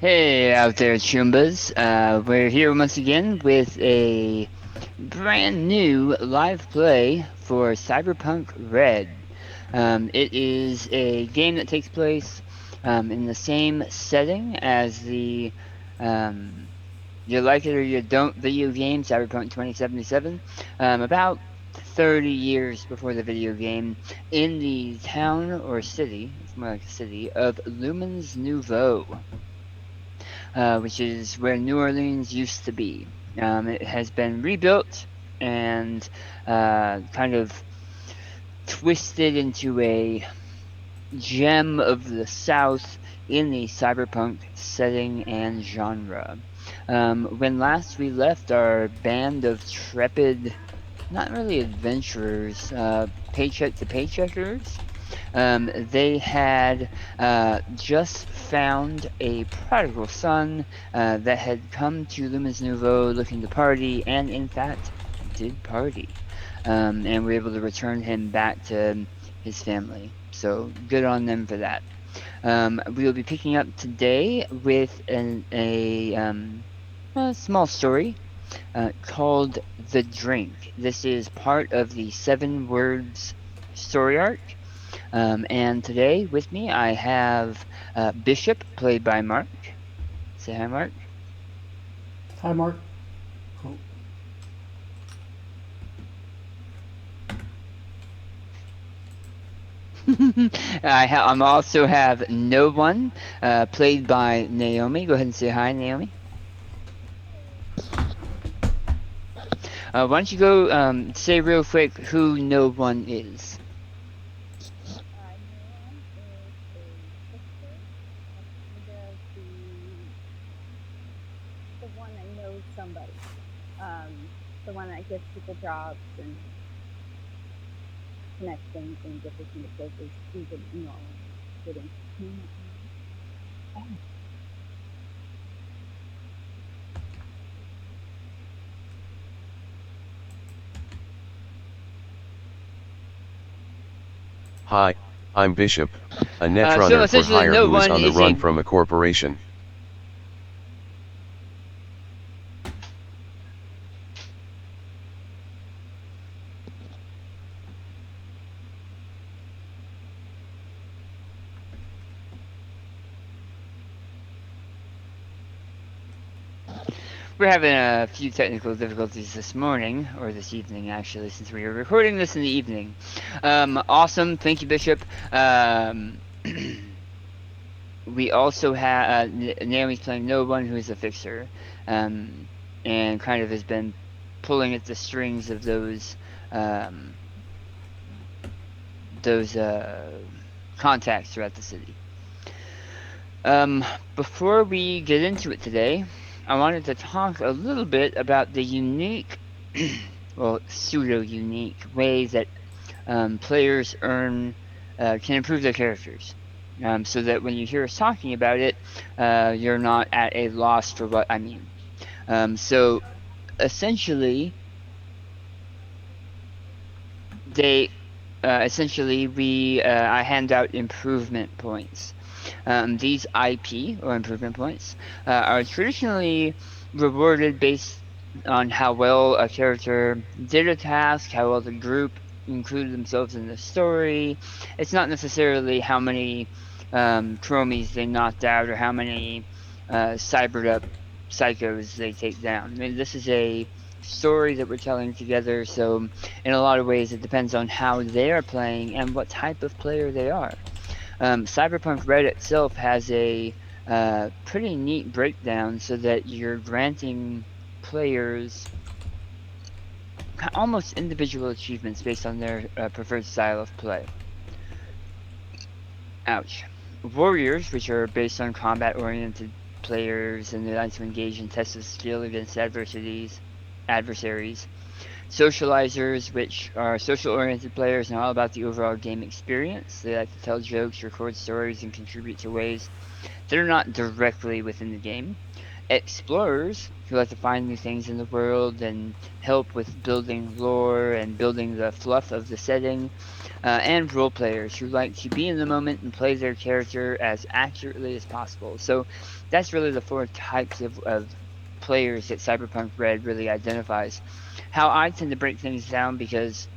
Hey out there, Chumbas. We're here once again with a brand new live play for CyberPunk Red. It is a game that takes place in the same setting as the you like it or you don't video game Cyberpunk 2077. About 30 years before the video game, in the town or city, it's more like a city, of Lumens Nouveau, which is where New Orleans used to be. It has been rebuilt and kind of twisted into a gem of the South in the cyberpunk setting and genre. When last we left our band of trepid, not really adventurers, paycheck to paycheckers, they had just found a prodigal son that had come to Lumis Nouveau looking to party, and in fact, did party. And were able to return him back to his family. So good on them for that. We will be picking up today with a small story called The Drink. This is part of the Seven Words story arc. And today with me I have Bishop, played by Mark. Say hi, Mark. Hi, Mark. Oh, I also have No One, played by Naomi. Go ahead and say hi, Naomi. Why don't you go say real quick who No One is? Noam is a fixer, kind of the one that knows somebody, the one that gives people jobs and connections and gets us into places we would normally wouldn't. Hi, I'm Bishop, a So netrunner for essentially, hire No who is One on the is run a from a corporation. We're having a few technical difficulties this morning, or this evening actually, since we are recording this in the evening. Awesome, thank you, Bishop. We also have Naomi's playing No One, who is a fixer, um, and kind of has been pulling at the strings of um, those contacts throughout the city. Um, Before we get into it today, I wanted to talk a little bit about the unique, well, pseudo-unique ways that players can improve their characters. So that when you hear us talking about it, you're not at a loss for what I mean. So essentially, they essentially we I hand out improvement points. These IP, or improvement points, are traditionally rewarded based on how well a character did a task, how well the group included themselves in the story. It's not necessarily how many chromies they knocked out or how many cybered up psychos they take down. I mean, this is a story that we're telling together, so in a lot of ways it depends on how they are playing and what type of player they are. Cyberpunk Red itself has a pretty neat breakdown so that you're granting players almost individual achievements based on their preferred style of play. Ouch. Warriors, which are based on combat oriented players and they like to engage in tests of skill against adversaries. Socializers, which are social oriented players and all about the overall game experience. They like to tell jokes, record stories, and contribute to ways that are not directly within the game. Explorers, who like to find new things in the world and help with building lore and building the fluff of the setting. and role players who like to be in the moment and play their character as accurately as possible. So that's really the four types of players that Cyberpunk Red really identifies. How I tend to break things down, because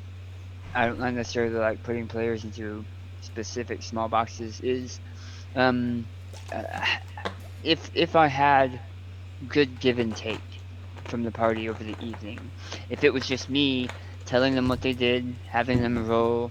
I don't necessarily like putting players into specific small boxes, is um, uh, if I had good give and take from the party over the evening. If it was just me telling them what they did, having them roll,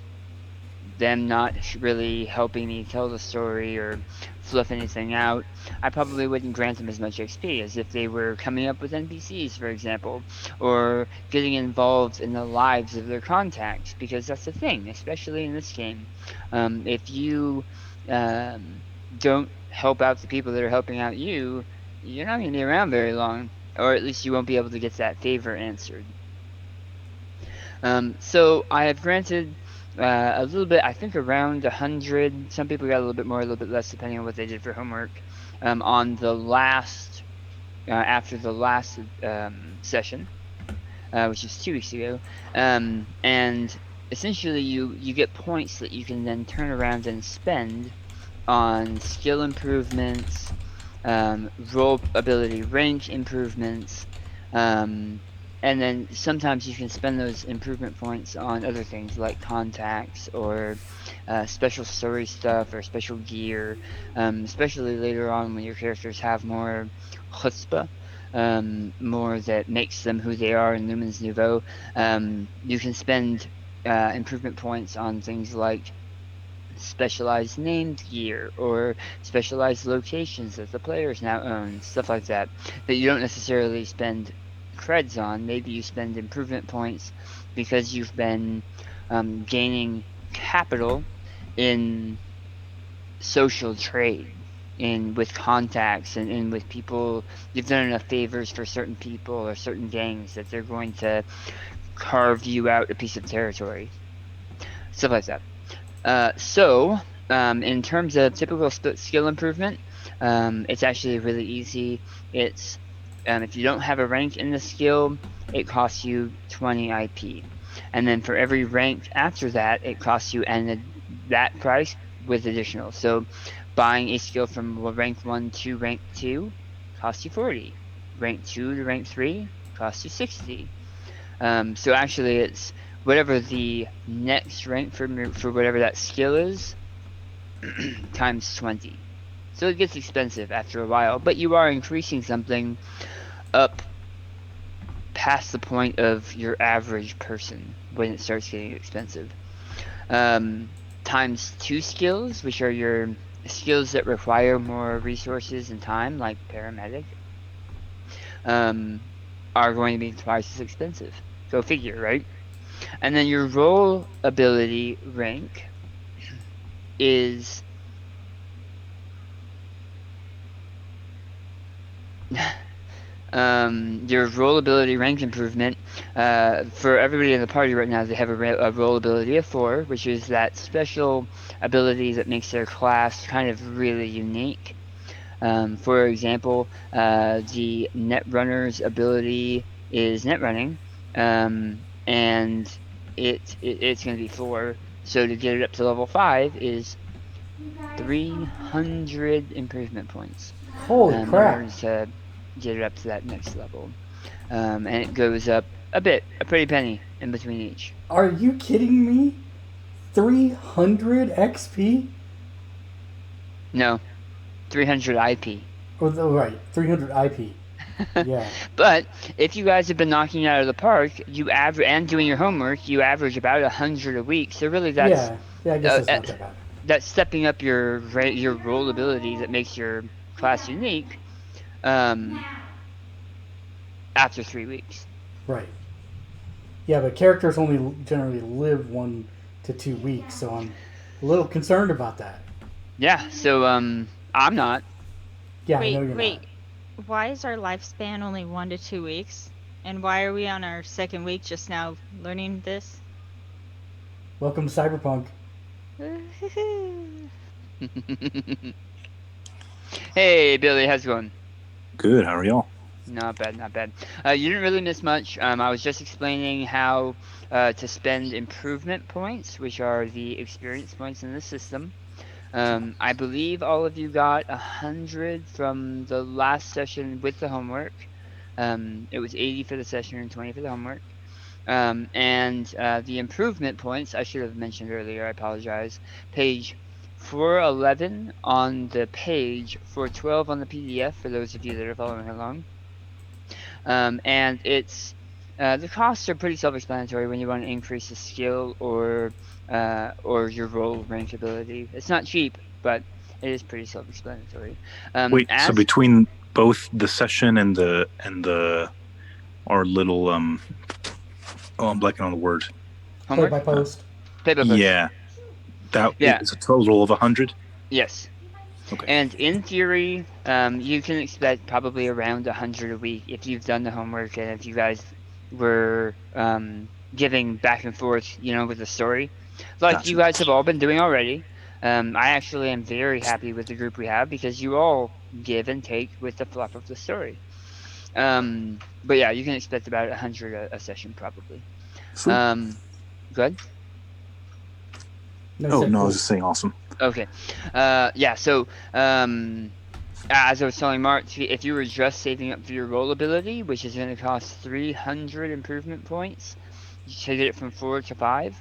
them not really helping me tell the story or fluff anything out, I probably wouldn't grant them as much XP as if they were coming up with NPCs, for example, or getting involved in the lives of their contacts, because that's the thing, especially in this game. If you um, don't help out the people that are helping out you, you're not going to be around very long, or at least you won't be able to get that favor answered. So I have granted a little bit, I think around 100. Some people got a little bit more, a little bit less, depending on what they did for homework. On the last, after the last session, which was 2 weeks ago, and essentially you get points that you can then turn around and spend on skill improvements, role ability rank improvements, um, and then sometimes you can spend those improvement points on other things like contacts or special story stuff or special gear, especially later on when your characters have more chutzpah. More that makes them who they are in Lumen's Nouveau. You can spend improvement points on things like specialized named gear or specialized locations that the players now own, stuff like that, that you don't necessarily spend creds on. Maybe you spend improvement points because you've been gaining capital in social trade. In with contacts and with people, you've done enough favors for certain people or certain gangs that they're going to carve you out a piece of territory, stuff like that. In terms of typical skill improvement, it's actually really easy. It's if you don't have a rank in the skill, it costs you 20 IP, and then for every rank after that, it costs you that price with additional. So, buying a skill from rank 1 to rank 2 costs you 40. Rank 2 to rank 3 costs you 60. So actually, it's whatever the next rank for whatever that skill is times 20. So it gets expensive after a while, but you are increasing something up past the point of your average person when it starts getting expensive. Times two skills, which are your skills that require more resources and time, like paramedic, um, are going to be twice as expensive. Go figure, right? And then your role ability rank is your role ability rank improvement. For everybody in the party right now, they have a role ability of 4, which is that special ability that makes their class kind of really unique. For example, the net runner's ability is net running, and it's going to be 4. So to get it up to level 5 is 300 improvement points Holy in order crap. to get it up to that next level. And it goes up a bit, a pretty penny in between each. Are you kidding me? 300 XP? No, 300 IP. Oh, right, 300 IP. Yeah. But if you guys have been knocking it out of the park, you average and doing your homework, you average about 100 a week. So really, Yeah. Yeah, I guess uh, that's uh, not that bad. that's stepping up your role ability that makes your class unique. Um, After 3 weeks. Right. Yeah, but characters only generally live 1 to 2 weeks, so I'm a little concerned about that. Yeah. So I'm not. Yeah, I know Wait, you're not. wait. Why is our lifespan only 1 to 2 weeks? And why are we on our second week just now learning this? Welcome to Cyberpunk. Hey, Billy, how's it going? Good. How are y'all? Not bad, not bad. You didn't really miss much. I was just explaining how to spend improvement points, which are the experience points in the system. I believe all of you got 100 from the last session with the homework. It was 80 for the session and 20 for the homework. And the improvement points, I should have mentioned earlier, I apologize. Page 411 on the page, 412 on the PDF for those of you that are following along. And it's the costs are pretty self-explanatory when you want to increase the skill or your role rank ability. It's not cheap, but it is pretty self-explanatory. Wait, so As between both the session and the our little oh, I'm blanking on the word. Play by homework, post. paper post, Yeah, that yeah, is a total of 100. yes. Okay. And in theory, you can expect probably around 100 a week if you've done the homework and if you guys were giving back and forth, with the story, like you Gotcha. guys have all been doing already. I actually am very happy with the group we have because you all give and take with the fluff of the story. But yeah, you can expect about 100 a session probably. Sweet. Good. No, I Oh said no, I was cool. just saying awesome. Okay. Yeah. So as I was telling Mark, if you were just saving up for your roll ability, which is going to cost 300 improvement points to get it from 4 to 5,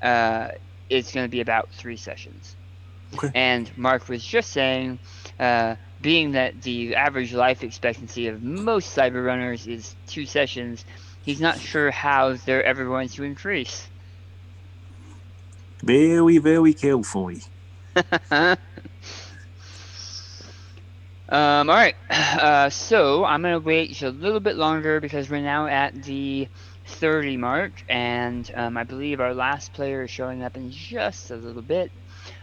uh, it's going to be about 3 sessions. Okay. And Mark was just saying, being that the average life expectancy of most cyber runners is 2 sessions, he's not sure how they're ever going to increase. Very, very carefully. All right. So I'm gonna wait just a little bit longer because we're now at the 30 mark, and I believe our last player is showing up in just a little bit.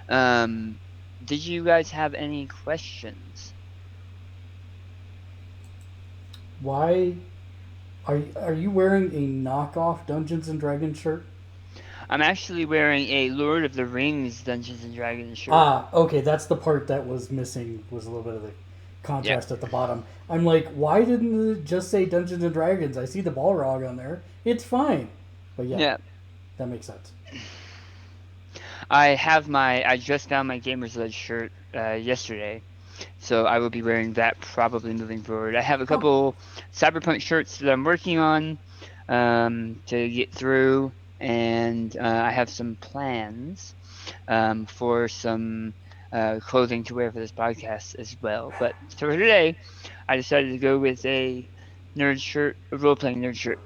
Um, did you guys have any questions? Why are you wearing a knockoff Dungeons and Dragons shirt? I'm actually wearing a Lord of the Rings Dungeons and Dragons shirt. Ah, okay, that's the part that was missing. Was a little bit of the Yeah. contrast at the bottom. I'm like, why didn't it just say Dungeons and Dragons? I see the Balrog on there. It's fine. But yeah, Yeah. that makes sense. I just found my Gamer's Edge shirt yesterday, so I will be wearing that probably moving forward. I have a couple CyberPunk shirts that I'm working on to get through, and I have some plans for some clothing to wear for this podcast as well. But for today, I decided to go with a nerd shirt, a role-playing nerd shirt.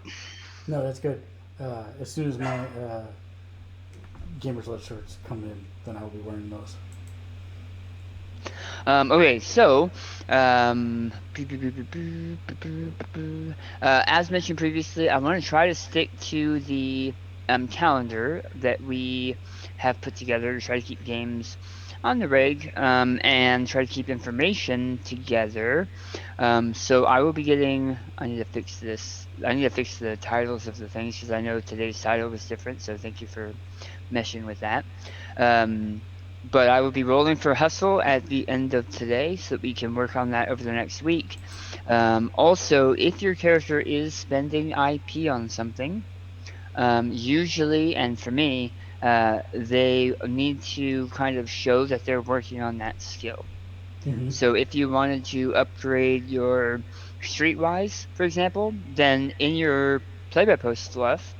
No, that's good. As soon as my Gamers Led shirts come in, then I will be wearing those. Okay, so as mentioned previously, I want to try to stick to the calendar that we have put together to try to keep games on the reg and try to keep information together. So I will be getting. I need to fix this. I need to fix the titles of the things because I know today's title was different. So thank you for meshing with that. But I will be rolling for Hustle at the end of today so that we can work on that over the next week. Also, if your character is spending IP on something, usually, and for me, they need to kind of show that they're working on that skill. Mm-hmm. So if you wanted to upgrade your Streetwise, for example, then in your play-by-post fluff,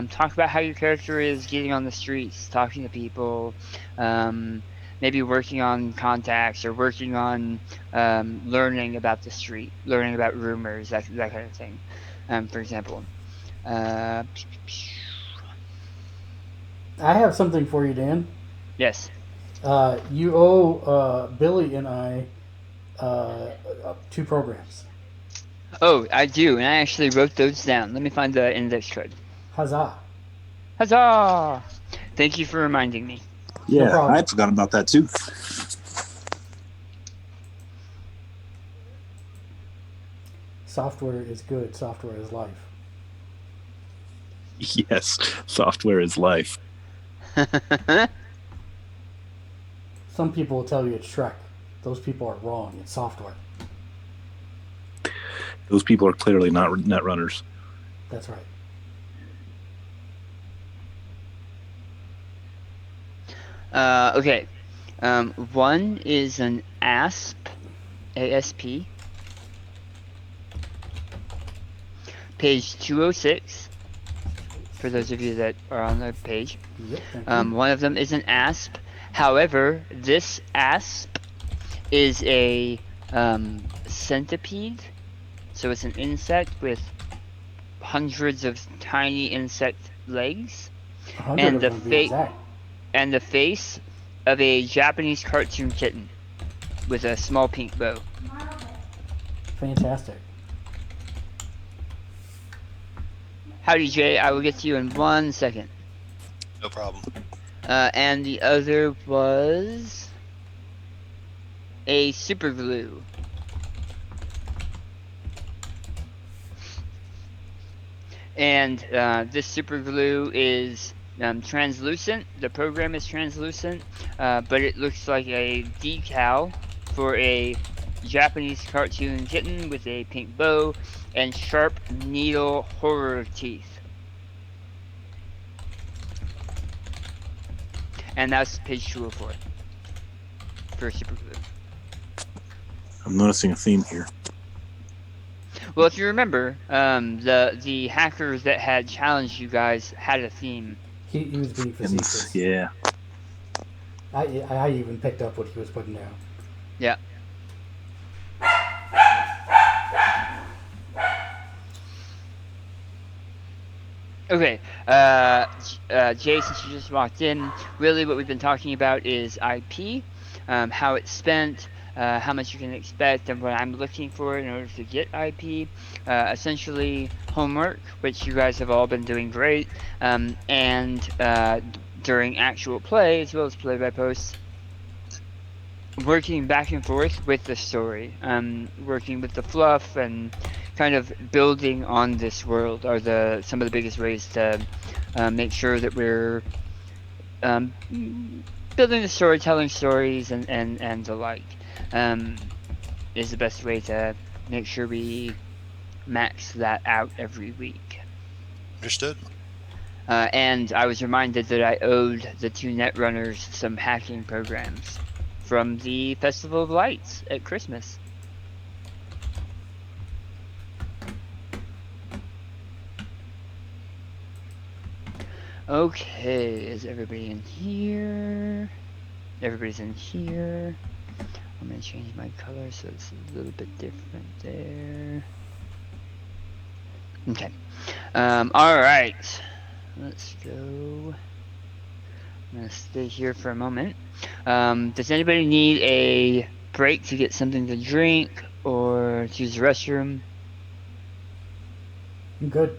talk about how your character is getting on the streets, talking to people, maybe working on contacts or working on learning about the street, learning about rumors, that kind of thing. For example. I have something for you, Dan. Yes. You owe Billy and I 2 programs. Oh, I do, and I actually wrote those down. Let me find the index card. Huzzah! Huzzah! Thank you for reminding me. No Yeah, problem. I'd forgotten about that too. Software is good. Software is life. Yes, software is life. Some people will tell you it's Shrek. Those people are wrong. It's software. Those people are clearly not net runners. That's right. Okay. One is an ASP, ASP, page 206, for those of you that are on the page. Yep, thank you. One of them is an ASP. However, this ASP is a centipede. So it's an insect with hundreds of tiny insect legs, 100 and of them to be exact. and the face of a Japanese cartoon kitten with a small pink bow. Fantastic. Howdy, Jay. I will get to you in 1 second. No problem. And the other was a super glue. And this super glue is translucent. The program is translucent, but it looks like a decal for a Japanese cartoon kitten with a pink bow and sharp needle horror teeth. And that's page 204 for super glue. I'm noticing a theme here. Well, if you remember, the hackers that had challenged you guys had a theme. He was being facetious. Yeah. I even picked up what he was putting down. Yeah. Okay, Jay, since you just walked in, really what we've been talking about is IP, how it's spent, how much you can expect, and what I'm looking for in order to get IP. Essentially, homework, which you guys have all been doing great, and during actual play, as well as play-by-post, working back and forth with the story, working with the fluff and kind of building on this world are some of the biggest ways to make sure that we're building the story, telling stories, and the like. Is the best way to make sure we max that out every week. Understood. And I was reminded that I owed the two netrunners some hacking programs from the Festival of Lights at Christmas. Okay, is everybody in here? Everybody's in here. I'm gonna change my color so it's a little bit different there. Okay. Alright. Let's go. I'm gonna stay here for a moment. Does anybody need a break to get something to drink or to use the restroom? I'm good.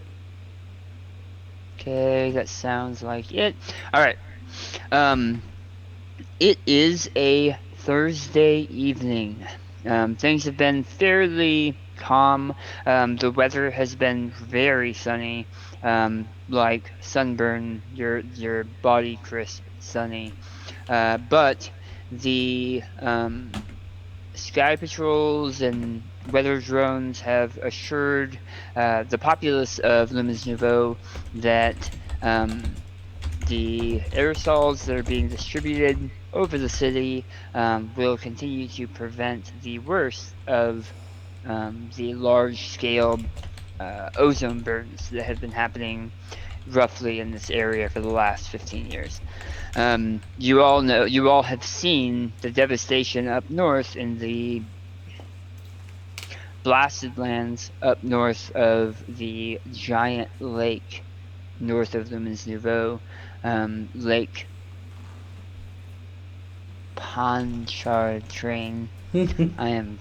Okay, that sounds like it. Alright. It is a Thursday evening. Things have been fairly calm. The weather has been very sunny, like sunburn, your body crisp sunny. But the sky patrols and weather drones have assured the populace of Lumens Nouveau that the aerosols that are being distributed over the city will continue to prevent the worst of the large-scale ozone burns that have been happening roughly in this area for the last 15 years. You all have seen the devastation up north in the blasted lands up north of the giant lake north of Lumens Nouveau, Lake Pontchartrain. I am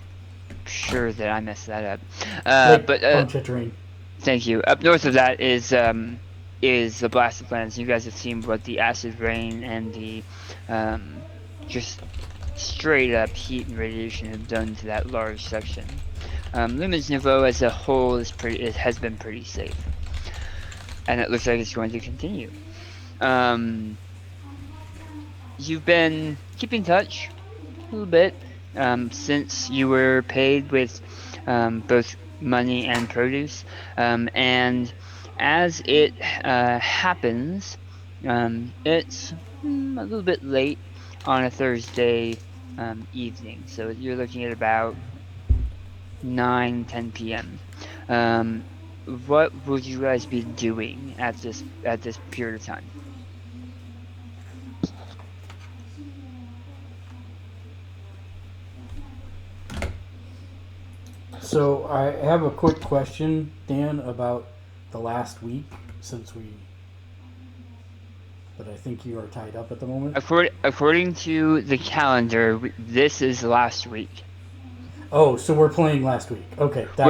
sure that I messed that up. But Pontchartrain. thank you. Up north of that is the blasted lands. You guys have seen what the acid rain and the just straight up heat and radiation have done to that large section. Lumens Nouveau as a whole has been pretty safe, and it looks like it's going to continue. You've been keeping touch a little bit since you were paid with both money and produce. And as it happens, it's a little bit late on a Thursday evening. So you're looking at about 9, 10 p.m. Um, what would you guys be doing at this period of time? So I have a quick question, Dan, about the last week, since we. But I think you are tied up at the moment. According to the calendar, this is last week. Oh, so we're playing last week. Okay, that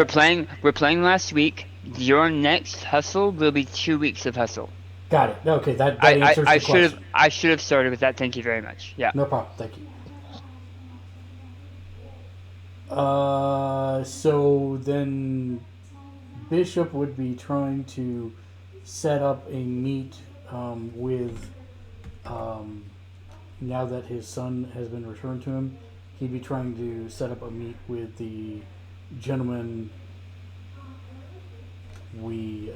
We're playing last week. Your next hustle will be 2 weeks of hustle. got it. Okay, that answers the question. I should have started with that. Thank you very much. Yeah. No problem. Thank you. So then Bishop would be trying to set up a meet with, um, now that his son has been returned to him, he'd be trying to set up a meet with the gentleman we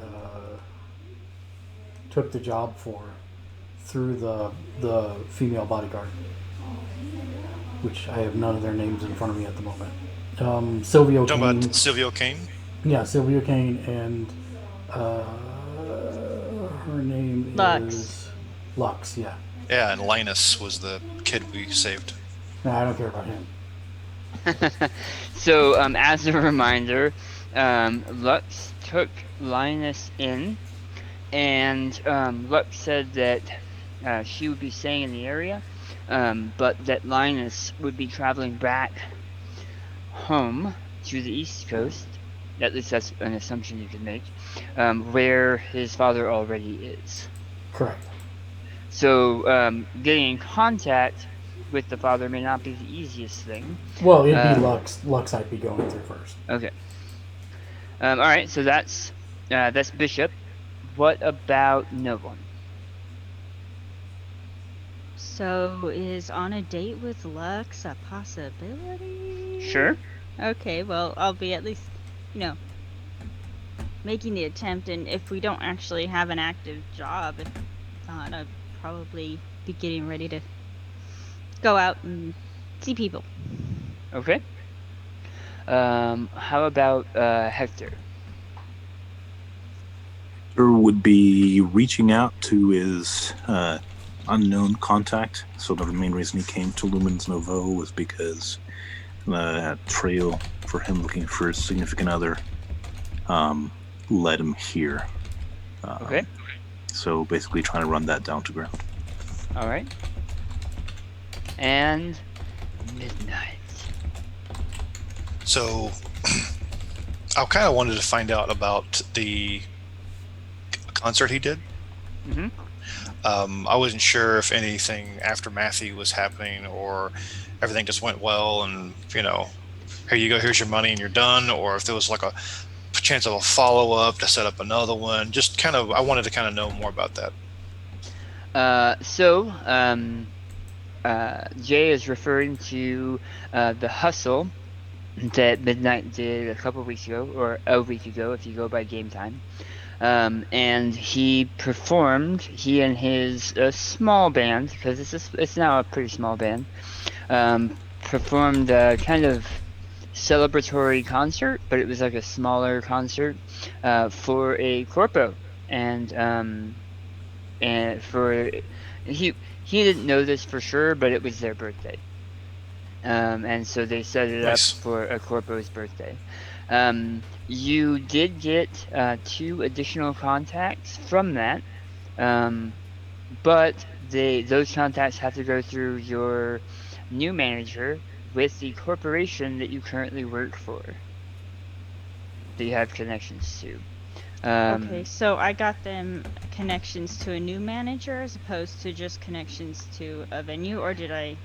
took the job for through the female bodyguard, which I have none of their names in front of me at the moment. Silvio Talking Kane. about Silvio Kane? Yeah, Silvio Kane, and her name Lux. is Lux. Yeah. Yeah, and Linus was the kid we saved. No, I don't care about him. So, as a reminder, Lux took Linus in, and Lux said that she would be staying in the area, but that Linus would be traveling back home to the East Coast. At least that's an assumption you can make, where his father already is. Correct. So, getting in contact with the father may not be the easiest thing. Well, it'd be Lux. Lux, I'd be going through first. Okay. All right. So that's Bishop. What about Noble? So is on a date with Lux a possibility? Sure. Okay, well, I'll be at least, making the attempt, and if we don't actually have an active job, if not, I'd probably be getting ready to go out and see people. Okay. How about Hector? Or would be reaching out to his unknown contact. So the main reason he came to Lumens Novo was because that trail for him looking for a significant other led him here. Okay. So basically trying to run that down to ground. All right. And Midnight. So I kind of wanted to find out about the concert he did. Mm-hmm. I wasn't sure if anything after Matthew was happening or everything just went well and, here you go, here's your money and you're done, or if there was like a chance of a follow-up to set up another one. Just I wanted to kind of know more about that. Jay is referring to the hustle that Midnight did a couple weeks ago, or a week ago if you go by game time. And he and his small band, because it's now a pretty small band, performed a kind of celebratory concert, but it was like a smaller concert for a corpo, and for he didn't know this for sure, but it was their birthday, and so they set it Nice. up for a corpo's birthday. You did get 2 additional contacts from that, but those contacts have to go through your new manager with the corporation that you currently work for, that you have connections to. Okay, so I got them connections to a new manager as opposed to just connections to a venue, or did I?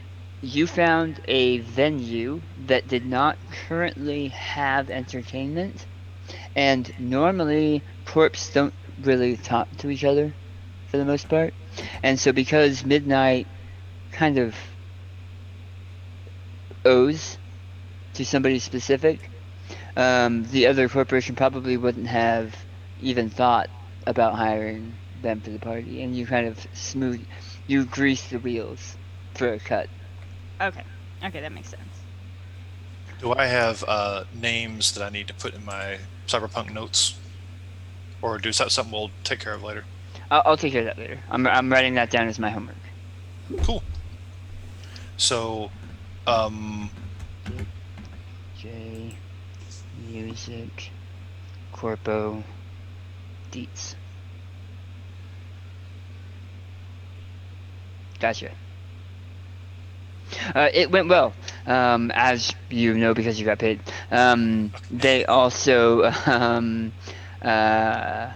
You found a venue that did not currently have entertainment, and normally corps don't really talk to each other for the most part, and so because Midnight kind of owes to somebody specific, the other corporation probably wouldn't have even thought about hiring them for the party, and you kind of you grease the wheels for a cut. Okay. Okay, that makes sense. Do I have names that I need to put in my cyberpunk notes, or do something we'll take care of later? I'll take care of that later. I'm writing that down as my homework. Cool. So, um, Get J music corpo deets. Gotcha. It went well, as you know because you got paid. They also uh,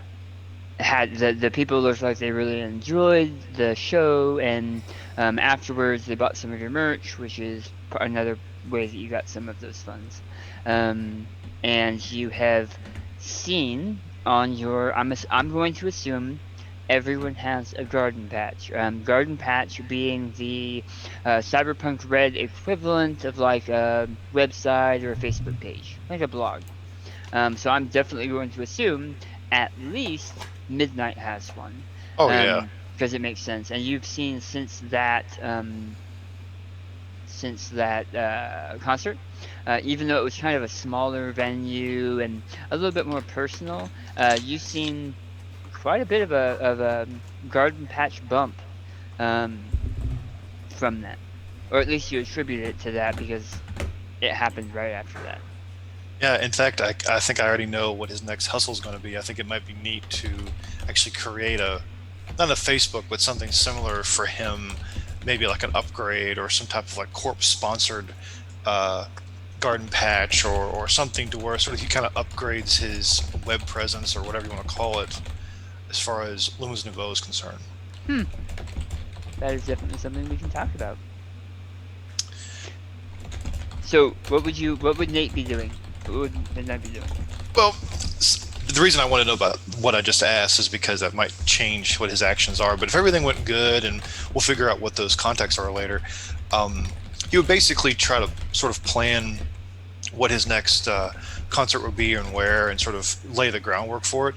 had the people looked like they really enjoyed the show, and afterwards they bought some of your merch, which is another way that you got some of those funds. And you have seen on your, I'm going to assume everyone has a garden patch. Garden patch being the Cyberpunk Red equivalent of like a website or a Facebook page, like a blog. So I'm definitely going to assume at least Midnight has one, oh yeah, because it makes sense. And you've seen since that concert, even though it was kind of a smaller venue and a little bit more personal, you've seen quite a bit of a garden patch bump um, from that, or at least you attribute it to that because it happened right after that. yeah. In fact, I think I already know what his next hustle is going to be. I think it might be neat to actually create a not a Facebook, but something similar for him, maybe like an upgrade or some type of like corp sponsored uh, garden patch or something to where sort of he kind of upgrades his web presence or whatever you want to call it as far as Lumens Nouveau is concerned. Hmm, that is definitely something we can talk about. So, what would Nate be doing? What would Midnight be doing? Well, the reason I want to know about what I just asked is because that might change what his actions are. But if everything went good, and we'll figure out what those contacts are later, um, he would basically try to sort of plan what his next concert would be and where, and sort of lay the groundwork for it.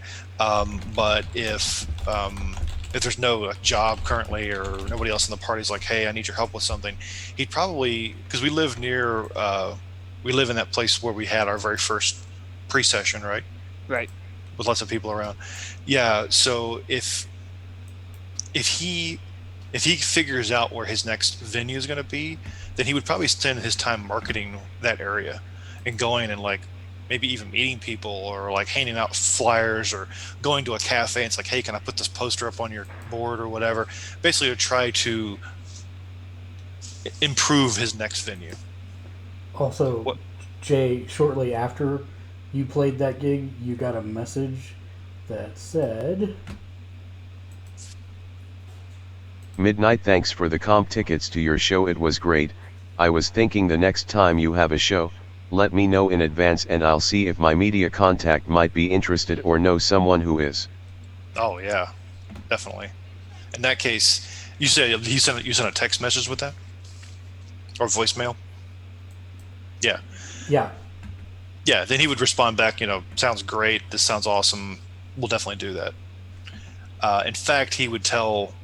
But if there's no like, job currently or nobody else in the party's like, hey, I need your help with something, he'd probably, because we live in that place where we had our very first pre-session, right? Right. With lots of people around. Yeah. So if he if he figures out where his next venue is going to be, then he would probably spend his time marketing that area and going and like maybe even meeting people or like handing out flyers or going to a cafe and it's like, hey, can I put this poster up on your board or whatever? Basically, to try to improve his next venue. Also, What? Jay, shortly after you played that gig, you got a message that said, Midnight, thanks for the comp tickets to your show, it was great. I was thinking the next time you have a show, let me know in advance and I'll see if my media contact might be interested or know someone who is. Oh yeah, definitely. In that case, you sent a text message with that or voicemail. Yeah, yeah. yeah. Then he would respond back. Sounds great. This sounds awesome. We'll definitely do that. In fact, he would tell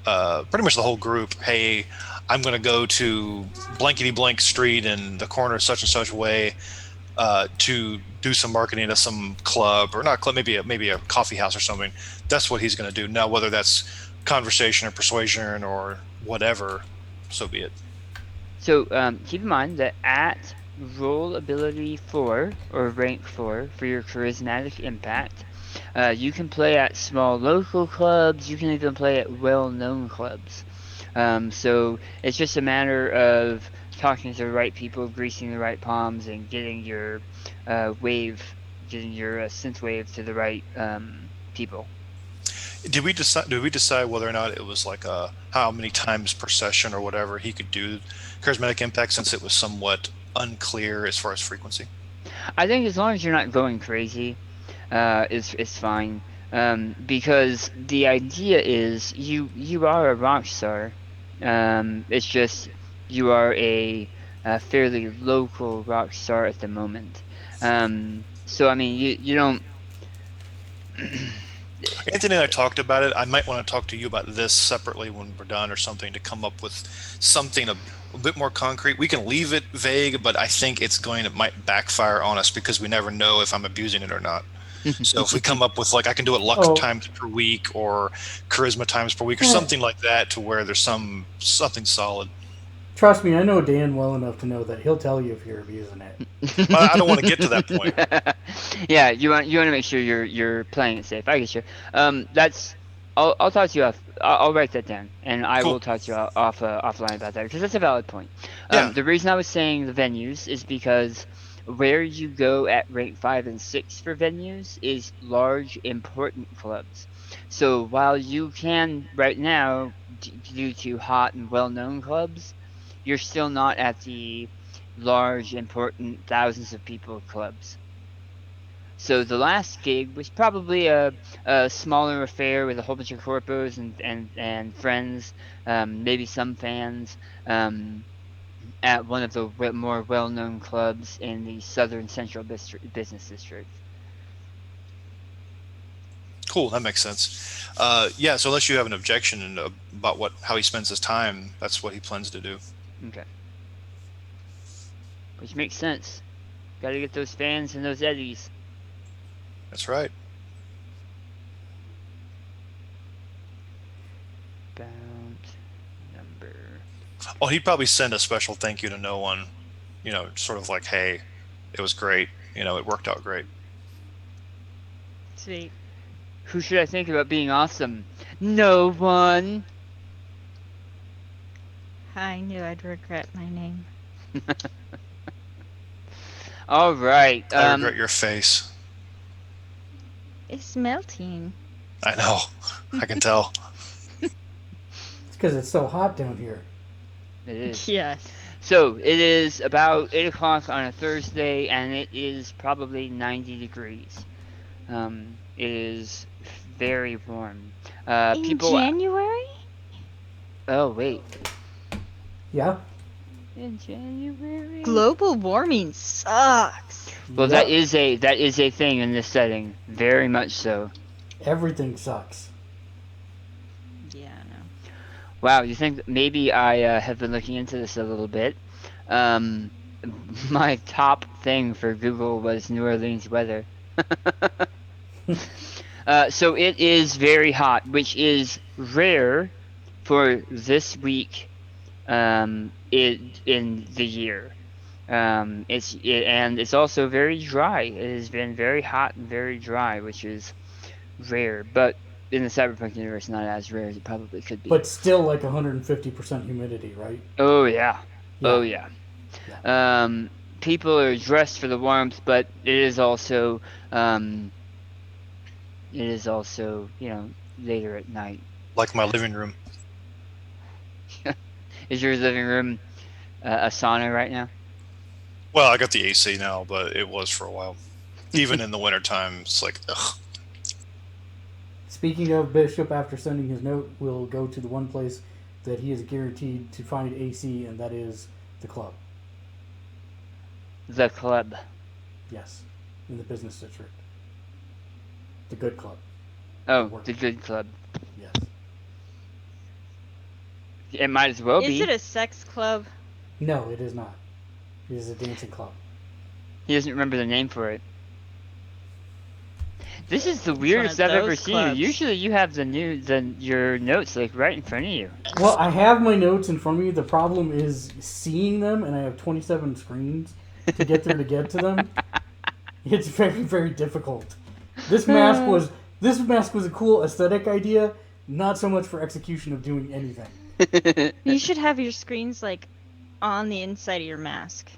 pretty much the whole group, "Hey, I'm going to go to blankety blank street in the corner of such and such way to do some marketing to some club or not club, maybe a coffee house or something." That's what he's going to do. Now, whether that's conversation or persuasion or whatever, so be it. So keep in mind that at roll ability 4 or rank 4 for your charismatic impact, you can play at small local clubs. You can even play at well-known clubs. So it's just a matter of talking to the right people, greasing the right palms, and getting your getting your synth wave to the right people. Did we decide whether or not it was like how many times per session or whatever he could do charismatic impact, since it was somewhat unclear as far as frequency? I think as long as you're not going crazy, it's fine. Because the idea is you are a rock star. It's just you are a fairly local rock star at the moment. So I mean, you don't. Anthony and I talked about it. I might want to talk to you about this separately when we're done or something to come up with something a bit more concrete. We can leave it vague, but I think it might backfire on us because we never know if I'm abusing it or not. So if we come up with like I can do it luck Oh, times per week or charisma times per week or eh, something like that to where there's something solid. trust me, I know Dan well enough to know that he'll tell you if you're abusing it. But I don't want to get to that point. Yeah, you want to make sure you're playing it safe. I get you. That's I'll talk to you off. I'll write that down, and I Cool. will talk to you offline about that because that's a valid point. Yeah. The reason I was saying the venues is because where you go at rank 5 and 6 for venues is large important clubs. So while you can right now due to hot and well-known clubs, you're still not at the large important thousands of people clubs. So the last gig was probably a smaller affair with a whole bunch of corpos and friends, maybe some fans, at one of the more well-known clubs in the southern central business district. Cool. That makes sense. Yeah. So unless you have an objection about how he spends his time, that's what he plans to do. Okay, which makes sense. Got to get those fans and those eddies. That's right. Bound number. Well, he'd probably send a special thank you to no one. Sort of like, hey, it was great. It worked out great. Sweet. Who should I think about being awesome? No one. I knew I'd regret my name. All right. I regret your face. It's melting. I know. I can tell. It's because it's so hot down here. It is. Yes. So it is about 8 o'clock on a Thursday, and it is probably 90 degrees. It is very warm. In People. January? Oh wait. Yeah? In January. Global warming sucks. Well, Yep. that is a thing in this setting. Very much so. Everything sucks. Yeah, I know. Wow. You think that maybe I have been looking into this a little bit? Um, my top thing for Google was New Orleans weather. So it is very hot, which is rare for this week in the year. And it's also very dry. It has been very hot and very dry, which is rare. But in the Cyberpunk universe, not as rare as it probably could be. But still like 150% humidity, right? Oh yeah, Yeah. oh yeah. Yeah. People are dressed for the warmth, but um, it is also later at night. Like my living room. Is your living room a sauna right now? Well, I got the AC now, but it was for a while. Even in the wintertime, it's like, ugh. Speaking of Bishop, after sending his note, we'll go to the one place that he is guaranteed to find AC, and that is the club. The club. Yes. In the business district. The good club. Oh, the good club. Yes. It might as well Is be. it a sex club? No, it is not. It is a dancing club. He doesn't remember the name for it. This is the It's one weirdest of I've ever those seen you. clubs. Usually you have your notes like right in front of you. Well, I have my notes in front of me. The problem is seeing them, and I have 27 screens to get there to get to them. It's very, very difficult. This mask was a cool aesthetic idea, not so much for execution of doing anything. You should have your screens like on the inside of your mask.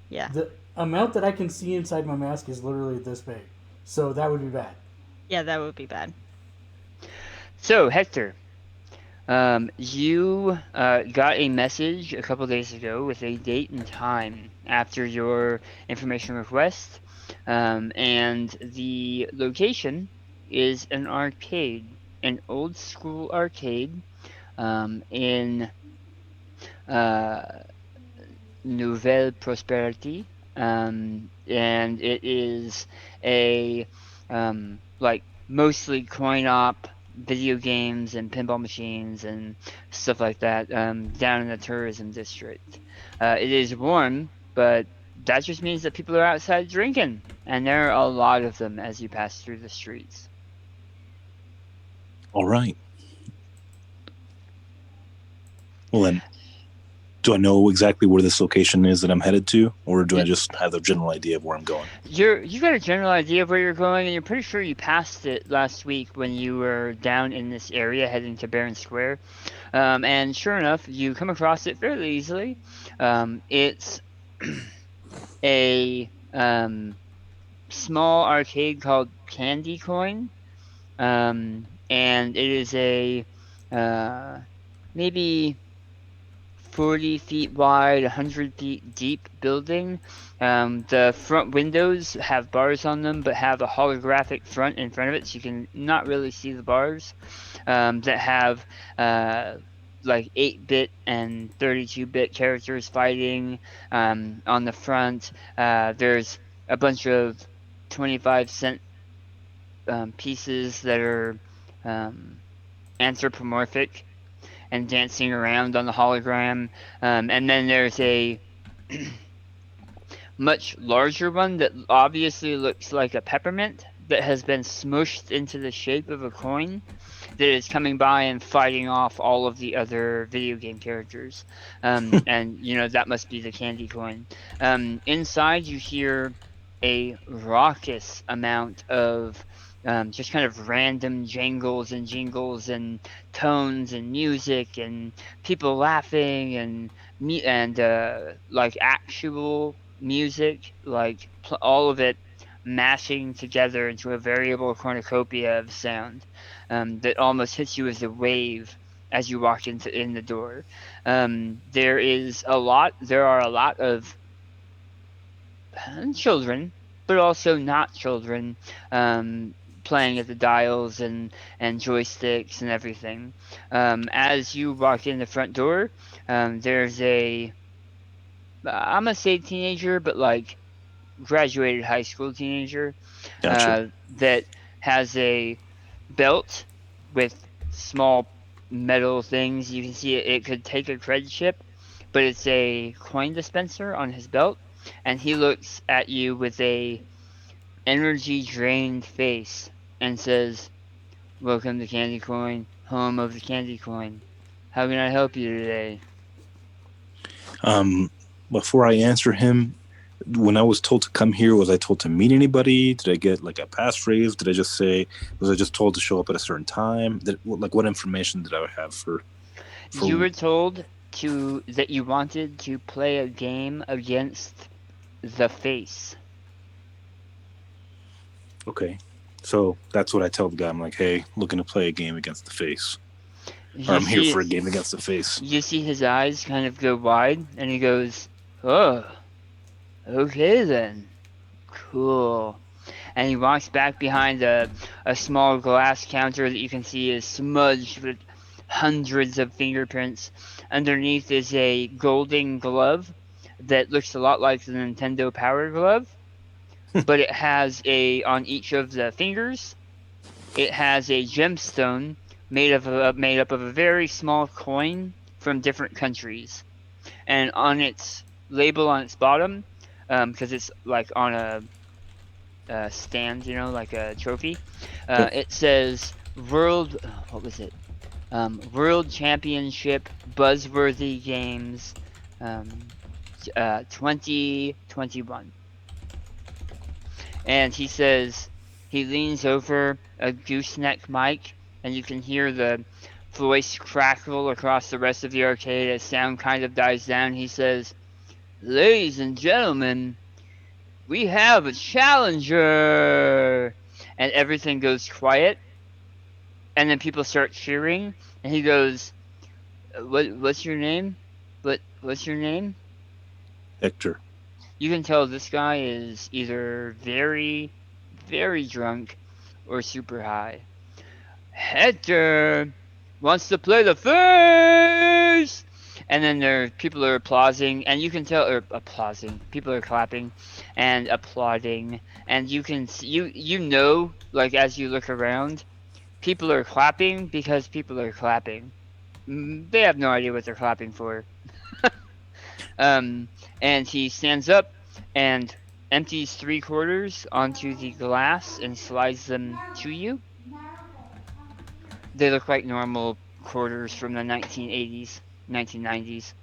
Yeah. The amount that I can see inside my mask is literally this big, so that would be bad. Yeah, that would be bad. So Hector, you got a message a couple days ago with a date and time after your information request, and the location is an arcade, an old school arcade, in Nouvelle Prosperity, and it is a like mostly coin op video games and pinball machines and stuff like that down in the tourism district. It is warm, but that just means that people are outside drinking, and there are a lot of them as you pass through the streets. All right. Well, then, do I know exactly where this location is that I'm headed to, or do I just have the general idea of where I'm going? You got a general idea of where you're going, and you're pretty sure you passed it last week when you were down in this area heading to Baron Square. And sure enough, you come across it fairly easily. It's a small arcade called Candy Coin, and it is a uh, maybe 40 feet wide, 100 feet deep building. The front windows have bars on them, but have a holographic front in front of it, so you can not really see the bars. That have uh, like 8-bit and 32-bit characters fighting on the front. There's a bunch of 25-cent pieces that are um, anthropomorphic and dancing around on the hologram. And then there's a much larger one that obviously looks like a peppermint that has been smushed into the shape of a coin that is coming by and fighting off all of the other video game characters. And that must be the candy coin. Inside, you hear a raucous amount of just kind of random jangles and jingles and tones and music and people laughing and like actual music, like all of it mashing together into a variable cornucopia of sound that almost hits you as a wave as you walk in the door. There are a lot of children, but also not children, playing at the dials and joysticks and everything. As you walk in the front door, there's I'm gonna say teenager, but like graduated high school teenager, Gotcha. that has a belt with small metal things. You can see it could take a credit chip, but it's a coin dispenser on his belt, and he looks at you with a energy drained face and says, "Welcome to Candy Coin, home of the Candy Coin. How can I help you today?" Um, Before I answer him, when I was told to come here, was I told to meet anybody? Did I get like a passphrase? Did I just say? Was I just told to show up at a certain time? What information did I have for? You were told that you wanted to play a game against the face. Okay, so that's what I tell the guy. I'm like, hey, looking to play a game against the face, or You I'm here see for a game against the face. you see his eyes kind of go wide, and he goes, "Oh, okay then. Cool." And he walks back behind a small glass counter that you can see is smudged with hundreds of fingerprints. Underneath is a golden glove that looks a lot like the Nintendo Power Glove, but it has on each of the fingers, it has a gemstone made up of a very small coin from different countries. And on its label on its bottom, because it's like on a stand, like a trophy. Yep. It says World. What was it? World Championship Buzzworthy Games, 2021. And he says he leans over a gooseneck mic, and you can hear the voice crackle across the rest of the arcade as sound kind of dies down. He says, "Ladies and gentlemen, we have a challenger," and everything goes quiet, and then people start cheering, and he goes, What's your name? What's your name?" Hector. You can tell this guy is either very, very drunk or super high. "Hector wants to play the face," and then there people are applauding, and you can tell, or applauding, people are clapping and applauding, and you know, like as you look around, people are clapping because people are clapping. They have no idea what they're clapping for. Um, and he stands up and empties 3 quarters onto the glass and slides them to you. They look like normal quarters from the 1980s, 1990s.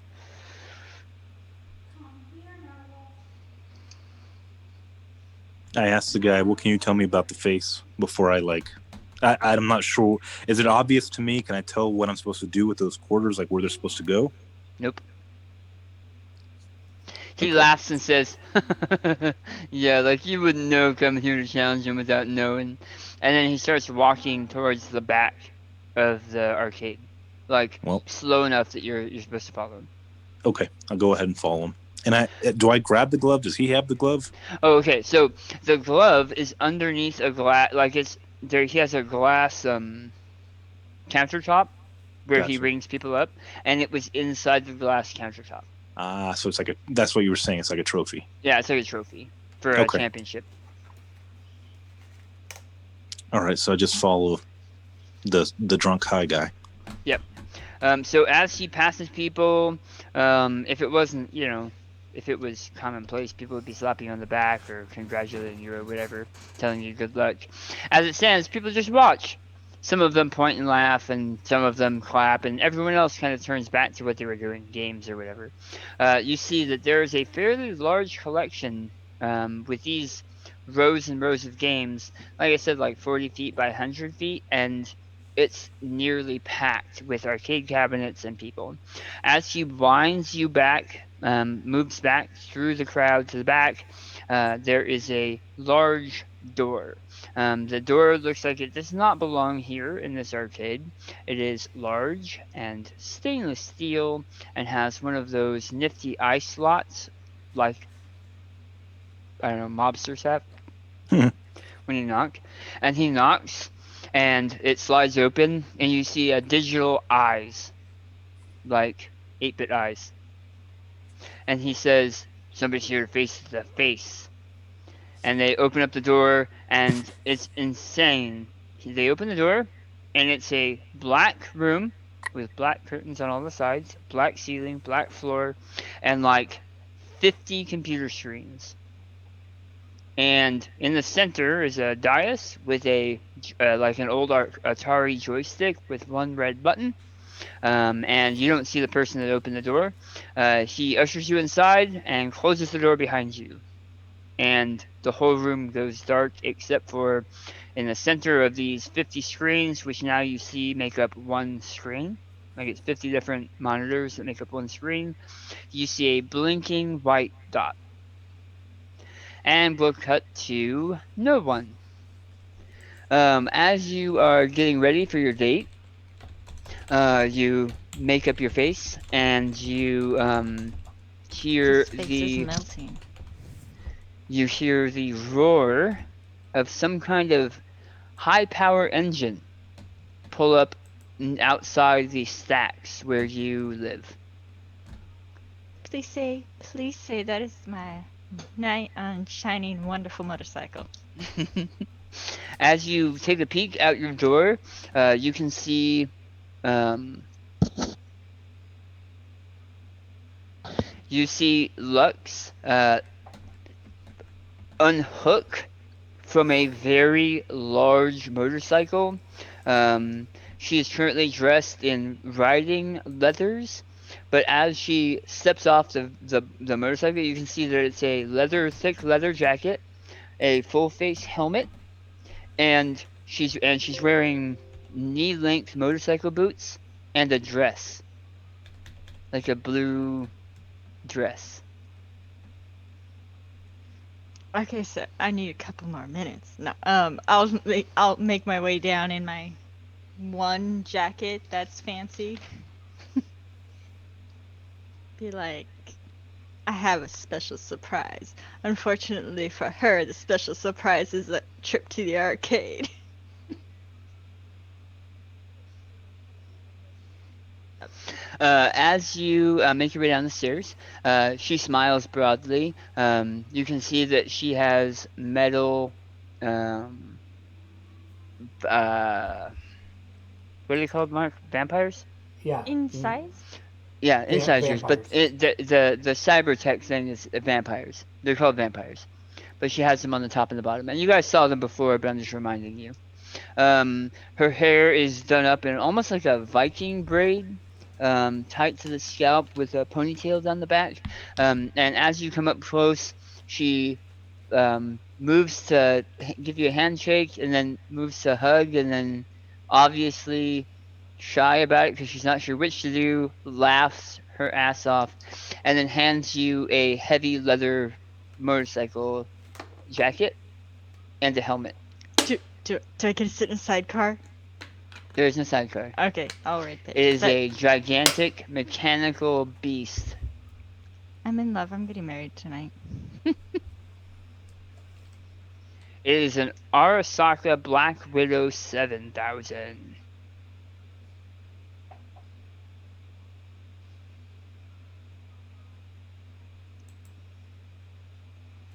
I asked the guy, "What can you tell me about the face?" Before I like, I'm not sure. Is it obvious to me? Can I tell what I'm supposed to do with those quarters? Like where they're supposed to go? Nope. He Okay. laughs and says, "Yeah, like you wouldn't know coming here to challenge him without knowing." And then he starts walking towards the back of the arcade, like Well, slow enough that you're supposed to follow him. okay. I'll go ahead and follow him. And do I grab the glove? Does he have the glove? Oh, okay. So the glove is underneath a glass, like it's there. He has a glass countertop where he Gotcha. rings people up, and it was inside the glass countertop. So it's like a. That's what you were saying. It's like a trophy. Yeah, it's like a trophy for a Okay. championship. All right. So I just follow the drunk high guy. Yep. So as he passes people, if it wasn't, if it was commonplace, people would be slapping you on the back or congratulating you or whatever, telling you good luck. As it stands, people just watch. Some of them point and laugh, and some of them clap, and everyone else kind of turns back to what they were doing, games or whatever. You see that there is a fairly large collection with these rows and rows of games. Like I said, like 40 feet by 100 feet, and it's nearly packed with arcade cabinets and people. As he winds you back, moves back through the crowd to the back, there is a large door. The door looks like it does not belong here in this arcade. It is large and stainless steel and has one of those nifty eye slots like, I don't know, mobsters have when you knock. And he knocks, and it slides open, and you see a digital eyes, like 8-bit eyes. And he says, "Somebody's here to face the face." And they open up the door, and it's insane. They open the door, and it's a black room with black curtains on all the sides, black ceiling, black floor, and like 50 computer screens. And in the center is a dais with a like an old Atari joystick with one red button. And you don't see the person that opened the door. He ushers you inside and closes the door behind you. And the whole room goes dark except for in the center of these 50 screens, which now you see make up one screen. Like it's 50 different monitors that make up one screen. You see a blinking white dot. And we'll cut to no one. As you are getting ready for your date, you make up your face and you hear His face is the melting. you hear the roar of some kind of high power engine pull up outside the stacks where you live. Please say that is my knight on shining wonderful motorcycle. As you take a peek out your door, you can see Lux unhook from a very large motorcycle. She is currently dressed in riding leathers, but as she steps off the motorcycle, you can see that it's a thick leather jacket, a full face helmet, and she's wearing knee-length motorcycle boots and a dress, like a blue dress. Okay, so I need a couple more minutes. No, I'll make my way down in my one jacket that's fancy. Be like, I have a special surprise. Unfortunately for her, the special surprise is a trip to the arcade. As you make your way down the stairs, she smiles broadly. You can see that she has metal. Um, uh, what are they called, Mark? Vampires? Yeah. Incised? Yeah, incisors. But Vampires. the cyber tech thing is vampires. They're called vampires. But she has them on the top and the bottom. And you guys saw them before, but I'm just reminding you. Her hair is done up in almost like a Viking braid, tight to the scalp with a ponytail down the back. And as you come up close, she moves to give you a handshake and then moves to hug and then obviously shy about it because she's not sure which to do, laughs her ass off, and then hands you a heavy leather motorcycle jacket and a helmet. Do I get to sit in a sidecar? There is no sidecar. Okay, I'll write that. It is But a gigantic mechanical beast. I'm in love. I'm getting married tonight. It is an Arasaka Black Widow 7000.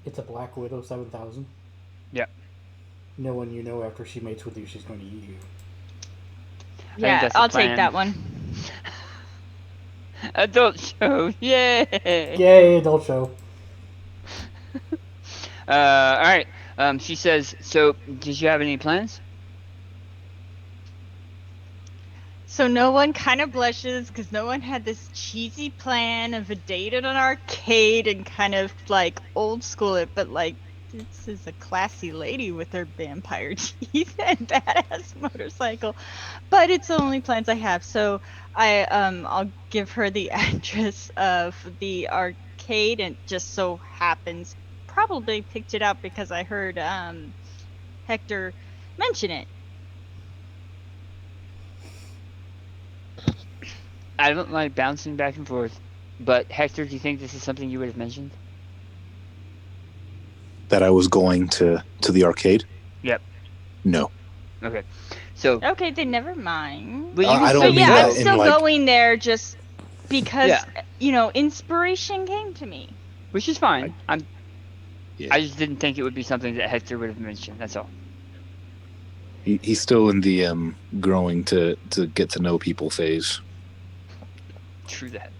It's a Black Widow 7000. Yep. No one you know after she mates with you, she's going to eat you. Yeah, that's the I'll take plan. that one. Adult show, yay! Yay, adult show. All right. She says, "So, did you have any plans?" So no one kind of blushes because no one had this cheesy plan of a date at an arcade and kind of like old school it, but like this is a classy lady with her vampire teeth and badass motorcycle. But it's the only plans I have. So I'll give her the address of the arcade and just so happens probably picked it up because I heard Hector mention it. I don't like bouncing back and forth, but Hector, do you think this is something you would have mentioned? That I was going to the arcade? Yep. No. Okay. So, Okay, then never mind. well, you I can don't still mean yeah, that I'm in, still like- going there just because Yeah. inspiration came to me. which is fine. Yeah. I just didn't think it would be something that Hector would have mentioned. That's all. He's still in the growing to get to know people phase. True that.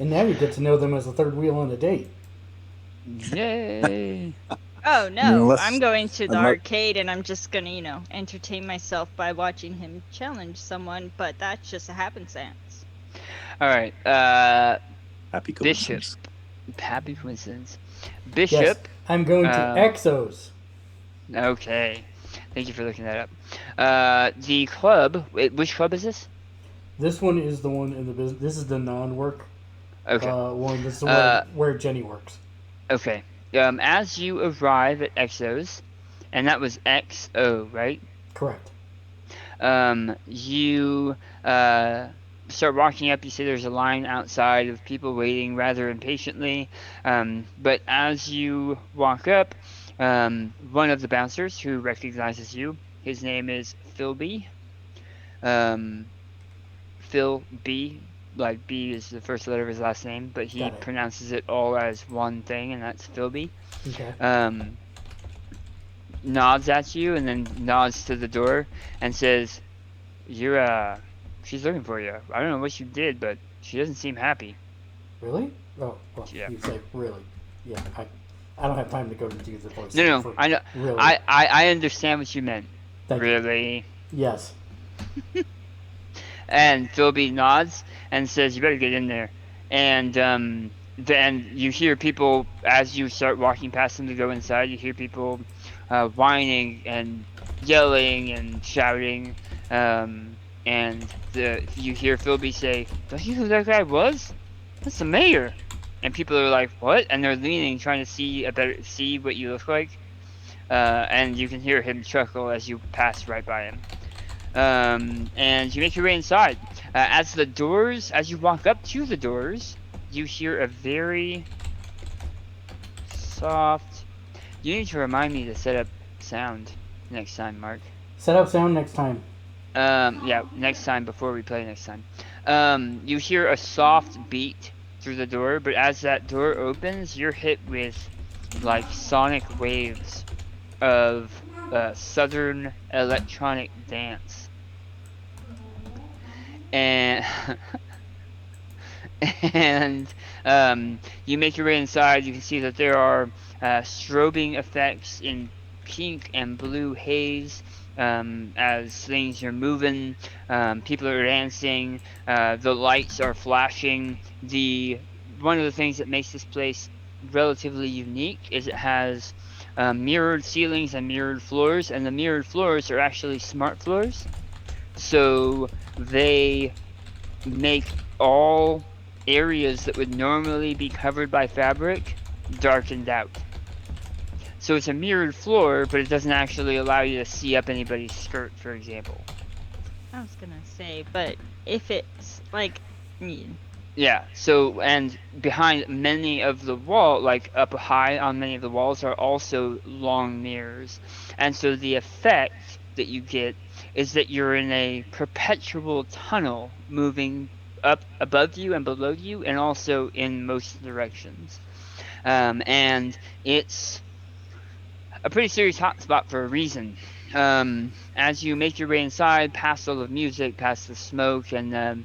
And now you get to know them as a third wheel on a date. Yay! Oh no, Unless- I'm going to the unless- arcade and I'm just gonna, entertain myself by watching him challenge someone, but that's just a happenstance. All right. Happy Bishop. coincidence. Happy coincidence. Yes, Bishop. I'm going to Exos. Okay. Thank you for looking that up. The club. Which club is this? This one is the one in the business. This is the non-work Okay. one. This is the one where Jenny works. Okay. As you arrive at Exos, and that was XO, right? Correct. You start walking up. You see there's a line outside of people waiting rather impatiently. But as you walk up, one of the bouncers who recognizes you, his name is Philby. Phil B, like B is the first letter of his last name, but he Got it. pronounces it all as one thing, and that's Philby. Okay. Nods at you and then nods to the door and says, "You're she's looking for you. I don't know what you did, but she doesn't seem happy." Really? Oh, well, Yeah. you say really. Yeah, I don't have time to go to do the voice. No, for- I know. Really? I understand what you meant. Thank you. Really. Yes. And Philby nods and says, "You better get in there." And then you hear people as you start walking past them to go inside. You hear people whining and yelling and shouting. And you hear Philby say, "Don't you know who that guy was? That's the mayor." And people are like, "What?" And they're leaning, trying to see what you look like. And you can hear him chuckle as you pass right by him. And you make your way inside. As you walk up to the doors, you hear a very soft. You need to remind me to set up sound next time, Mark. Set up sound next time. Yeah, next time before we play next time. You hear a soft beat through the door, but as that door opens, you're hit with like sonic waves of southern electronic dance. And and you make your way inside. You can see that there are strobing effects in pink and blue haze as things are moving. People are dancing. The lights are flashing. The One of the things that makes this place relatively unique is it has mirrored ceilings and mirrored floors, and the mirrored floors are actually smart floors. So they make all areas that would normally be covered by fabric darkened out. So it's a mirrored floor, but it doesn't actually allow you to see up anybody's skirt, for example. I was gonna say, but if it's like, Yeah, so and behind many of the wall, like up high on many of the walls, are also long mirrors. And so the effect that you get is that you're in a perpetual tunnel moving up above you and below you, and also in most directions. And it's a pretty serious hotspot for a reason. As you make your way inside, past all the music, past the smoke and the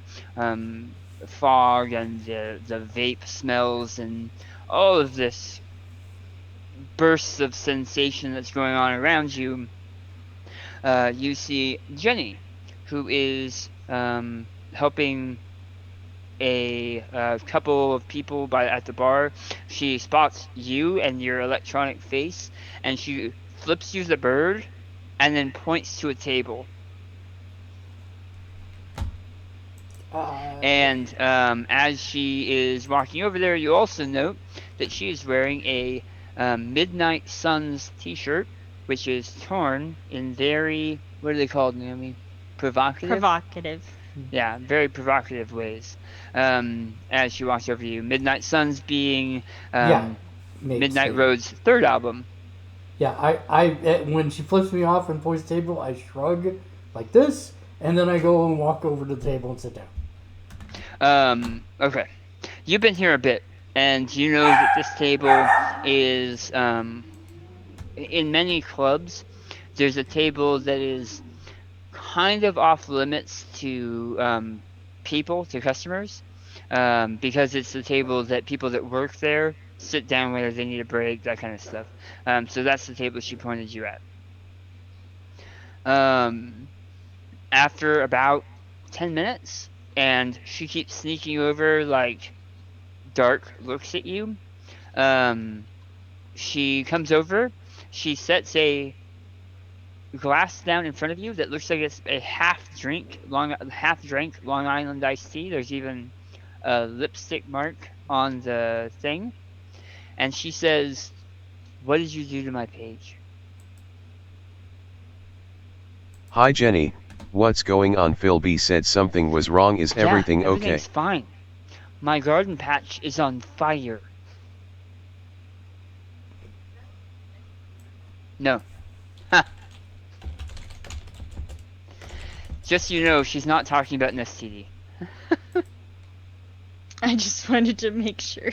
fog and the vape smells and all of this bursts of sensation that's going on around you, you see Jenny, who is helping a couple of people at the bar. She spots you and your electronic face, and she flips you the bird, and then points to a table. And as she is walking over there, you also note that she is wearing a Midnight Suns T-shirt, which is torn in very, what are they called, Naomi? Provocative. provocative. Yeah, very provocative ways. As she walks over to you, Midnight Suns being Yeah, makes Midnight sense. Road's third album. Yeah, when she flips me off and points the table, I shrug like this, and then I go and walk over to the table and sit down. Okay. You've been here a bit, and you know that this table is in many clubs. There's a table that is kind of off limits to people, to customers, because it's the table that people that work there sit down whether they need a break, that kind of stuff. So that's the table she pointed you at. Um, After about 10 minutes, and she keeps sneaking over, like, dark looks at you. Um, she comes over, she sets a glass down in front of you that looks like it's a half drink Long Island iced tea. There's even a lipstick mark on the thing, and she says, "What did you do to my page?" Hi Jenny, what's going on? Phil B said something was wrong. Is everything Yeah, everything's okay? fine. My garden patch is on fire. No. Ha. Just so you know, she's not talking about an STD. I just wanted to make sure.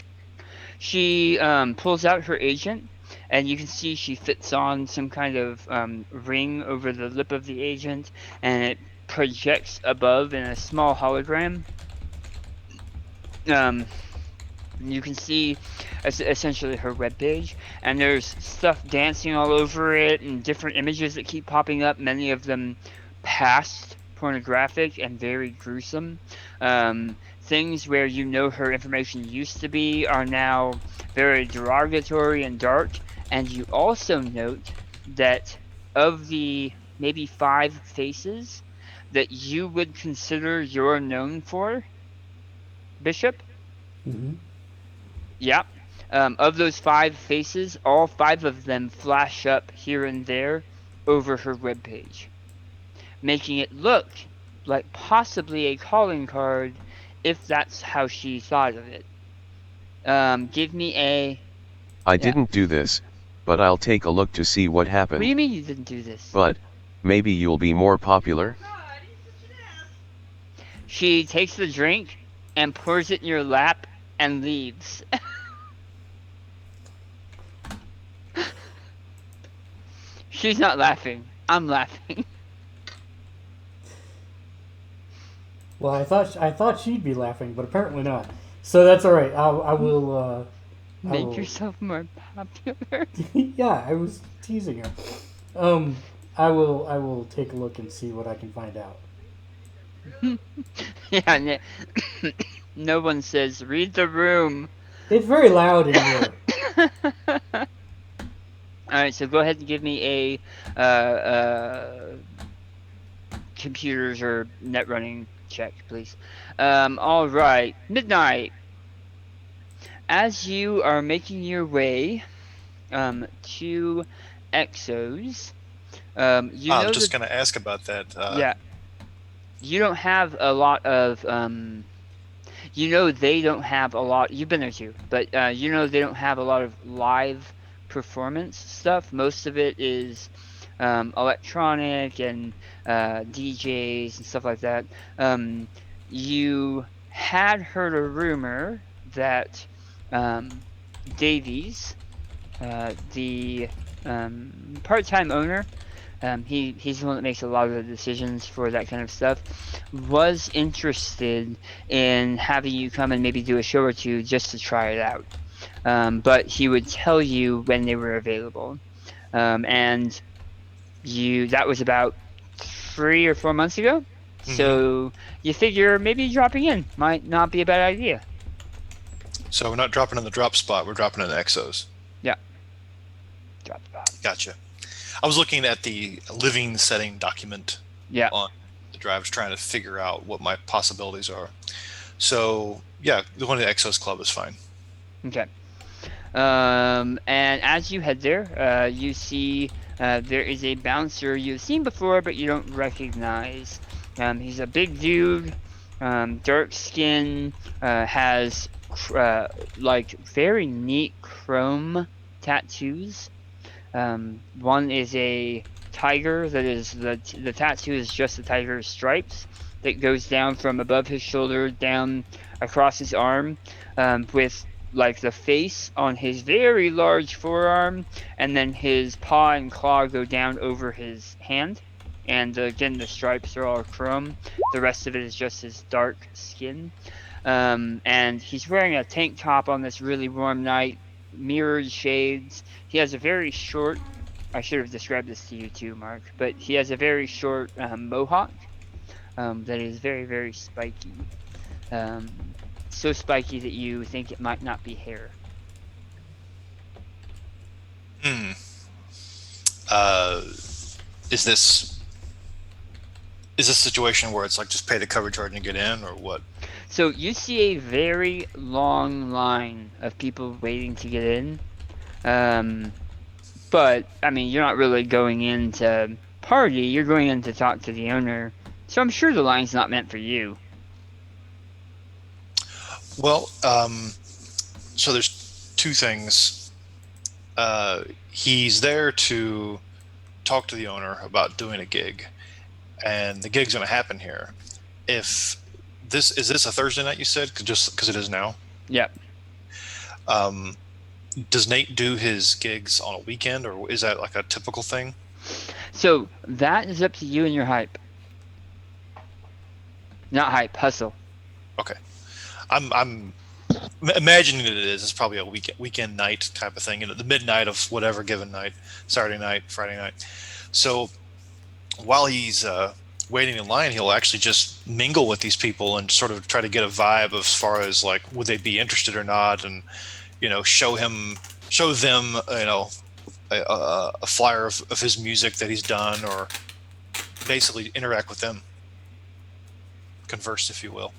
She pulls out her agent, and you can see she fits on some kind of ring over the lip of the agent, and it projects above in a small hologram. You can see essentially her webpage, and there's stuff dancing all over it, and different images that keep popping up, many of them past pornographic and very gruesome. Things where you know her information used to be are now very derogatory and dark, and you also note that of the maybe 5 faces that you would consider you're known for, Bishop, Mm-hmm. yeah. Of those 5 faces, all 5 of them flash up here and there over her webpage, making it look like possibly a calling card if that's how she thought of it. Give me a. I Yeah. didn't do this, but I'll take a look to see what What do happened. you mean you didn't do this? But, maybe you'll be more popular? She takes the drink and pours it in your lap and leaves. She's not laughing. I'm laughing. Well, I thought she'd be laughing, but apparently not. So that's all right. I will. I Make will. yourself more popular. Yeah, I was teasing her. Um, I will. I will take a look and see what I can find out. Yeah, no one says, read the room. It's very loud in here. Alright, so go ahead and give me computers or net running check, please. Alright, midnight. As you are making your way to Exos, you I was know just that, going to ask about that. yeah, you don't have a lot of you know they don't have a lot. You've been there too, but you know they don't have a lot of live performance stuff. Most of it is electronic and DJs and stuff like that. Um, you had heard a rumor that um, Davies, the part-time owner, he's the one that makes a lot of the decisions for that kind of stuff, was interested in having you come and maybe do a show or two just to try it out. But he would tell you when they were available. And that was about 3 or 4 months ago. hmm So you figure maybe dropping in might not be a bad idea. So we're not dropping in the drop spot, we're dropping in the Exos. Yeah, drop the pod. Gotcha. I was looking at the living setting document Yeah. on the drive, trying to figure out what my possibilities are. So, yeah, the one of the Exos Club is fine. Okay. And as you head there, you see there is a bouncer you've seen before, but you don't recognize. He's a big dude, dark skin, has like very neat chrome tattoos. One is a tiger that is the tattoo is just the tiger's stripes that goes down from above his shoulder down across his arm, with like the face on his very large forearm, and then his paw and claw go down over his hand. And again, the stripes are all chrome. The rest of it is just his dark skin. And he's wearing a tank top on this really warm night, mirrored shades. He has a very short, I should have described this to you too, Mark, but he has a very short mohawk that is very, very spiky. So spiky that you think it might not be hair. Hmm. Uh, is this a situation where it's like just pay the cover charge and get in, or what? So you see a very long line of people waiting to get in. But I mean, you're not really going in to party. You're going in to talk to the owner. So I'm sure the line's not meant for you. Well, so there's two things. He's there to talk to the owner about doing a gig, and the gig's going to happen here. If this a Thursday night, you said, just because it is now. Yep. Um, does Nate do his gigs on a weekend, or is that like a typical thing? So that is up to you and your hype. Not hype, hustle. Okay, I'm imagining it is. It's probably a weekend night type of thing, the midnight of whatever given night, Saturday night, Friday night. So while he's waiting in line, he'll actually just mingle with these people and sort of try to get a vibe as far as like would they be interested or not, and show them a flyer of his music that he's done, or basically interact with them, converse, if you will.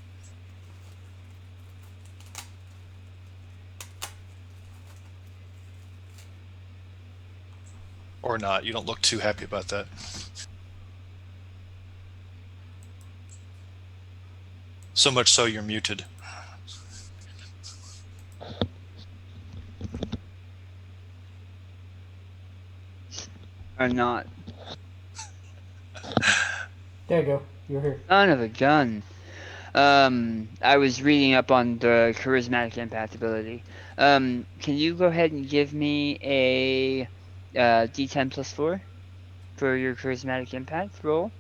Or not. You don't look too happy about that. So much so you're muted. Or not. There you go. You're here. Son of a gun. I was reading up on the charismatic impact ability. Can you go ahead and give me a D10 plus 4 for your charismatic impact roll?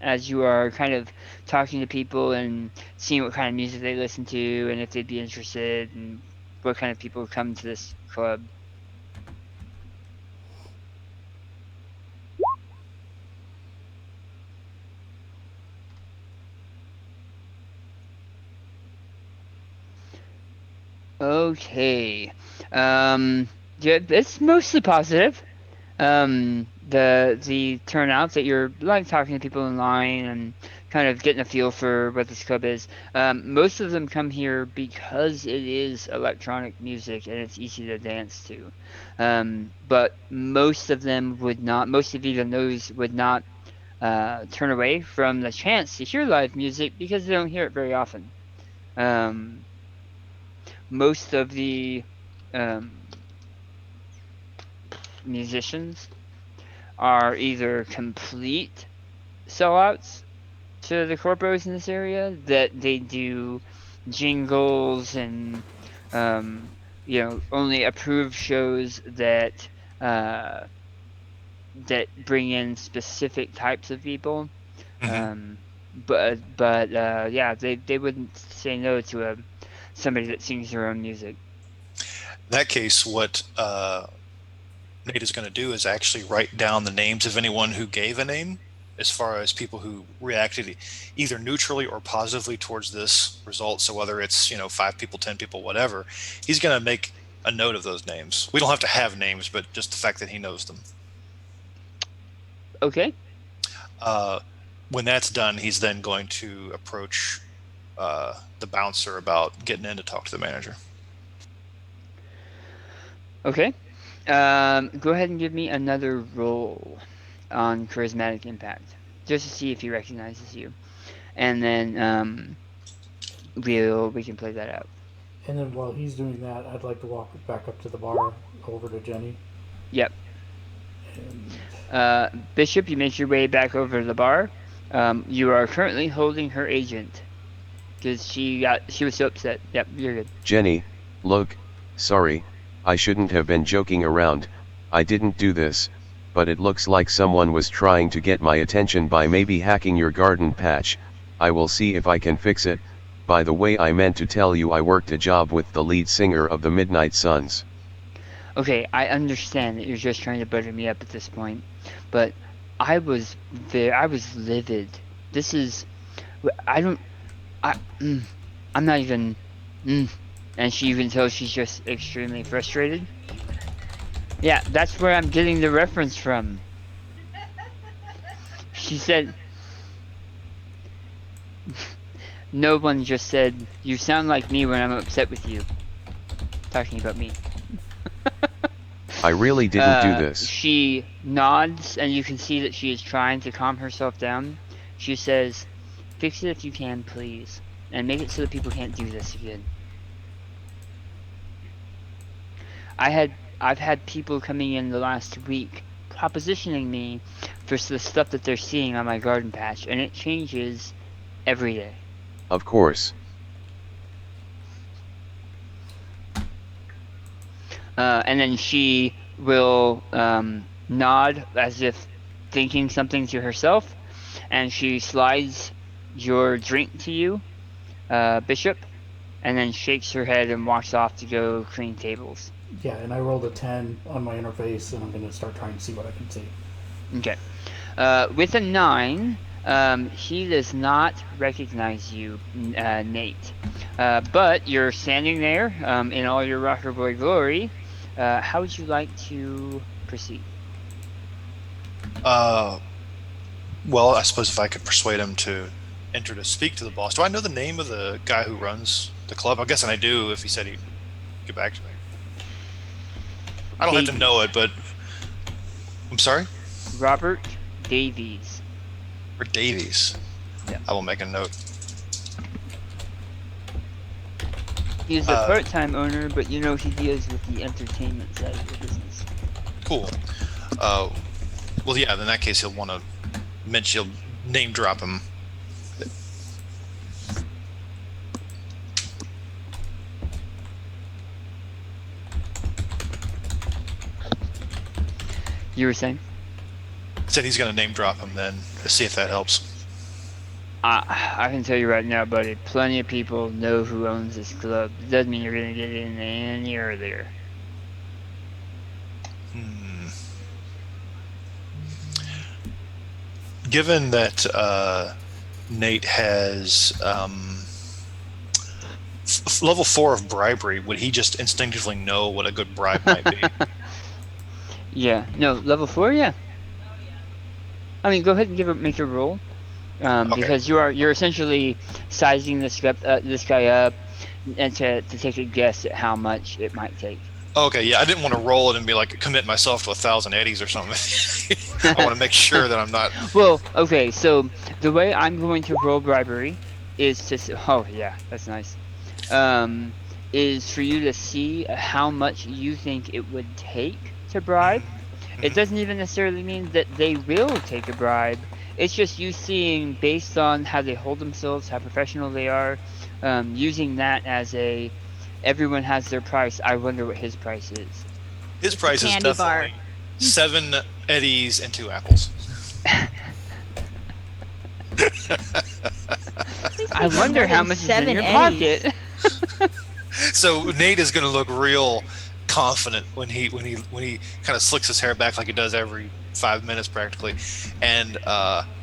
As you are kind of talking to people and seeing what kind of music they listen to and if they'd be interested and what kind of people come to this club. Okay. Yeah, it's mostly positive. The turnout that you're like talking to people in line and kind of getting a feel for what this club is. Most of them come here because it is electronic music and it's easy to dance to. But most of them would not. Most of even those would not turn away from the chance to hear live music because they don't hear it very often. Um, most of the um, musicians are either complete sellouts to the corporos in this area that they do jingles and only approve shows uh, that bring in specific types of people. Hmm. But yeah, they wouldn't say no to somebody that sings their own music. In that case, what Nate is going to do is actually write down the names of anyone who gave a name, as far as people who reacted either neutrally or positively towards this result. So whether it's 5 people, 10 people, whatever, he's going to make a note of those names. We don't have to have names, but just the fact that he knows them. Okay. Uh, when that's done, he's then going to approach the bouncer about getting in to talk to the manager. Okay. Go ahead and give me another roll on charismatic impact, just to see if he recognizes you, and then we can play that out. And then while he's doing that, I'd like to walk back up to the bar over to Jenny. Yep. And Bishop, you make your way back over to the bar. You are currently holding her agent because she was so upset. Yep, you're good. Jenny, look, sorry, I shouldn't have been joking around, I didn't do this, but it looks like someone was trying to get my attention by maybe hacking your garden patch. I will see if I can fix it. By the way, I meant to tell you I worked a job with the lead singer of the Midnight Suns. Okay, I understand that you're just trying to butter me up at this point, but I was there. I was livid. This is. I don't. I. I'm not even. And she even tells she's just extremely frustrated. Yeah, that's where I'm getting the reference from. She said. No one just said, "You sound like me when I'm upset with you." Talking about me. I really didn't do this. She nods, and you can see that she is trying to calm herself down. She says, "Fix it if you can, please, and make it so that people can't do this again." I've had people coming in the last week propositioning me for the stuff that they're seeing on my garden patch, and it changes every day. Of course. And then she will nod as if thinking something to herself, and she slides your drink to you, Bishop, and then shakes her head and walks off to go clean tables. yeah, and I rolled a 10 on my interface, and I'm going to start trying to see what I can see. Okay. With a 9, he does not recognize you, Nate. But you're standing there in all your Rocker Boy glory. How would you like to proceed? Well, I suppose if I could persuade him to enter to speak to the boss. Do I know the name of the guy who runs the club? I'm guessing I do if he said he'd get back to me. I don't have to know it, but I'm sorry? Robert Davies. Or Davies. Yeah. I will make a note. He's a part-time owner, but he deals with the entertainment side of the business. Cool. Well, yeah, in that case, he'll want to mention, he'll name drop him. You were saying? Said he's going to name drop him then to see if that helps. I can tell you right now, buddy. Plenty of people know who owns this club. Doesn't mean you're gonna get in any earlier. Given that Nate has level 4 of bribery, would he just instinctively know what a good bribe might be? Yeah. No, level 4. Yeah. I mean, go ahead and make your roll. Okay. Because you're essentially sizing this guy up, and to take a guess at how much it might take. Okay, yeah, I didn't want to roll it and be like, commit myself to 1,000 eddies or something. I want to make sure that I'm not. Well, okay, so the way I'm going to roll bribery is oh yeah, that's nice. Is for you to see how much you think it would take to bribe. It doesn't even necessarily mean that they will take a bribe. It's just you seeing, based on how they hold themselves, how professional they are, using that as a everyone has their price. I wonder what his price is. His price is candy bar. definitely 7 eddies and 2 apples. I wonder how much is in your pocket. So Nate is going to look real confident when he kind of slicks his hair back like he does every 5 minutes practically, and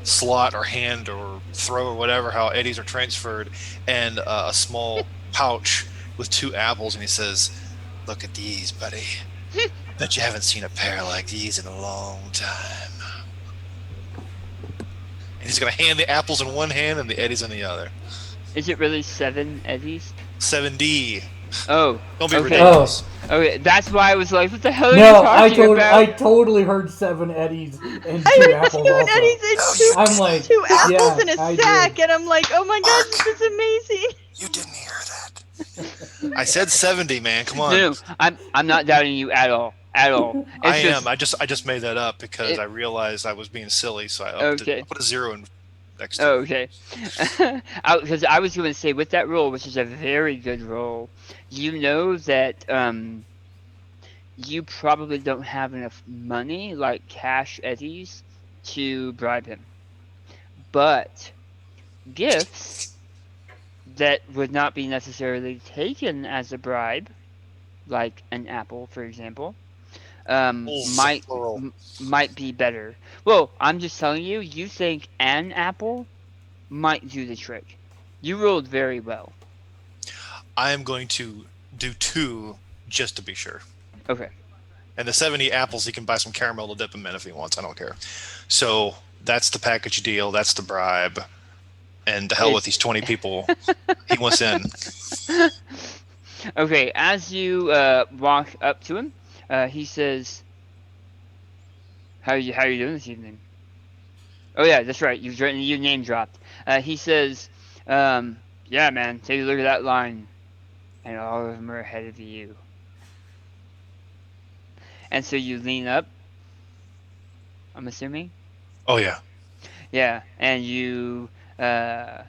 slot or hand or throw or whatever how eddies are transferred, and a small pouch with 2 apples, and he says, "Look at these, buddy. Bet you haven't seen a pair like these in a long time." And he's going to hand the apples in one hand and the eddies in the other. Is it really 7 eddies? 7D. Oh, Don't be okay. ridiculous. Okay, that's why I was like, what the hell are No, you talking about? I totally heard 7 eddies and 2 I heard apples 2 also. eddies and I'm like, 2 apples yeah, in a I sack, did. and I'm like, oh my god, this is amazing. You didn't hear that. I said 70, man. Come on. No, I'm not doubting you at all. At all. I am. I just made that up because I realized I was being silly, so I put a 0 in next to it. Oh, okay. Because I was going to say, with that roll, which is a very good roll, you know that you probably don't have enough money, like cash eddies, to bribe him. But gifts that would not be necessarily taken as a bribe, like an apple, for example, might be better. Well, I'm just telling you, you think an apple might do the trick. You rolled very well. I am going to do 2 just to be sure. Okay. And the 70 apples, he can buy some caramel to dip him in if he wants. I don't care. So that's the package deal. That's the bribe. And to hell with these 20 people. He wants in. Okay, as you walk up to him, he says, How are you doing this evening? Oh yeah, that's right. You name dropped. He says, yeah, man, take a look at that line, and all of them are ahead of you. And so you lean up, I'm assuming? Oh, yeah. Yeah, and you kind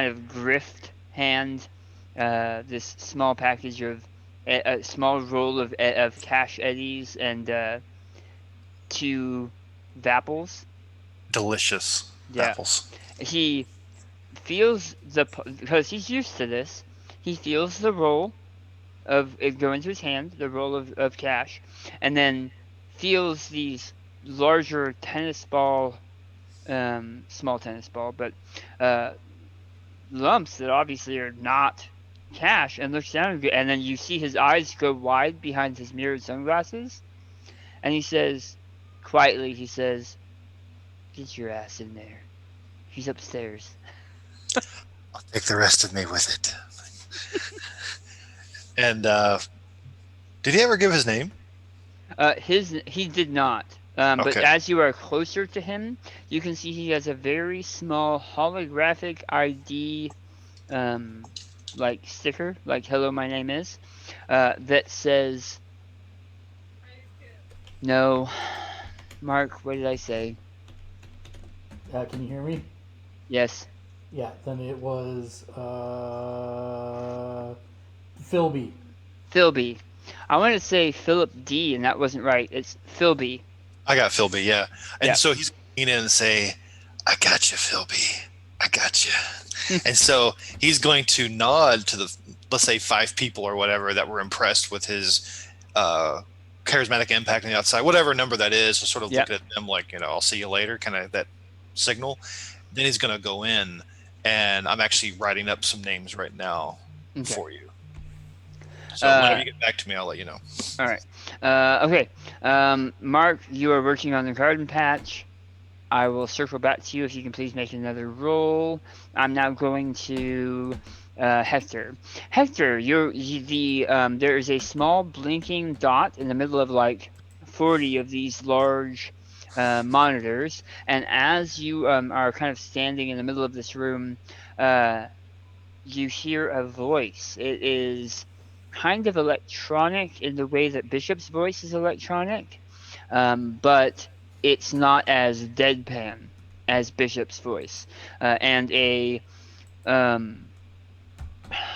of grift hand this small package of a small roll of cash eddies and 2 Vapples. Delicious apples. He feels because he's used to this. He feels the roll of it go into his hand, the roll of cash, and then feels these larger tennis ball, small tennis ball, but lumps that obviously are not cash, and looks down, and then you see his eyes go wide behind his mirrored sunglasses, and he says, quietly, "Get your ass in there. He's upstairs." I'll take the rest of me with it. And did he ever give his name? He did not. But as you are closer to him, you can see he has a very small holographic ID, like sticker, like "Hello, my name is," that says, no, Mark. What did I say? Can you hear me? Yes. Yeah, then it was Philby. Philby. I want to say Philip D, and that wasn't right. It's Philby. I got Philby, yeah. And Yeah. so he's going to lean in and say, I got you, Philby. I got you. And so he's going to nod to the, let's say, 5 people or whatever that were impressed with his uh, charismatic impact on the outside, whatever number that is, so sort of Yep. looking at them like, I'll see you later, kind of that signal. Then he's going to go in, and I'm actually writing up some names right now Okay. for you. So whenever Uh, you get back to me, I'll let you know. all right. Okay. Mark, you are working on the garden patch. I will circle back to you if you can please make another roll. I'm now going to Hector. Hector, there is a small blinking dot in the middle of like 40 of these large monitors, and as you are kind of standing in the middle of this room, uh, you hear a voice. It is kind of electronic in the way that Bishop's voice is electronic, but it's not as deadpan as Bishop's voice. And um,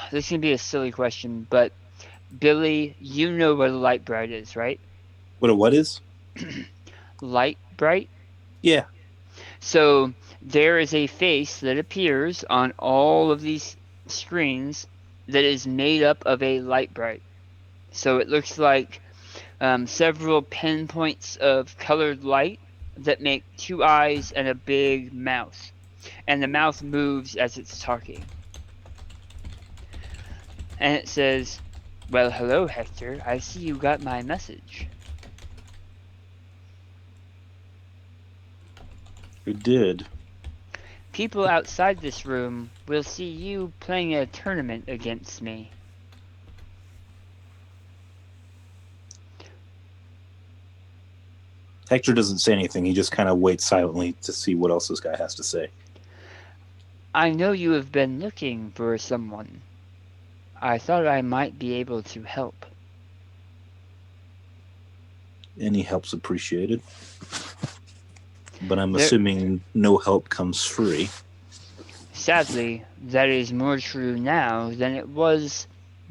this can be a silly question, but Billy, you know what a light bright is, right? What is? Light bright. Yeah. So there is a face that appears on all of these screens that is made up of a light bright. So it looks like several pinpoints of colored light that make two eyes and a big mouth. And the mouth moves as it's talking. And it says, "Well, hello, Hector. I see you got my message." Who did? People outside this room will see you playing a tournament against me. Hector doesn't say anything. He just kind of waits silently to see what else this guy has to say. I know you have been looking for someone. I thought I might be able to help. Any help's appreciated. But I'm There, assuming no help comes free. Sadly, that is more true now than it was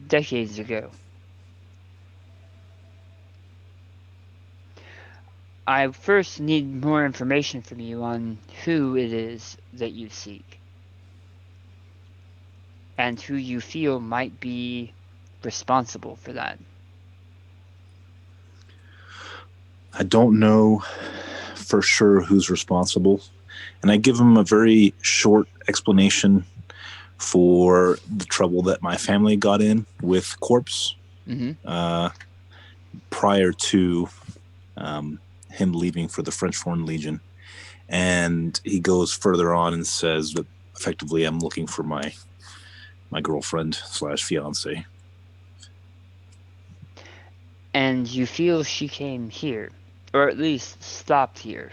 decades ago. I first need more information from you on who it is that you seek, and who you feel might be responsible for that. I don't know for sure who's responsible. And I give him a very short explanation for the trouble that my family got in with Corpse Mm-hmm. prior to him leaving for the French Foreign Legion. And he goes further on and says that effectively I'm looking for my girlfriend / fiance. And you feel she came here, or at least stopped here.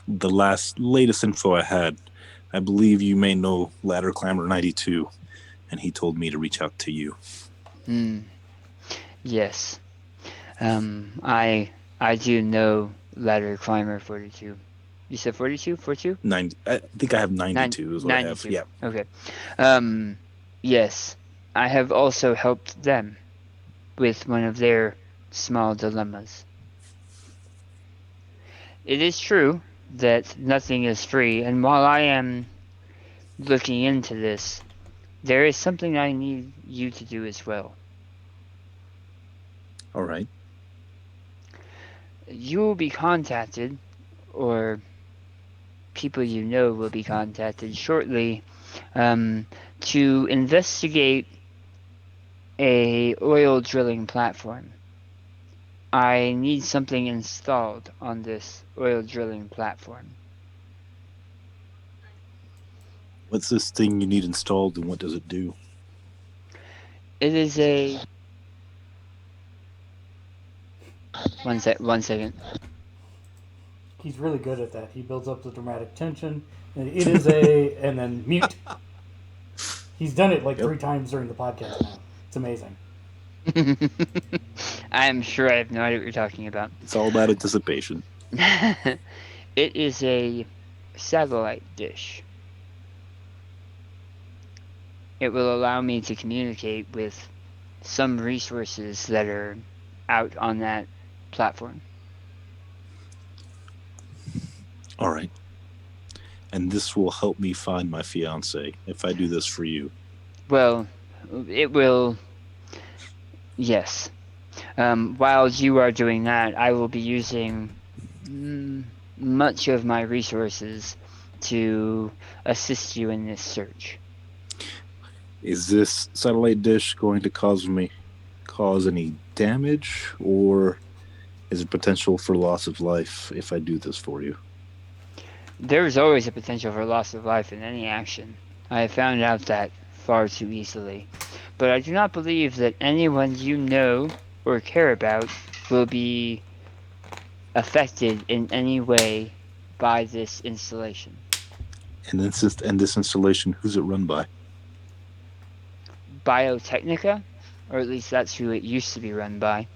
The latest info I had, I believe you may know Ladder Climber 92, and he told me to reach out to you. Yes. I do know Ladder Climber 42. You said 42? 42? 90. I think I have 92 is what I have. 92. Yeah. Okay. Yes. I have also helped them with one of their small dilemmas. It is true that nothing is free, and while I am looking into this, there is something I need you to do as well. All right. You will be contacted, or people you know will be contacted shortly, to investigate a oil drilling platform. I need something installed on this oil drilling platform. What's this thing you need installed, and what does it do? It is a one second. He's really good at that. He builds up the dramatic tension. And it is a and then mute. He's done it like 3 times during the podcast now. It's amazing. I'm sure I have no idea what you're talking about. It's all about anticipation. It is a satellite dish. It will allow me to communicate with some resources that are out on that platform. All right. And this will help me find my fiance if I do this for you. Well, it will. Yes. While you are doing that, I will be using much of my resources to assist you in this search. Is this satellite dish going to cause any damage, or is it potential for loss of life if I do this for you? There is always a potential for loss of life in any action. I have found out that far too easily. But I do not believe that anyone you know or care about will be affected in any way by this installation. And this installation, who's it run by? Biotechnica, or at least that's who it used to be run by.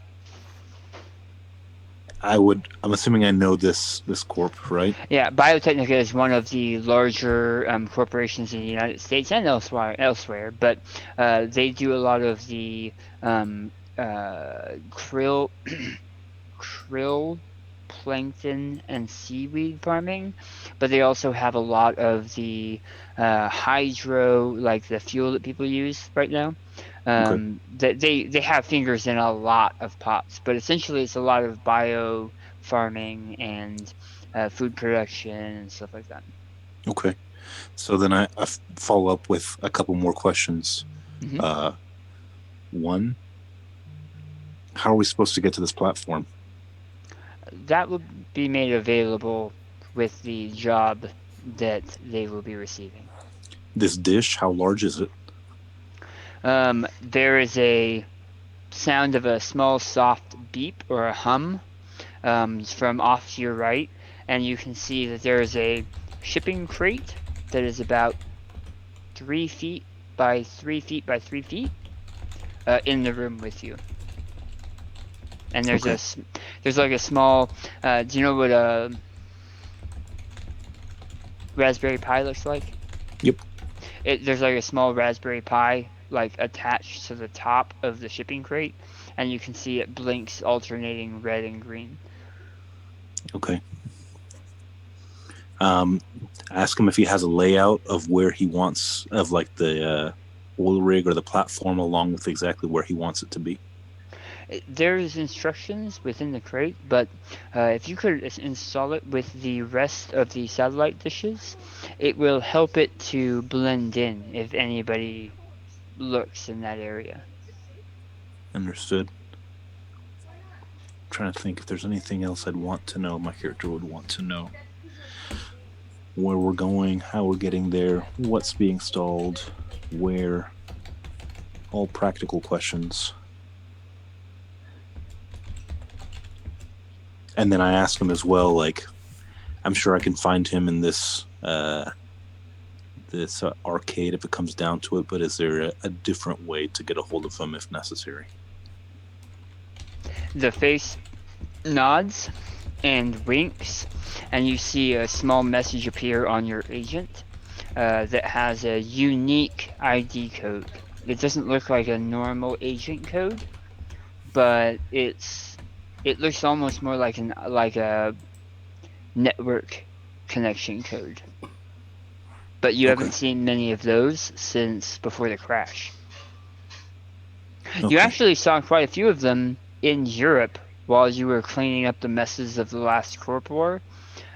I'm assuming I know this corp, right? Yeah, Biotechnica is one of the larger corporations in the United States and elsewhere, but they do a lot of the krill krill plankton and seaweed farming, but they also have a lot of the hydro, like the fuel that people use right now. Okay. They have fingers in a lot of pots, but essentially it's a lot of bio farming and food production and stuff like that. Okay. So then I follow up with a couple more questions. Mm-hmm. One, how are we supposed to get to this platform? That will be made available with the job that they will be receiving. This dish, how large is it? There is a sound of a small soft beep or a hum from off to your right, and you can see that there is a shipping crate that is about 3 feet by 3 feet by 3 feet in the room with you. And there's Okay. there's like a small. Do you know what a Raspberry Pi looks like? Yep. There's like a small Raspberry Pi like attached to the top of the shipping crate, and you can see it blinks alternating red and green. Okay. Ask him if he has a layout of where he wants, of like the oil rig or the platform, along with exactly where he wants it to be. There's instructions within the crate, but if you could install it with the rest of the satellite dishes, it will help it to blend in if anybody looks in that area. Understood. I'm trying to think if there's anything else I'd want to know, my character would want to know. Where we're going, how we're getting there, what's being installed, where. All practical questions. And then I ask him as well, like, I'm sure I can find him in this arcade if it comes down to it, but is there a different way to get a hold of him if necessary? The face nods and winks, and you see a small message appear on your agent that has a unique ID code. It doesn't look like a normal agent code, but it looks almost more like a network connection code. But you haven't seen many of those since before the crash. You actually saw quite a few of them in Europe while you were cleaning up the messes of the last Corp War.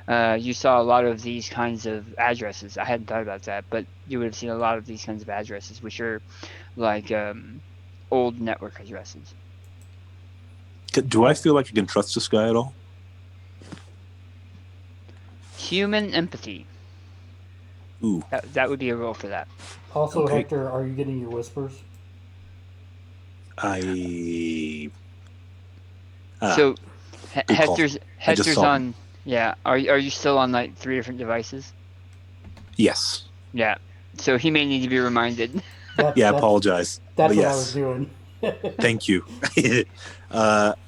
You saw a lot of these kinds of addresses. I hadn't thought about that, but you would have seen a lot of these kinds of addresses, which are like old network addresses. Do I feel like I can trust this guy at all? Human empathy. Ooh. That would be a roll for that. Also, Hector, are you getting your whispers? So Hector's on. him. Yeah. Are you still on like 3 different devices? Yes. Yeah. So he may need to be reminded. I apologize. That's what I was doing. Thank you.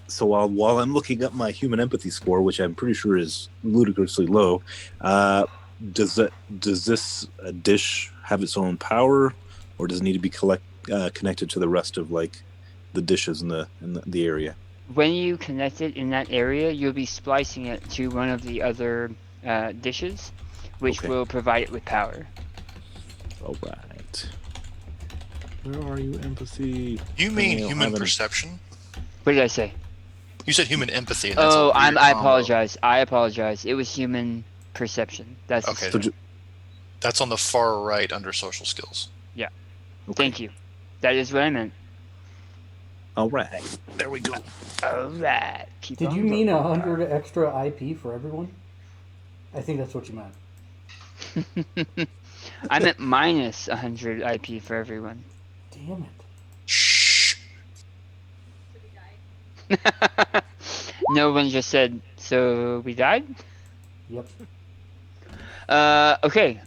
So while I'm looking up my human empathy score, which I'm pretty sure is ludicrously low, does this dish have its own power, or does it need to be connected to the rest of like the dishes in the area. When you connect it in that area, you'll be splicing it to one of the other dishes, which Okay. will provide it with power. All right. Where are you, empathy? You mean human perception? What did I say? You said human empathy, and that's a weird I combo. apologize. I apologize. It was human perception. That's Okay. the That's on the far right under social skills. Yeah. Okay. Thank you. That is what I meant. All right. There we go. All right. Did you mean 100 extra IP for everyone? I think that's what you meant. I meant minus 100 IP for everyone. Damn it. Shh. No one just said, so we died? Yep. Okay.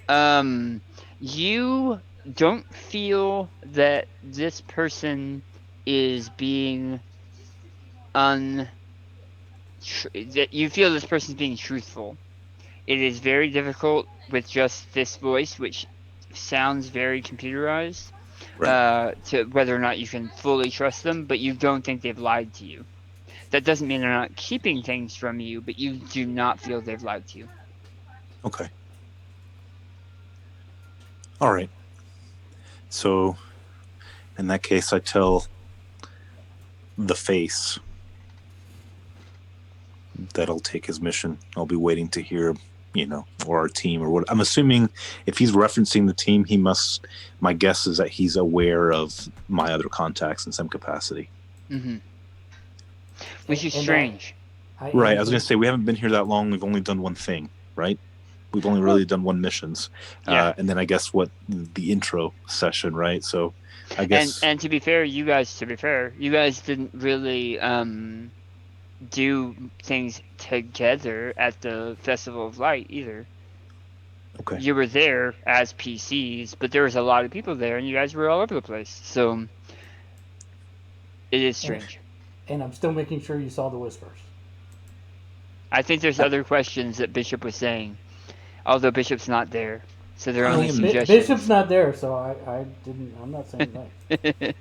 You don't feel that this person is being that you feel this person's being truthful. It is very difficult with just this voice, which sounds very computerized, to whether or not you can fully trust them, but you don't think they've lied to you. That doesn't mean they're not keeping things from you, but you do not feel they've lied to you. Okay. All right. So, in that case, I tell the face that I'll take his mission. I'll be waiting to hear, or our team or what. I'm assuming if he's referencing the team, he must. My guess is that he's aware of my other contacts in some capacity. Mm-hmm. Which is strange. Right. I was going to say, we haven't been here that long. We've only done one thing, right? We've only really done one missions. Yeah. And then I guess the intro session, right? So I guess. And to be fair, you guys didn't really do things together at the Festival of Light either. Okay. You were there as PCs, but there was a lot of people there, and you guys were all over the place. So it is strange. And I'm still making sure you saw the whispers. I think there's other questions that Bishop was saying, although Bishop's not there, so there are only suggestions. Bishop's not there, so I'm not saying that.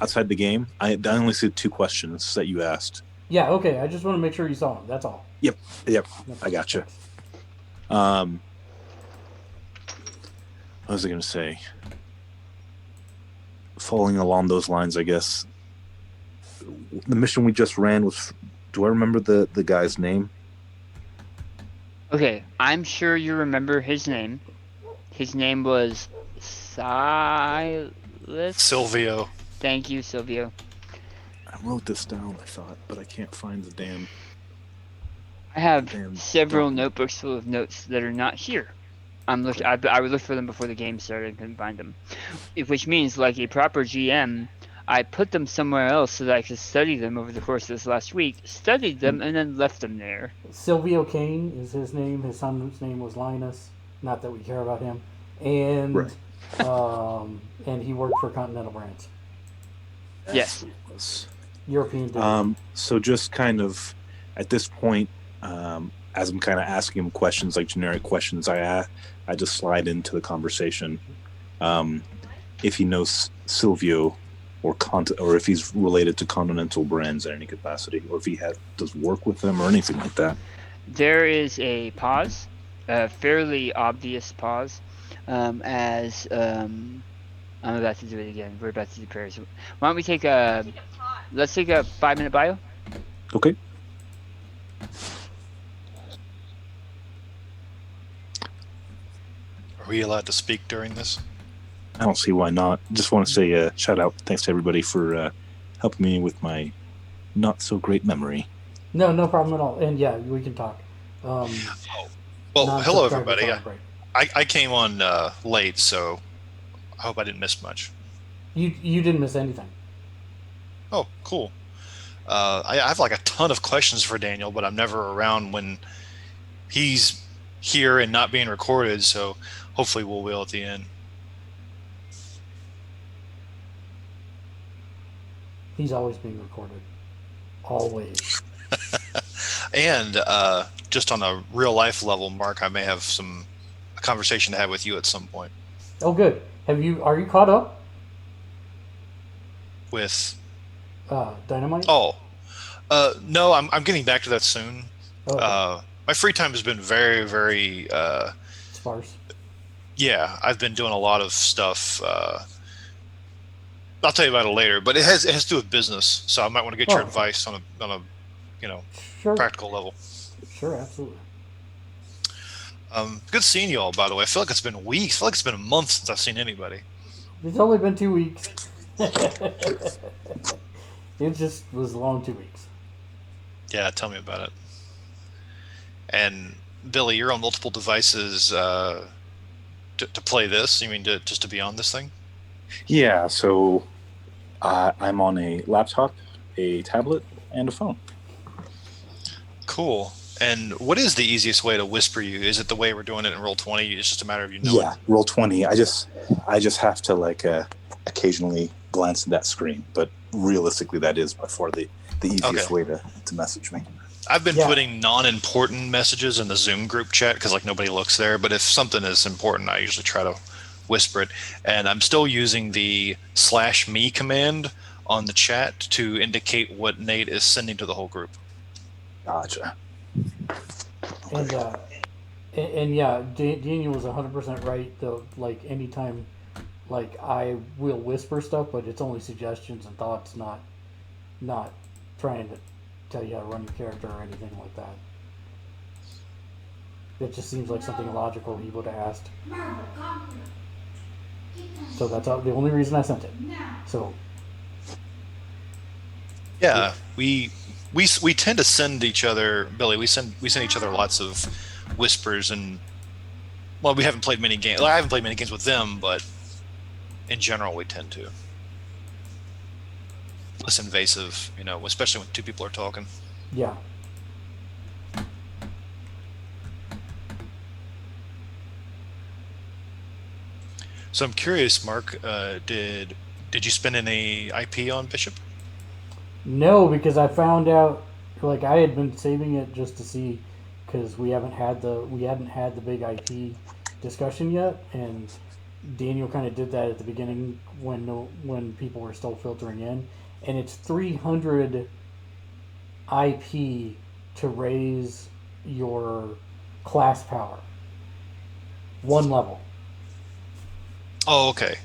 Outside the game, I only see 2 questions that you asked. Yeah, okay. I just want to make sure you saw them. That's all. Yep. I gotcha. What was I going to say? Following along those lines, I guess. The mission we just ran was. Do I remember the guy's name? Okay, I'm sure you remember his name. His name was Silas. Silvio. Thank you, Silvio. I wrote this down, I thought, but I can't find the damn. I have several notebooks full of notes that are not here. I would look for them before the game started and couldn't find them. Which means, like a proper GM, I put them somewhere else so that I could study them over the course of this last week, studied them, and then left them there. Silvio Kane is his name. His son's name was Linus. Not that we care about him. And and he worked for Continental Brands. Yes. European. So just kind of at this point, as I'm kind of asking him questions, like generic questions, I just slide into the conversation. If he knows Silvio, or if he's related to Continental Brands in any capacity, or if he does work with them or anything like that. There is a pause, a fairly obvious pause, as I'm about to do it again. We're about to do prayers. Why don't we take let's take a 5-minute bio? Okay. Are we allowed to speak during this? I don't see why not. Just want to say shout out. Thanks to everybody for helping me with my not so great memory. No problem at all. And yeah, we can talk. Well, hello everybody. I came on late, so I hope I didn't miss much. You didn't miss anything. Oh, cool. I have like a ton of questions for Daniel, but I'm never around when he's here and not being recorded, so hopefully we'll wheel at the end. He's always being recorded. Always. And just on a real life level, Mark, I may have a conversation to have with you at some point. Oh, good. Are you caught up? with? Dynamite. Oh, no, I'm getting back to that soon. Oh, okay. My free time has been very, very. Sparse. Yeah, I've been doing a lot of stuff. I'll tell you about it later, but it has to do with business, so I might want to get Oh, your okay. advice on a you know Sure. practical level. Sure, absolutely. Good seeing you all, by the way. I feel like it's been weeks. I feel like it's been a month since I've seen anybody. It's only been 2 weeks. It just was a long 2 weeks. Yeah, tell me about it. And Billy, you're on multiple devices to play this. You mean just to be on this thing? Yeah, so I'm on a laptop, a tablet, and a phone. Cool. And what is the easiest way to whisper you? Is it the way we're doing it in Roll20? It's just a matter of you know Yeah, Roll20. I just have to like occasionally glance at that screen, but realistically, that is by far the easiest way to message me. I've been putting non-important messages in the Zoom group chat because like nobody looks there. But if something is important, I usually try to whisper it. And I'm still using the /me command on the chat to indicate what Nate is sending to the whole group. Gotcha. Okay. And yeah, Daniel was 100% right. Though, like anytime, like I will whisper stuff, but it's only suggestions and thoughts, not trying to tell you how to run your character or anything like that. It just seems like something logical he would have asked. So that's the only reason I sent it. So yeah, we tend to send each other, Billy. We send each other lots of whispers, and well, we haven't played many games. I haven't played many games with them, but in general, we tend to less invasive, especially when two people are talking. Yeah. So I'm curious, Mark. Did you spend any IP on Bishop? No, because I found out, like I had been saving it just to see, because we hadn't had the big IP discussion yet, and Daniel kind of did that at the beginning when people were still filtering in, and it's 300 IP to raise your class power, one level. Oh, okay.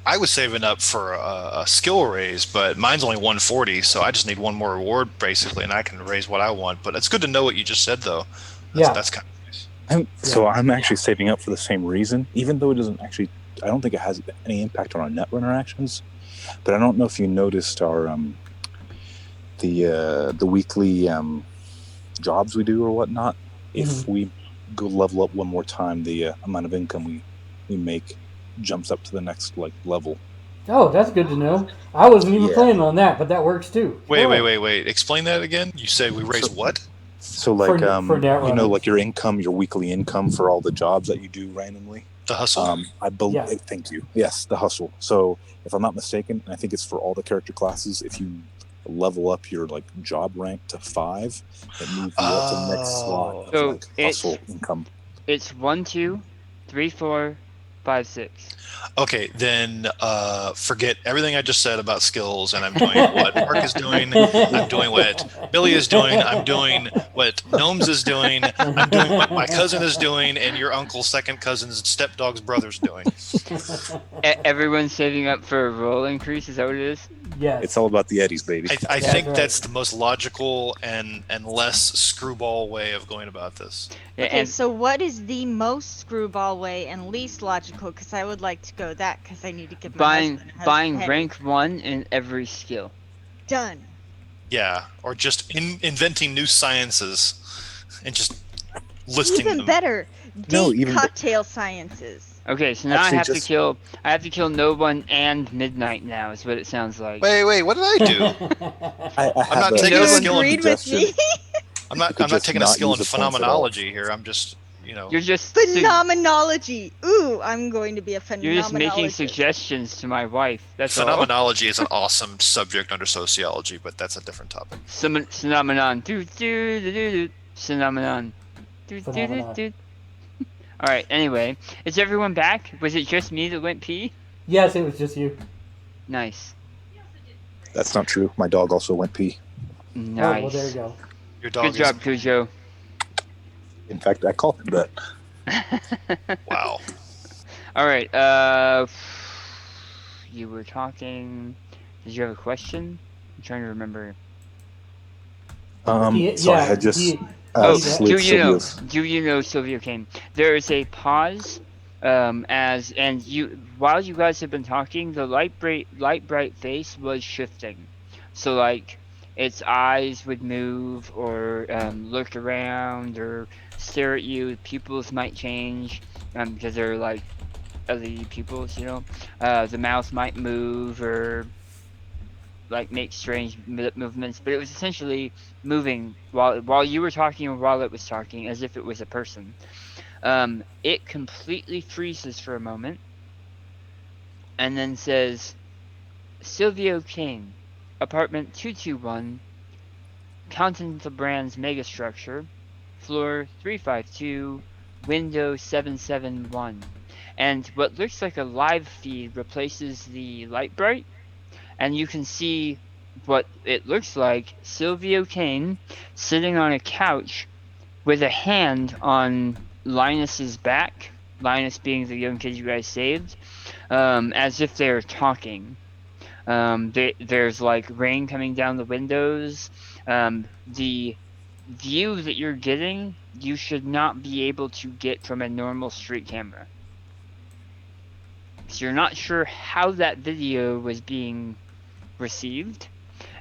I was saving up for a skill raise, but mine's only 140, so I just need one more reward basically, and I can raise what I want. But it's good to know what you just said, though. That's kind of nice. So I'm actually saving up for the same reason, even though it doesn't actually. I don't think it has any impact on our net interactions. But I don't know if you noticed our the weekly jobs we do or whatnot. If we go level up one more time, the amount of income we make jumps up to the next level. Oh, that's good to know. I wasn't even planning on that, but that works too. Wait. Explain that again. You say we raise what? So like like your income, your weekly income for all the jobs that you do randomly. The hustle. I believe. Yeah. Thank you. Yes, the hustle. So if I'm not mistaken, and I think it's for all the character classes, if you level up your job rank to 5, it moves you up to the next slot of hustle income. It's 1, 2, 3, 4, 5, 6. Okay, then forget everything I just said about skills, and I'm doing what Mark is doing. I'm doing what Billy is doing. I'm doing what Gnomes is doing. I'm doing what my cousin is doing, and your uncle's second cousin's stepdog's brother's doing. Everyone's saving up for a roll increase. Is that what it is? Yes. It's all about the eddies, baby. I think that's the most logical and less screwball way of going about this. Okay, so what is the most screwball way and least logical? Because I would like to go that, because I need to give my buying rank 1 in every skill. Done. Yeah, or just inventing new sciences and just listing even them. Better, deep cocktail sciences. Okay, so now I have to kill no one and midnight now. Is what it sounds like. Wait, what did I do? I'm not taking a skill in I'm not taking a skill in phenomenology here. I'm just You're just phenomenology. Ooh, I'm going to be a phenomenologist. You're just making suggestions to my wife. That's phenomenology is an awesome subject under sociology, but that's a different topic. Phenomenon. Phenomenon. All right. Anyway, is everyone back? Was it just me that went pee? Yes, it was just you. Nice. That's not true. My dog also went pee. Oh, well, there you Nice. go. Your Good dog job, isn't. Cujo. In fact, I called him that. Wow. All right. You were talking. Did you have a question? I'm trying to remember. So I had just Oh, slid Sylvia's. do you know Sylvia Kane? There is a pause, as and you while you guys have been talking, the light bright face was shifting. So like its eyes would move or look around or stare at you. Pupils might change because they're like LED pupils, you know. The mouth might move or like make strange movements, but it was essentially moving while you were talking or while it was talking, as if it was a person. It completely freezes for a moment and then says, "Silvio Kane, apartment 221, Continental Brands megastructure, floor 352, window 771." And what looks like a live feed replaces the light bright, and you can see what it looks like Silvio Kane sitting on a couch with a hand on Linus's back. Linus being the young kid you guys saved, as if they're talking. There's like rain coming down the windows. The view that you're getting, you should not be able to get from a normal street camera. So you're not sure how that video was being received,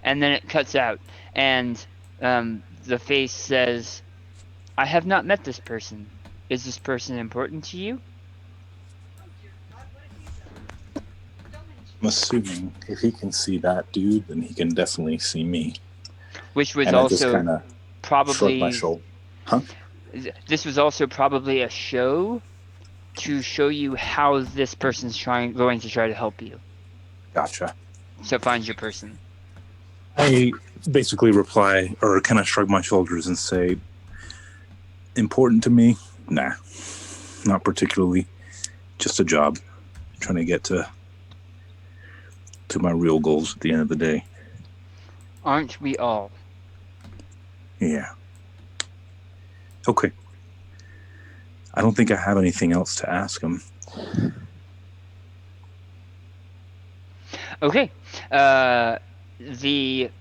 and then it cuts out, and the face says, "I have not met this person. Is this person important to you?" I'm assuming if he can see that dude, then he can definitely see me. Which was And I just also kind of shrug my probably shoulder. Huh? this was also probably a show to show you how this person's going to try to help you. Gotcha. So find your person. I basically reply or kind of shrug my shoulders and say, important to me? Nah, not particularly. Just a job. Trying to get to my real goals at the end of the day. Aren't we all? Yeah. Okay. I don't think I have anything else to ask him. Okay.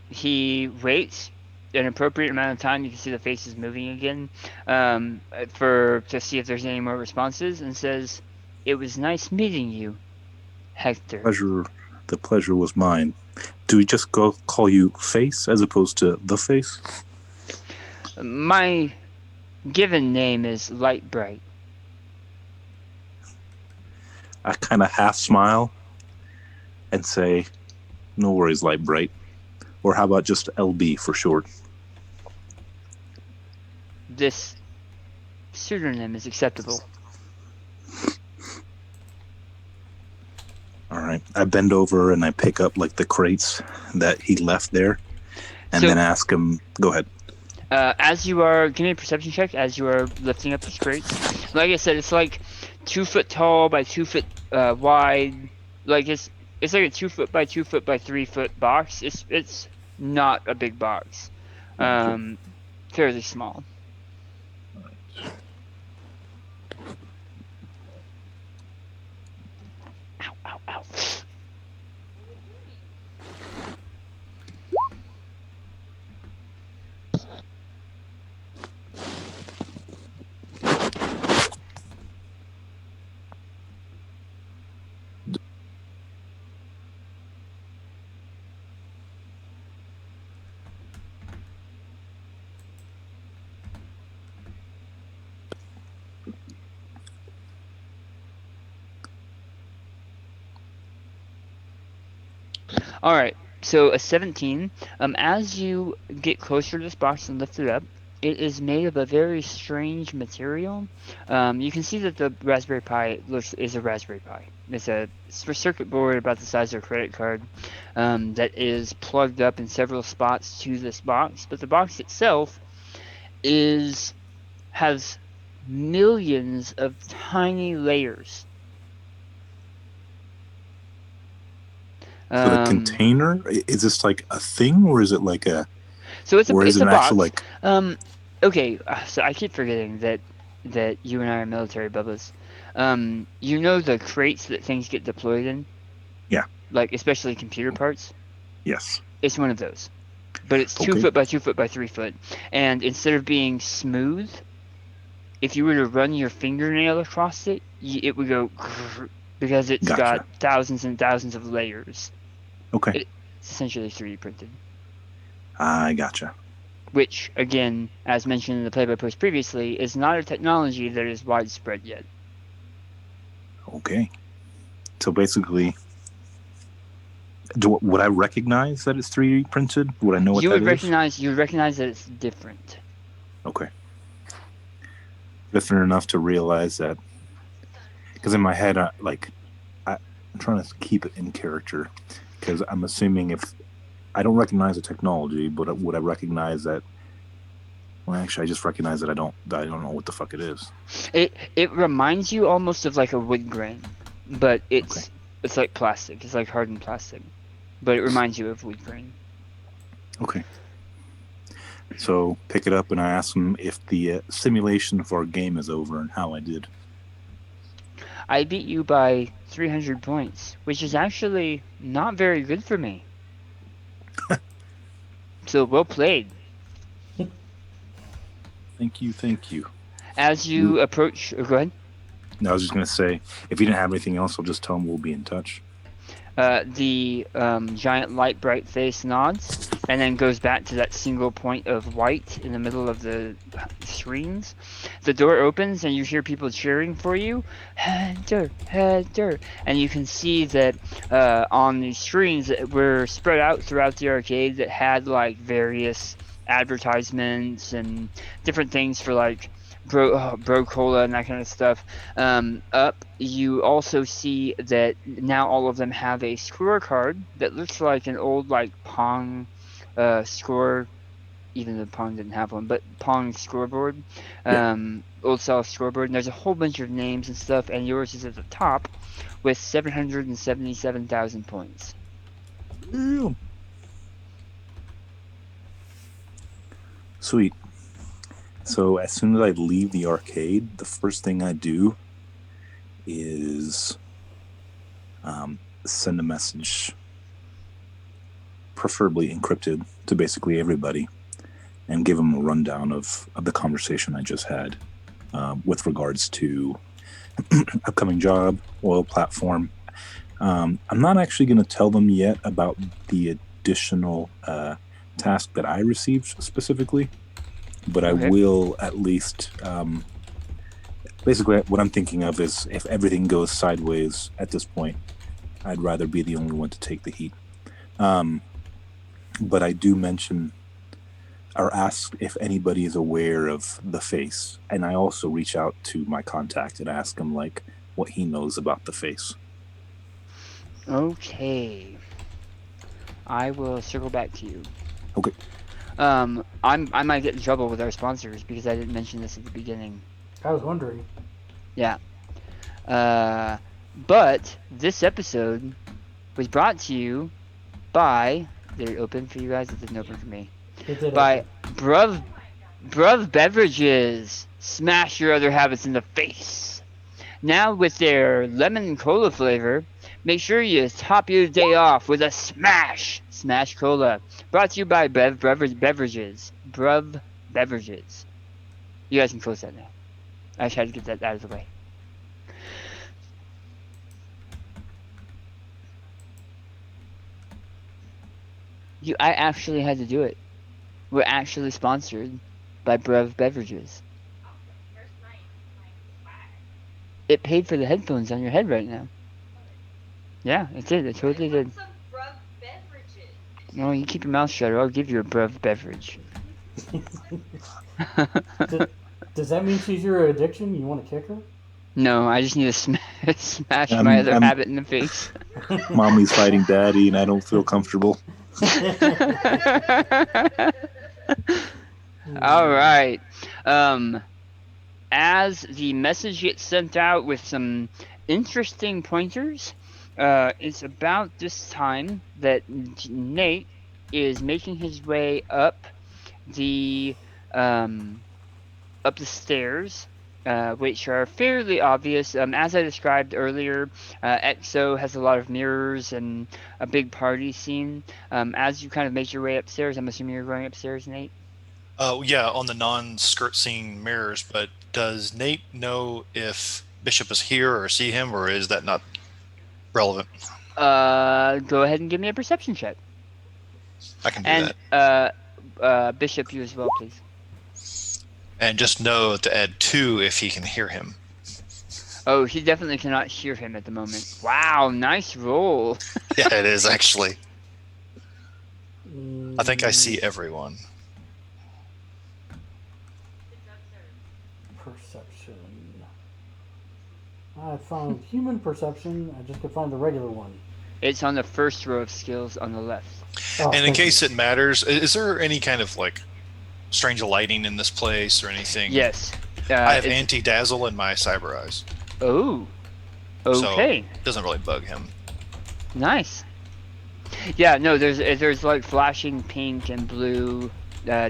He waits an appropriate amount of time. You can see the face is moving again, to see if there's any more responses, and says, "It was nice meeting you, Hector." The pleasure was mine. Do we just call you Face as opposed to the Face? My given name is Light Bright. I kind of half smile and say, no worries, Light Bright. Or how about just LB for short? This pseudonym is acceptable. All right. I bend over and I pick up like the crates that he left there and then ask him, go ahead. As you are, give me a perception check as you are lifting up these crates. Like I said, it's like 2 foot tall by 2 foot wide. Like it's like a 2 foot by 2 foot by 3 foot box. It's not a big box. Fairly small. Ow, ow, ow. All right. So a 17. As you get closer to this box and lift it up, it is made of a very strange material. You can see that the Raspberry Pi is a Raspberry Pi. It's a circuit board about the size of a credit card that is plugged up in several spots to this box. But the box itself has millions of tiny layers. So the Um, container, is this like a thing, or is it like a, so or is it's it a an actual box. like? Um, okay, so I keep forgetting that you and I are military, Bubba's. You know the crates that things get deployed in, Yeah. like especially computer parts. Yes. It's one of those, but it's two Okay. foot by 2 foot by 3 foot, and instead of being smooth, if you were to run your fingernail across it, it would go because it's got Gotcha. thousands and thousands of layers. Okay. It's essentially 3D printed, I gotcha. which, again, as mentioned in the play by post previously, is not a technology that is widespread yet. Okay. So basically, would I recognize that it's 3D printed? Would I know what that is? You would recognize that it's different. Okay. Different enough to realize that, because in my head, I'm trying to keep it in character, because I'm assuming if I don't recognize the technology, but would I recognize that? Well, actually, I just recognize that I don't know what the fuck it is. It reminds you almost of like a wood grain, but Okay. it's like plastic. It's like hardened plastic, but it reminds you of wood grain. Okay. So pick it up, and I ask them if the simulation for our game is over and how I did. I beat you by 300 points, which is actually not very good for me. So well played. Thank you. Thank you. As you approach, go ahead. I was just going to say, if you didn't have anything else, I'll just tell them we'll be in touch. The giant light bright face nods and then goes back to that single point of white in the middle of the screens. The door opens and you hear people cheering for you. Header, header. And you can see that on the screens that were spread out throughout the arcade that had like various advertisements and different things for like bro cola and that kind of stuff. Up, you also see that now all of them have a scorecard that looks like an old like Pong score. Even though Pong didn't have one, but Pong scoreboard, Yeah. old style scoreboard. And there's a whole bunch of names and stuff, and yours is at the top with 777,000 points. Damn. Sweet. So as soon as I leave the arcade, the first thing I do is send a message, preferably encrypted, to basically everybody, and give them a rundown of the conversation I just had with regards to upcoming job, oil platform. I'm not actually going to tell them yet about the additional task that I received specifically, but I Okay. will at least. Basically, what I'm thinking of is if everything goes sideways at this point, I'd rather be the only one to take the heat. But I do mention or ask if anybody is aware of the face, and I also reach out to my contact and ask him like what he knows about the face. Okay. I will circle back to you. Okay. I might get in trouble with our sponsors because I didn't mention this at the beginning. I was wondering. Yeah. But this episode was brought to you by. Did it open for you guys? It didn't open for me. It did By open. Bruv Beverages. Smash your other habits in the face. Now with their lemon cola flavor, make sure you top your day off with a Smash Cola. Brought to you by Beverages. Bruv Beverages. You guys can close that now. I just had to get that out of the way. I actually had to do it. We're actually sponsored by Brev Beverages. It paid for the headphones on your head right now. Yeah, it did. It totally did. No, you keep your mouth shut or I'll give you a Brev beverage. Does that mean she's your addiction? You want to kick her? No, I just need to smash my other habit in the face. Mommy's fighting daddy, and I don't feel comfortable. All right. As the message gets sent out with some interesting pointers, It's about this time that Nate is making his way the um, up the stairs, which are fairly obvious. As I described earlier, EXO has a lot of mirrors and a big party scene. As you kind of make your way upstairs, I'm assuming you're going upstairs, Nate. Yeah, on the non-skirt scene mirrors. But does Nate know if Bishop is here or see him, or is that not relevant? Go ahead and give me a perception check, I can do and that. Bishop, you as well, please. And just know to add 2 if he can hear him. Oh, he definitely cannot hear him at the moment. Wow, nice roll. Yeah, it is actually. I think I see Mm, everyone. perception. I found human perception. I just could find the regular one. It's on the first row of skills on the left. Oh, And in thank you. case it matters, is there any kind of like strange lighting in this place or anything? Yes. I have It's anti-dazzle in my cyber eyes, oh, so okay, it doesn't really bug him. nice. Yeah, no, there's like flashing pink and blue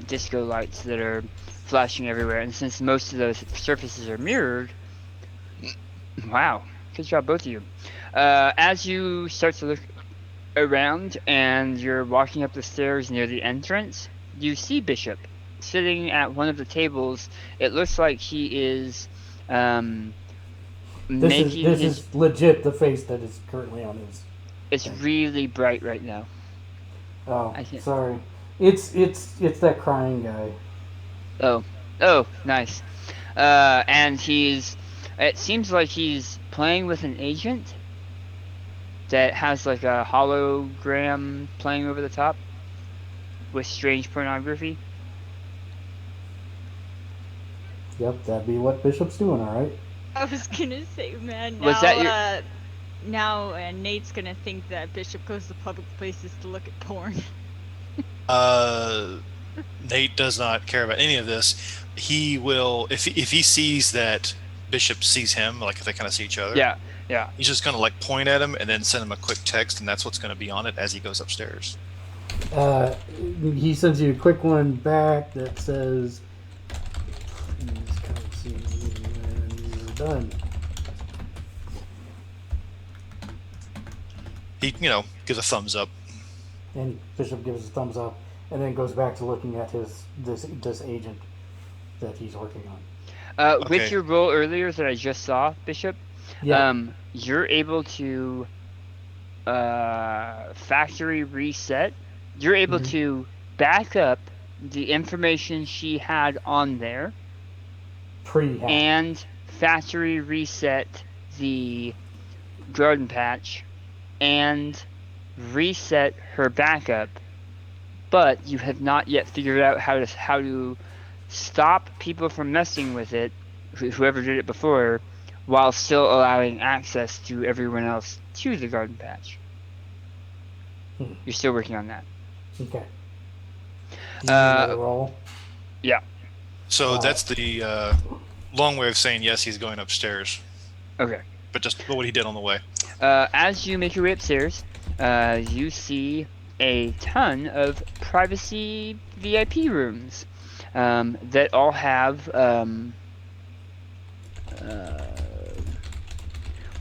disco lights that are flashing everywhere, and since most of those surfaces are mirrored, wow, good job, both of you. As you start to look around and you're walking up the stairs near the entrance, you see Bishop sitting at one of the tables. It looks like he is um, making This his. is legit the face that is currently on his It's thing. really bright right now. Oh, I can't. sorry. It's that crying guy. Oh, oh, nice. And he's. It seems like he's playing with an agent that has like a hologram playing over the top with strange pornography. Yep, that'd be what Bishop's doing. All right. I was gonna say, man, Was now, that your? Nate's gonna think that Bishop goes to public places to look at porn. Uh, Nate does not care about any of this. He will, if he sees that Bishop sees him, like if they kind of see each other, Yeah, yeah. he's just gonna like point at him and then send him a quick text, and that's what's gonna be on it as he goes upstairs. Uh, he sends you a quick one back that says, "Please come see me when you're done." He, gives a thumbs up. And Bishop gives a thumbs up, and then goes back to looking at this agent that he's working on. With Okay. your roll earlier that I just saw, Bishop, Yeah. you're able to factory reset. You're able Mhm. to back up the information she had on there Pre-hack. and factory reset the garden patch and reset her backup, but you have not yet figured out how to stop people from messing with it, whoever did it before, while still allowing access to everyone else to the garden patch. You're still working on that. Okay. Do you need a roll? Yeah. So that's the long way of saying yes. He's going upstairs, Okay. but just what he did on the way. As you make your way upstairs, you see a ton of privacy VIP rooms that all have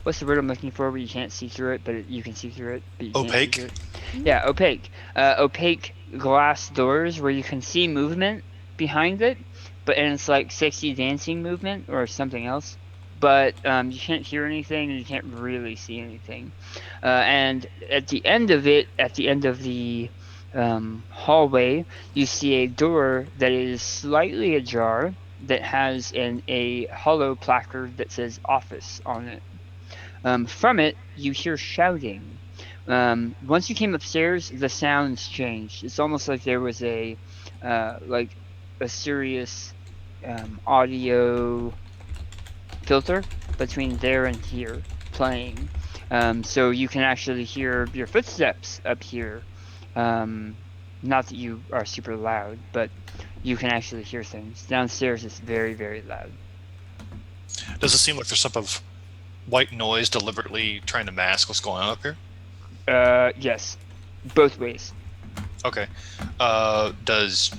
what's the word I'm looking for? Where you can't see through it, but you can see through it. But you can't see Opaque? through it. Yeah, opaque. Opaque glass doors where you can see movement behind it, and it's like sexy dancing movement or something else. But you can't hear anything and you can't really see anything. And at the end of it, at the end of the hallway, you see a door that is slightly ajar that has a hollow placard that says office on it. From it, you hear shouting. Once you came upstairs, the sounds changed. It's almost like there was a serious audio filter between there and here playing. So you can actually hear your footsteps up here. Not that you are super loud, but you can actually hear things. Downstairs it's very, very loud. Does it seem like there's some of white noise deliberately trying to mask what's going on up here? Yes, both ways. Okay. Does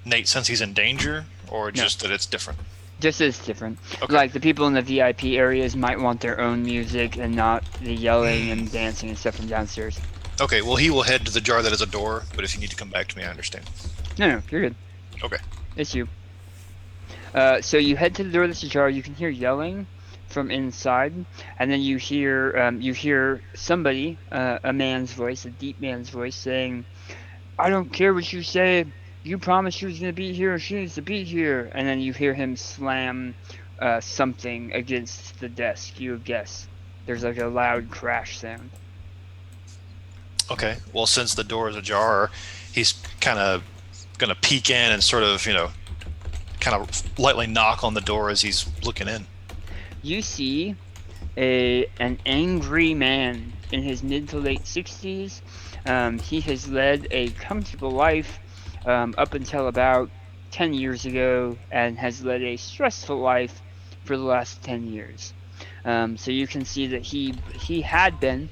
Nate sense he's in danger, or No. just that it's different? Just as different. Okay. Like the people in the VIP areas might want their own music and not the yelling and dancing and stuff from downstairs. Okay, well, he will head to the jar that is a door, but if you need to come back to me, I understand. No, you're good. Okay. It's you. So you head to the door that's ajar. You can hear yelling from inside, and then you hear somebody, a man's voice, a deep man's voice, saying, "I don't care what you say. You promised she was gonna be here. She needs to be here." And then you hear him slam something against the desk. You guess. There's like a loud crash sound. Okay. Well, since the door is ajar, he's kind of going to peek in and sort of, kind of lightly knock on the door as he's looking in. You see an angry man in his mid to late 60s. He has led a comfortable life up until about 10 years ago and has led a stressful life for the last 10 years. So you can see that he had been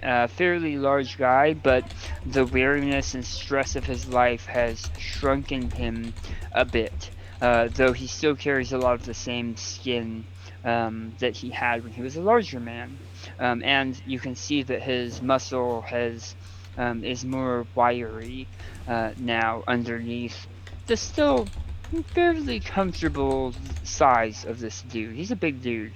a fairly large guy, but the weariness and stress of his life has shrunken him a bit. Though he still carries a lot of the same skin that he had when he was a larger man. And you can see that his muscle is more wiry now underneath the still fairly comfortable size of this dude. He's a big dude.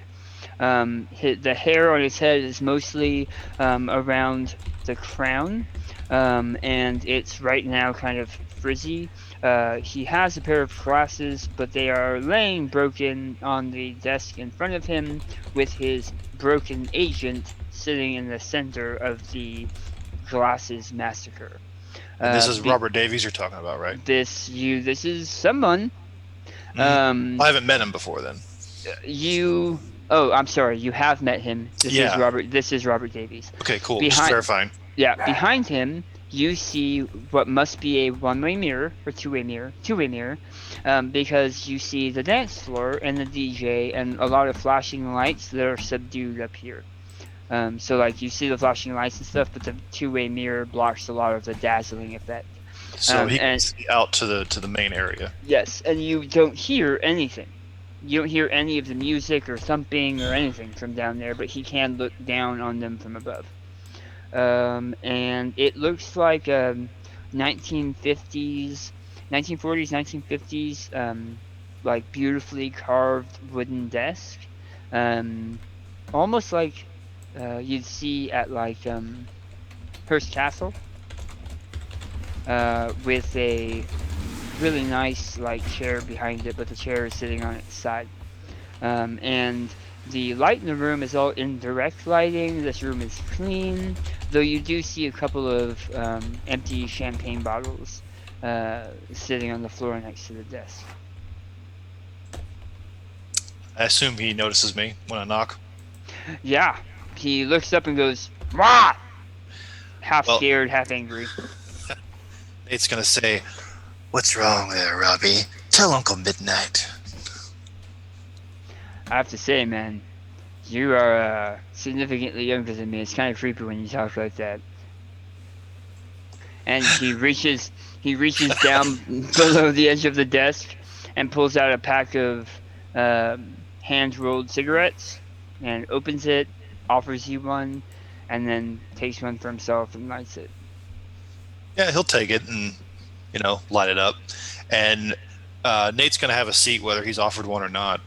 The hair on his head is mostly around the crown, and it's right now kind of frizzy. He has a pair of glasses, but they are laying broken on the desk in front of him, with his broken agent sitting in the center of the glasses massacre. And this is Robert Davies you're talking about, right? This is someone. I haven't met him before then. Oh, I'm sorry. You have met him. This is Robert Davies. Okay, cool. Just verifying. Yeah, behind him, you see what must be a one-way mirror or two-way mirror, because you see the dance floor and the DJ and a lot of flashing lights that are subdued up here. So like you see the flashing lights and stuff, but the two-way mirror blocks a lot of the dazzling effect. So he can see out to the main area. Yes, and you don't hear anything. You don't hear any of the music or thumping or anything from down there, but he can look down on them from above. And it looks like 1940s, 1950s, like beautifully carved wooden desk, almost like you'd see at like Hearst Castle, with a really nice like chair behind it, but the chair is sitting on its side. And the light in the room is all indirect lighting. This room is clean, though you do see a couple of empty champagne bottles sitting on the floor next to the desk. I assume he notices me when I knock. Yeah, he looks up and goes, "Wah!" Half scared, half angry. Nate's gonna say, "What's wrong there, Robbie? Tell Uncle Midnight." I have to say, man, you are significantly younger than me. It's kind of creepy when you talk like that. And he reaches down below the edge of the desk and pulls out a pack of hand-rolled cigarettes and opens it, offers you one, and then takes one for himself and lights it. Yeah, he'll take it and light it up. And Nate's gonna have a seat whether he's offered one or not.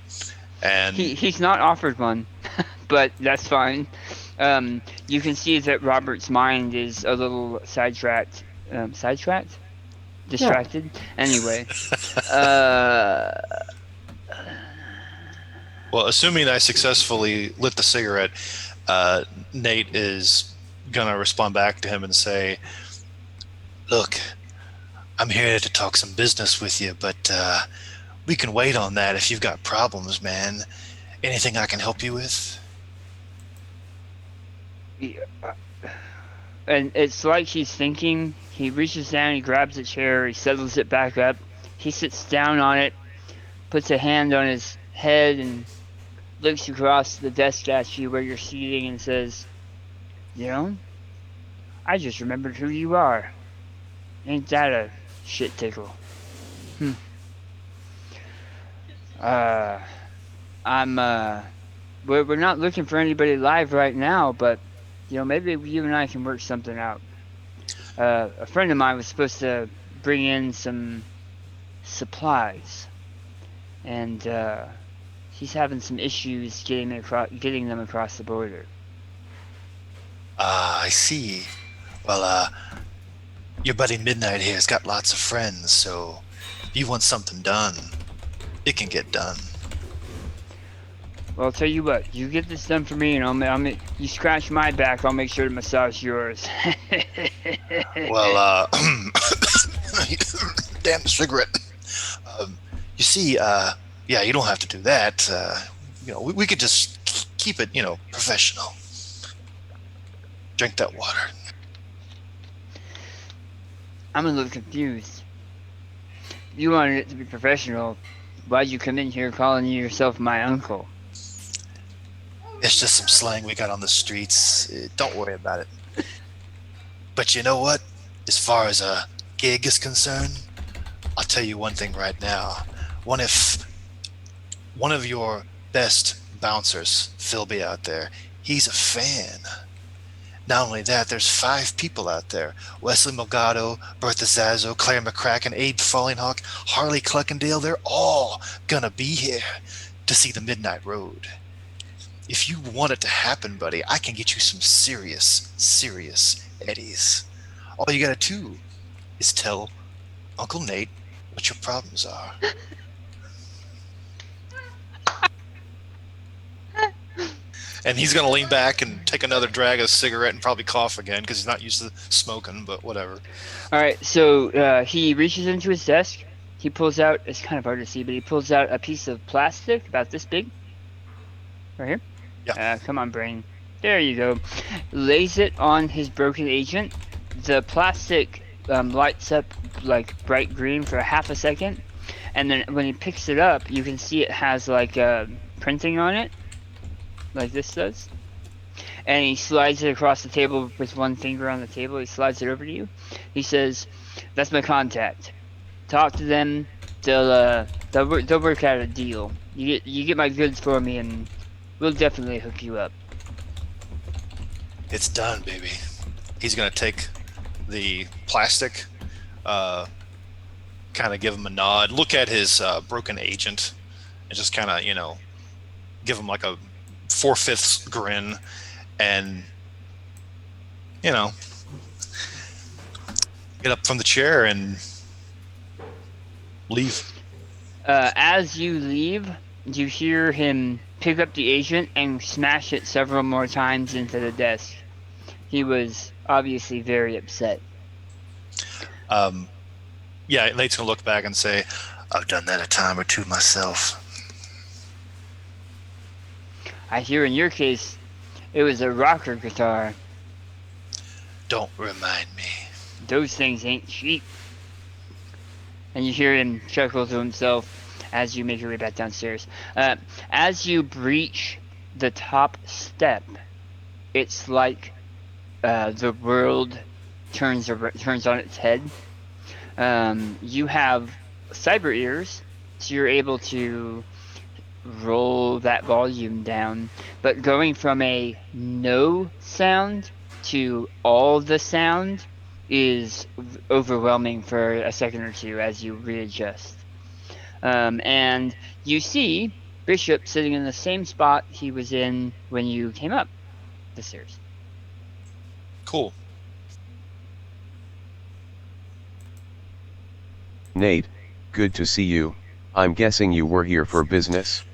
And he's not offered one, but that's fine. You can see that Robert's mind is a little sidetracked. Distracted. Yeah. Anyway. Well, assuming I successfully lit the cigarette, Nate is gonna respond back to him and say, "Look, I'm here to talk some business with you, but we can wait on that if you've got problems, man. Anything I can help you with?" And it's like he's thinking. He reaches down, he grabs a chair, he settles it back up. He sits down on it, puts a hand on his head and looks across the desk at you where you're seating and says, "You know, I just remembered who you are. Ain't that a shit tickle?" Hmm. Uh, I'm, we're not looking for anybody live right now, but, maybe you and I can work something out. A friend of mine was supposed to bring in some supplies, and, he's having some issues getting them across the border. I see. Well, your buddy Midnight here has got lots of friends, so if you want something done, it can get done. Well, I'll tell you what. You get this done for me, and you scratch my back. I'll make sure to massage yours. Well, damn cigarette. You see, yeah, you don't have to do that. We could just keep it, professional. Drink that water. I'm a little confused. If you wanted it to be professional, why'd you come in here calling yourself my uncle? It's just some slang we got on the streets. Don't worry about it. But you know what? As far as a gig is concerned, I'll tell you one thing right now. What if one of your best bouncers, Philby out there, he's a fan. Not only that, there's 5 people out there. Wesley Delgado, Bertha Zazzo, Claire McCracken, Abe Fallinghawk, Harley Cluckendale, they're all gonna be here to see the Midnight Road. If you want it to happen, buddy, I can get you some serious eddies. All you gotta do is tell Uncle Nate what your problems are. And he's going to lean back and take another drag of a cigarette and probably cough again because he's not used to smoking, but whatever. All right, so he reaches into his desk. He pulls out, it's kind of hard to see, but he pulls out a piece of plastic about this big. Right here. Yeah. Come on, brain. There you go. Lays it on his broken agent. The plastic lights up like bright green for half a second. And then when he picks it up, you can see it has like printing on it. Like this does. And he slides it across the table with one finger on the table. He slides it over to you. He says, "That's my contact. Talk to them. They'll work out a deal. You get my goods for me, and we'll definitely hook you up." It's done, baby. He's going to take the plastic, kind of give him a nod, look at his broken agent, and just kind of, give him like a 4/5 grin, and get up from the chair and leave. As you leave, you hear him pick up the agent and smash it several more times into the desk. He was obviously very upset. Yeah, Nate's gonna look back and say, "I've done that a time or two myself." I hear in your case, it was a rocker guitar. Don't remind me. Those things ain't cheap. And you hear him chuckle to himself as you make your way back downstairs. As you breach the top step, it's like the world turns on its head. You have cyber ears, so you're able to roll that volume down, but going from a no sound to all the sound is overwhelming for a second or two as you readjust. And you see Bishop sitting in the same spot he was in when you came up the stairs. Cool. Nate, good to see you. I'm guessing you were here for business?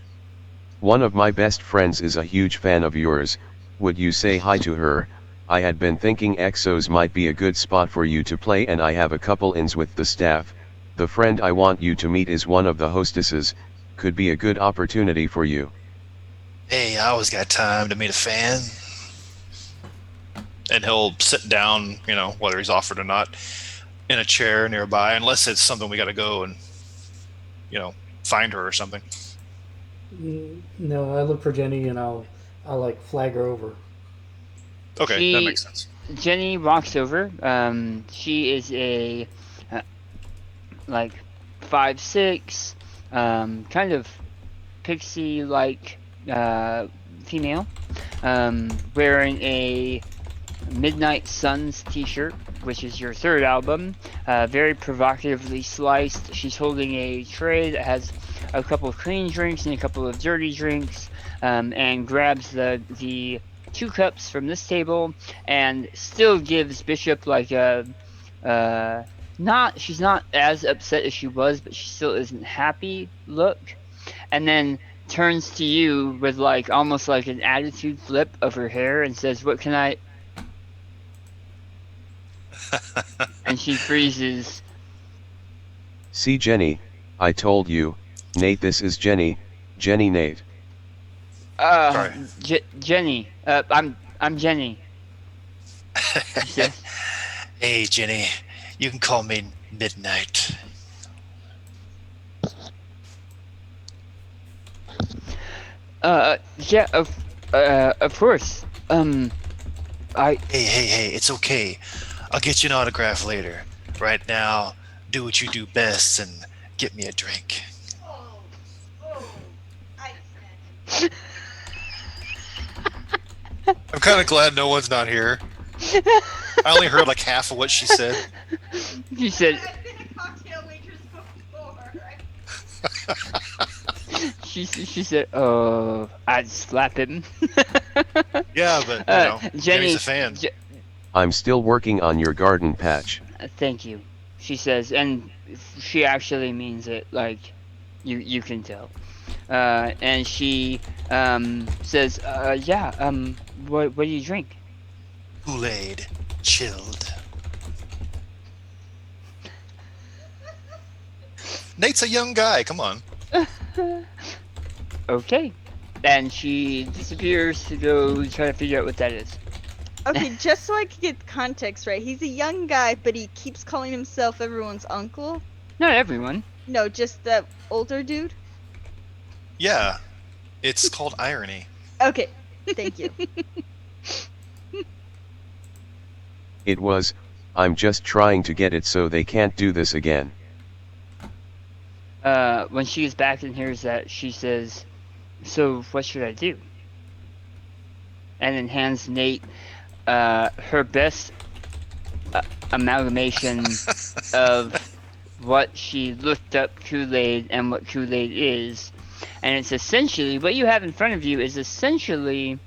One of my best friends is a huge fan of yours. Would you say hi to her? I had been thinking Exos might be a good spot for you to play, and I have a couple ins with the staff. The friend I want you to meet is one of the hostesses. Could be a good opportunity for you. Hey, I always got time to meet a fan. And he'll sit down, whether he's offered or not, in a chair nearby, unless it's something we got to go and, find her or something. No, I look for Jenny and I'll like flag her over. Okay, that makes sense. Jenny walks over. She is a uh, like 5'6", kind of pixie like female, wearing a Midnight Suns t-shirt, which is your third album, very provocatively sliced. She's holding a tray that has a couple of clean drinks and a couple of dirty drinks, and grabs the 2 cups from this table and still gives Bishop like a not she's not as upset as she was, but she still isn't happy look, and then turns to you with like almost like an attitude flip of her hair and says, "What can I?" And she freezes. See Jenny, I told you, Nate this is Jenny, Jenny Nate. Sorry. Jenny. I'm Jenny. She says. Hey, Jenny, you can call me Midnight. Yeah, of course. Hey, it's okay. I'll get you an autograph later. Right now, do what you do best and get me a drink. I'm kind of glad no one's not here. I only heard like half of what she said. She said. She said, "Oh, I'd slap him." Yeah, but you know, Jenny's a fan. I'm still working on your garden patch. Thank you, she says, and she actually means it. Like, you can tell. And she says, "Yeah. What do you drink?" Kool-Aid, chilled. Nate's a young guy. Come on. Okay. And she disappears to go try to figure out what that is. Okay, just so I can get context right, he's a young guy, but he keeps calling himself everyone's uncle? Not everyone. No, just the older dude? Yeah, it's called irony. Okay, thank you. It was, I'm just trying to get it so they can't do this again. When she is back and hears that, she says, "So what should I do?" And then hands Nate her best amalgamation of what she looked up Kool-Aid and what Kool-Aid is. And it's essentially, what you have in front of you is essentially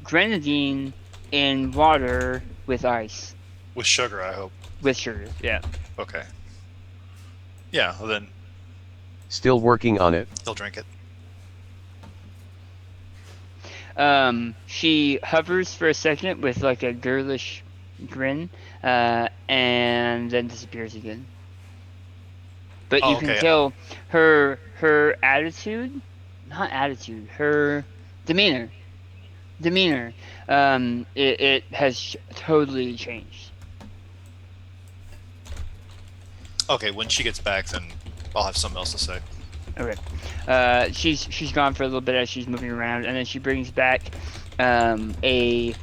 grenadine in water with ice. With sugar, I hope. With sugar, yeah. Okay. Yeah, well then Still working on it. he'll drink it. She hovers for a second with like a girlish grin, and then disappears again. But you can tell her attitude, not attitude, her demeanor, it has totally changed. Okay, when she gets back, then I'll have something else to say. Okay. She's gone for a little bit as she's moving around, and then she brings back a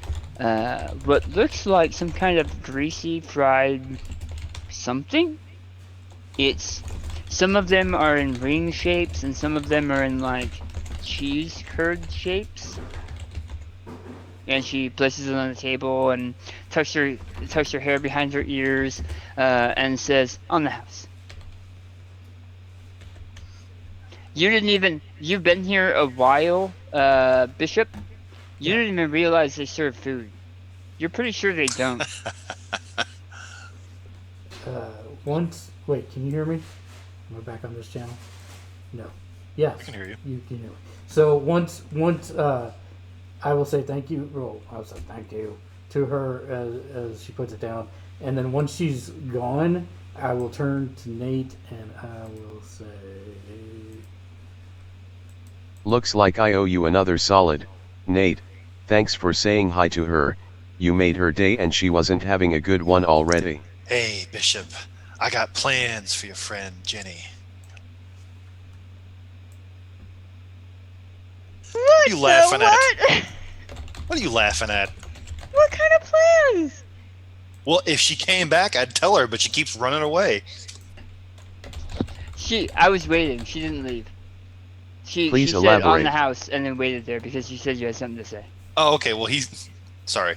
what looks like some kind of greasy fried something. Some of them are in ring shapes, and some of them are in like cheese curd shapes. And she places it on the table and tucks her hair behind her ears, and says, "On the house." You've been here a while, Bishop. You didn't even realize they serve food. You're pretty sure they don't. Wait, can you hear me? Am I back on this channel? No. Yes. I can hear you. You can hear me. So once I will say thank you. Well, I'll say thank you to her as she puts it down, and then once she's gone, I will turn to Nate and I will say, Looks like I owe you another solid, Nate. Thanks for saying hi to her. You made her day and she wasn't having a good one already. Hey, Bishop, I got plans for your friend Jenny. What are you laughing at? What? What are you laughing at? What kind of plans? Well, if she came back, I'd tell her, but she keeps running away. I was waiting. She didn't leave. She Please said on the elaborate. house and then waited there because she said you had something to say. Oh, okay. Well, he's sorry.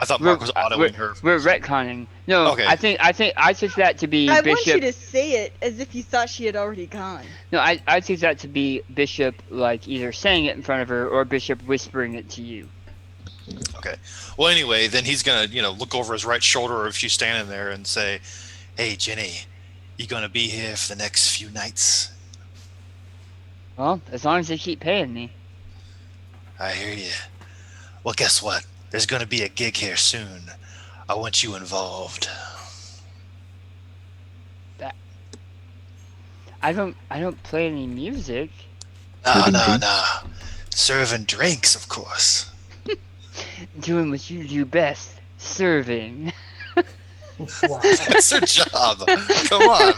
I thought We're Mark was uh, we're, autoing her. we're retconning. No, Okay. I took that to be I want you Bishop. to say it as if you thought she had already gone. No, I took that to be Bishop, like either saying it in front of her or Bishop whispering it to you. Okay. Well, anyway, then he's gonna, look over his right shoulder if she's standing there and say, "Hey, Jenny, you gonna be here for the next few nights?" Well, as long as they keep paying me. I hear you. Well, guess what? There's gonna be a gig here soon. I want you involved. I don't play any music. No. Serving drinks, of course. Doing what you do best, serving. Wow. That's her job. Come on.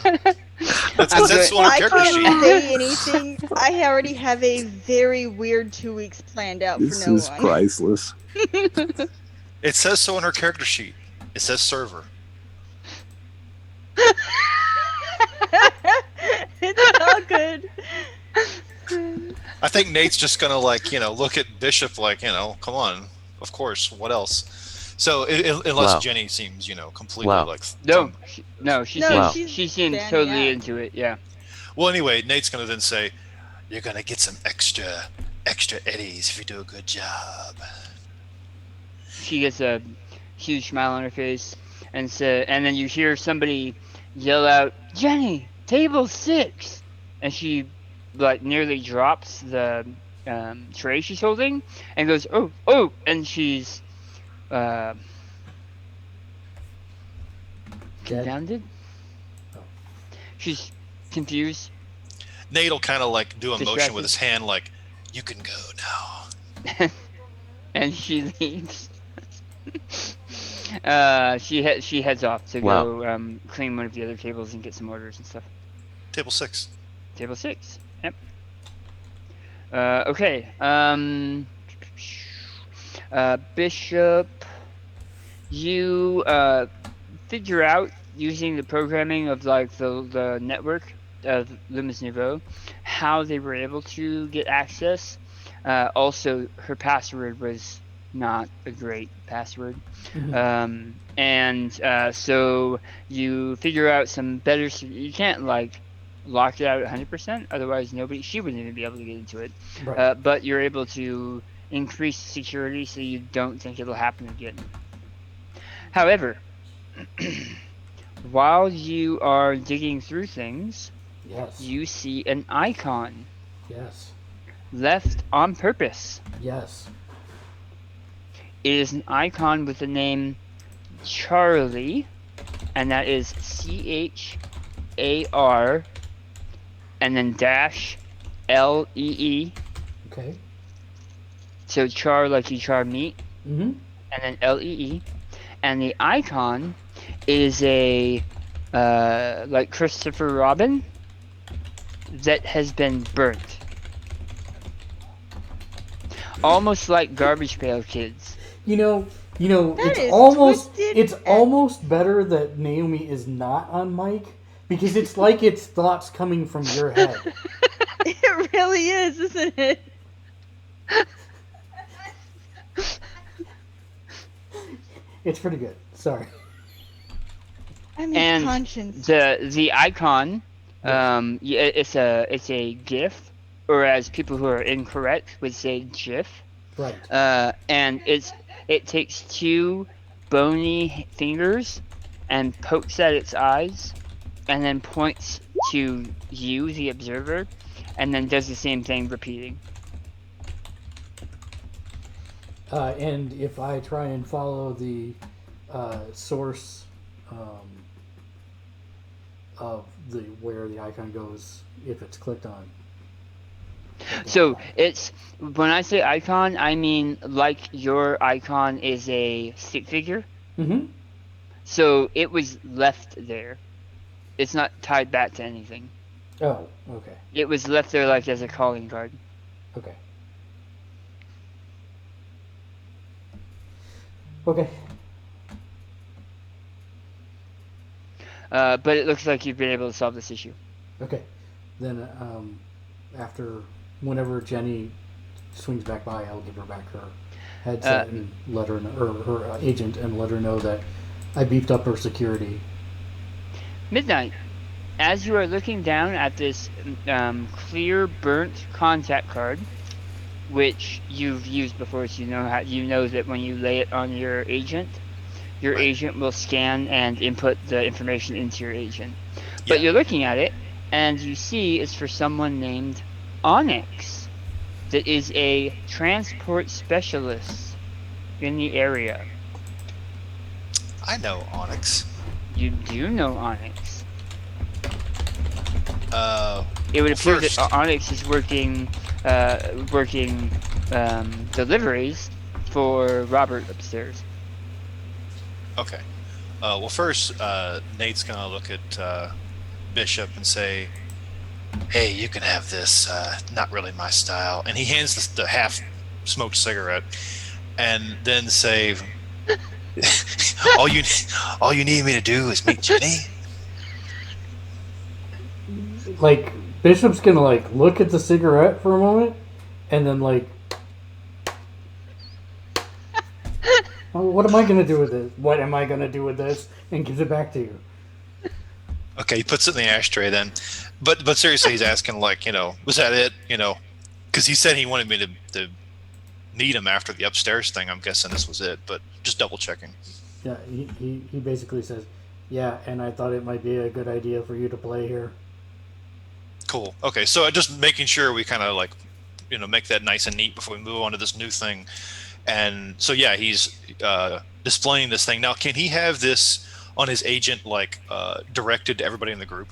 That's I'm that's good. on her I character can't sheet. say anything. I already have a very weird 2 weeks planned out This for no is one. priceless. It says so on her character sheet. It says server. It's all good. I think Nate's just gonna look at Bishop like, come on, of course. What else? So unless Wow. Jenny seems, completely Wow. like No, thumb- No, she's she seems standing totally up. into it. Yeah. Well, anyway, Nate's gonna then say, "You're gonna get some extra eddies if you do a good job." She gets a huge smile on her face and then you hear somebody yell out, "Jenny, table 6!" And she like nearly drops the tray she's holding and goes, "Oh!" And she's Dead? confounded. Oh. She's confused. Nate'll kind of like do a motion with Distracted. his hand, like, "You can go now." And she leaves. She heads off to Wow. go clean one of the other tables and get some orders and stuff. Table 6. Table 6. Yep. Okay. Bishop, you figure out using the programming of like the network of Lumis Nouveau how they were able to get access. Also, her password was not a great password. So you figure out some better. You can't like lock it out 100%, otherwise she wouldn't even be able to get into it. Right. But you're able to increase security so you don't think it'll happen again. However, while you are digging through things, Yes. you see an icon Yes. left on purpose. Yes. It is an icon with the name Charlie, and that is CHAR and then dash LEE. Okay. So char like you char meat, Mm-hmm. and then LEE. And the icon is a like Christopher Robin that has been burnt. Almost like Garbage Pail Kids. You know, That it's is almost twisted. almost better that Naomi is not on mic because it's like it's thoughts coming from your head. It really is, isn't it? It's pretty good. Sorry. I mean, And conscience. the icon, it's a GIF, or as people who are incorrect would say GIF. Right. And it takes two bony fingers and pokes at its eyes, and then points to you, the observer, and then does the same thing, repeating. And if I try and follow the source of the where the icon goes, if it's clicked on. So it's when I say icon, I mean like your icon is a stick figure. Mm-hmm. So it was left there. It's not tied back to anything. Oh, okay. It was left there like as a calling card. Okay. Okay. But it looks like you've been able to solve this issue. Okay. Then after whenever Jenny swings back by, I'll give her back her Uh, headset and let her know, or her agent, and let her know that I beefed up her security. Midnight. As you are looking down at this clear burnt contact card, which you've used before, so you know that when you lay it on your agent will scan and input the information into your agent. But Yeah. you're looking at it, and you see it's for someone named Onyx, that is a transport specialist in the area. I know Onyx. You do know Onyx. Uh, It would appear first, that Onyx is working deliveries for Robert upstairs. okay. Well, first, Nate's gonna look at Bishop and say, "Hey, you can have this. Not really my style." And he hands the half-smoked cigarette, and then say, "All you need me to do is meet Jenny." Like Bishop's gonna like look at the cigarette for a moment, and then like, oh, what am I gonna do with this? What am I gonna do with this? And gives it back to you. Okay, he puts it in the ashtray then. But seriously, he's asking like, was that it? Because he said he wanted me to meet him after the upstairs thing. I'm guessing this was it, but just double checking. Yeah, he basically says, yeah, and I thought it might be a good idea for you to play here. Cool. Okay, so just making sure we kind of like, make that nice and neat before we move on to this new thing. And so yeah, he's displaying this thing now. Can he have this on his agent like directed to everybody in the group?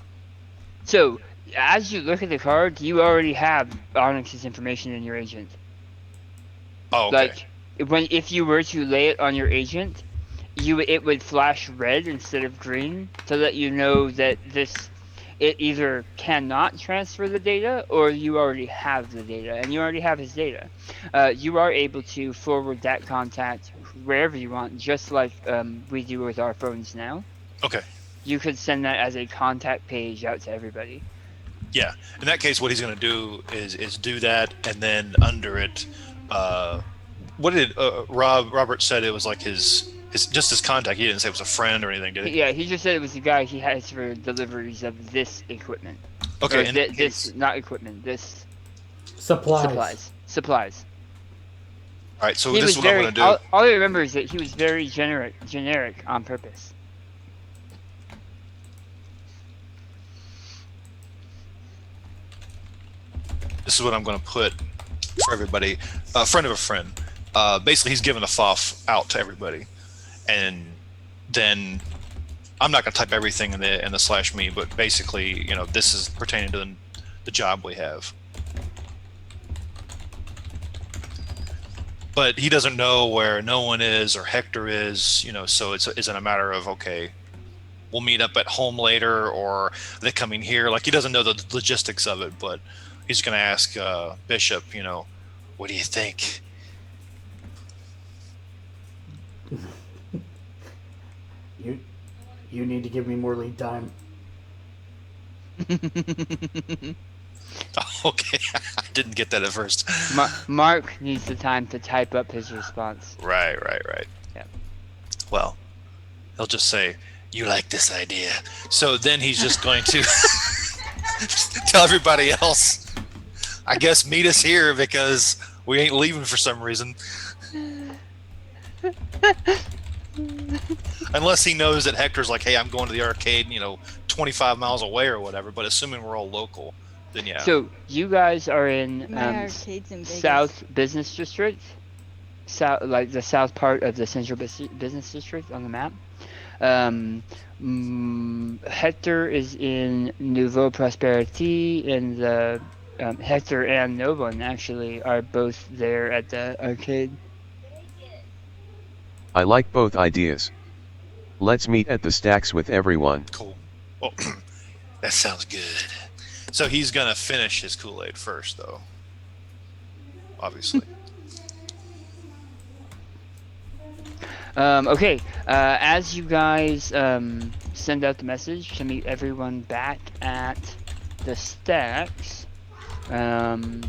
So, as you look at the card, you already have Onyx's information in your agent. Oh, okay. Like, if you were to lay it on your agent, it would flash red instead of green to let you know that it either cannot transfer the data or you already have the data, and you already have his data. You are able to forward that contact wherever you want, just like we do with our phones now. Okay. You could send that as a contact page out to everybody. Yeah. In that case, what he's going to do is do that, and then under it, what did Robert said it was like his contact. He didn't say it was a friend or anything, did he? Yeah, he just said it was the guy he has for deliveries of this equipment. Okay. This not equipment. This Supplies. Supplies. All right. So this is what I'm going to do. All I remember is that he was very generic on purpose. This is what I'm going to put for everybody. A friend of a friend. Basically, he's giving a FOF out to everybody, and then I'm not going to type everything in the /me, but basically, this is pertaining to the job we have. But he doesn't know where no one is or Hector is, so it's a matter of, okay, we'll meet up at home later, or they're coming here. Like, he doesn't know the logistics of it, but he's going to ask Bishop, what do you think? You need to give me more lead time. Okay, I didn't get that at first. Mark needs the time to type up his response. Right. Yeah. Well, he'll just say, "You like this idea." So then he's just going to tell everybody else, I guess, meet us here because we ain't leaving for some reason. Unless he knows that Hector's like, hey, I'm going to the arcade, 25 miles away or whatever. But assuming we're all local, then yeah. So you guys are in arcade's in Vegas. South Business District, like the south part of the Central Business District on the map. Hector is in Nouveau Prosperity, and the Hector and Novan actually are both there at the arcade. I like both ideas. Let's meet at the stacks with everyone. Cool. Well, that sounds good. So he's gonna finish his Kool-Aid first, though. Obviously. Okay, as you guys send out the message to meet everyone back at the stacks, um,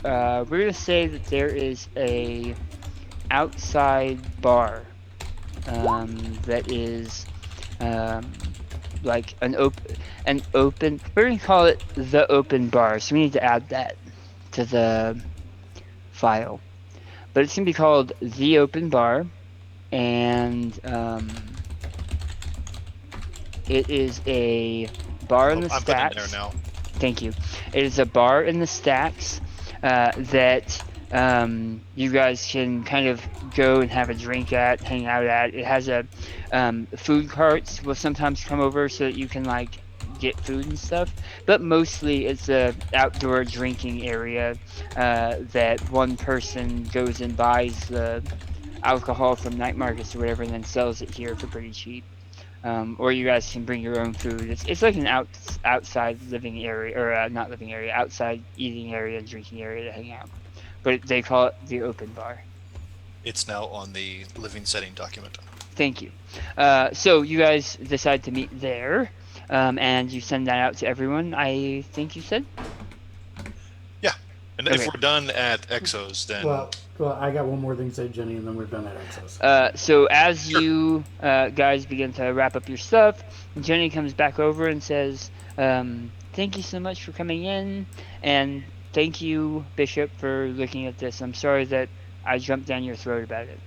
we're gonna say that there is a outside bar that is um, like an open. We're gonna call it the open bar. So we need to add that to the file. But it's gonna be called the open bar, and it is a bar in the I'm putting it in there stacks. now. Thank you. It is a bar in the stacks that you guys can kind of go and have a drink at, hang out at. It has a food carts will sometimes come over so that you can like get food and stuff, but mostly it's a outdoor drinking area that one person goes and buys the alcohol from night markets or whatever and then sells it here for pretty cheap. Or you guys can bring your own food. It's like an outside living area or not living area, outside eating area and drinking area to hang out. But they call it the open bar. It's now on the living setting document. Thank you. So you guys decide to meet there, and you send that out to everyone. I think you said. Yeah. And if Okay. we're done at Exos, then Well, I got one more thing to say, Jenny, and then we're done at Exos. So as Sure. you guys begin to wrap up your stuff, Jenny comes back over and says, "Thank you so much for coming in, and thank you, Bishop, for looking at this. I'm sorry that I jumped down your throat about it."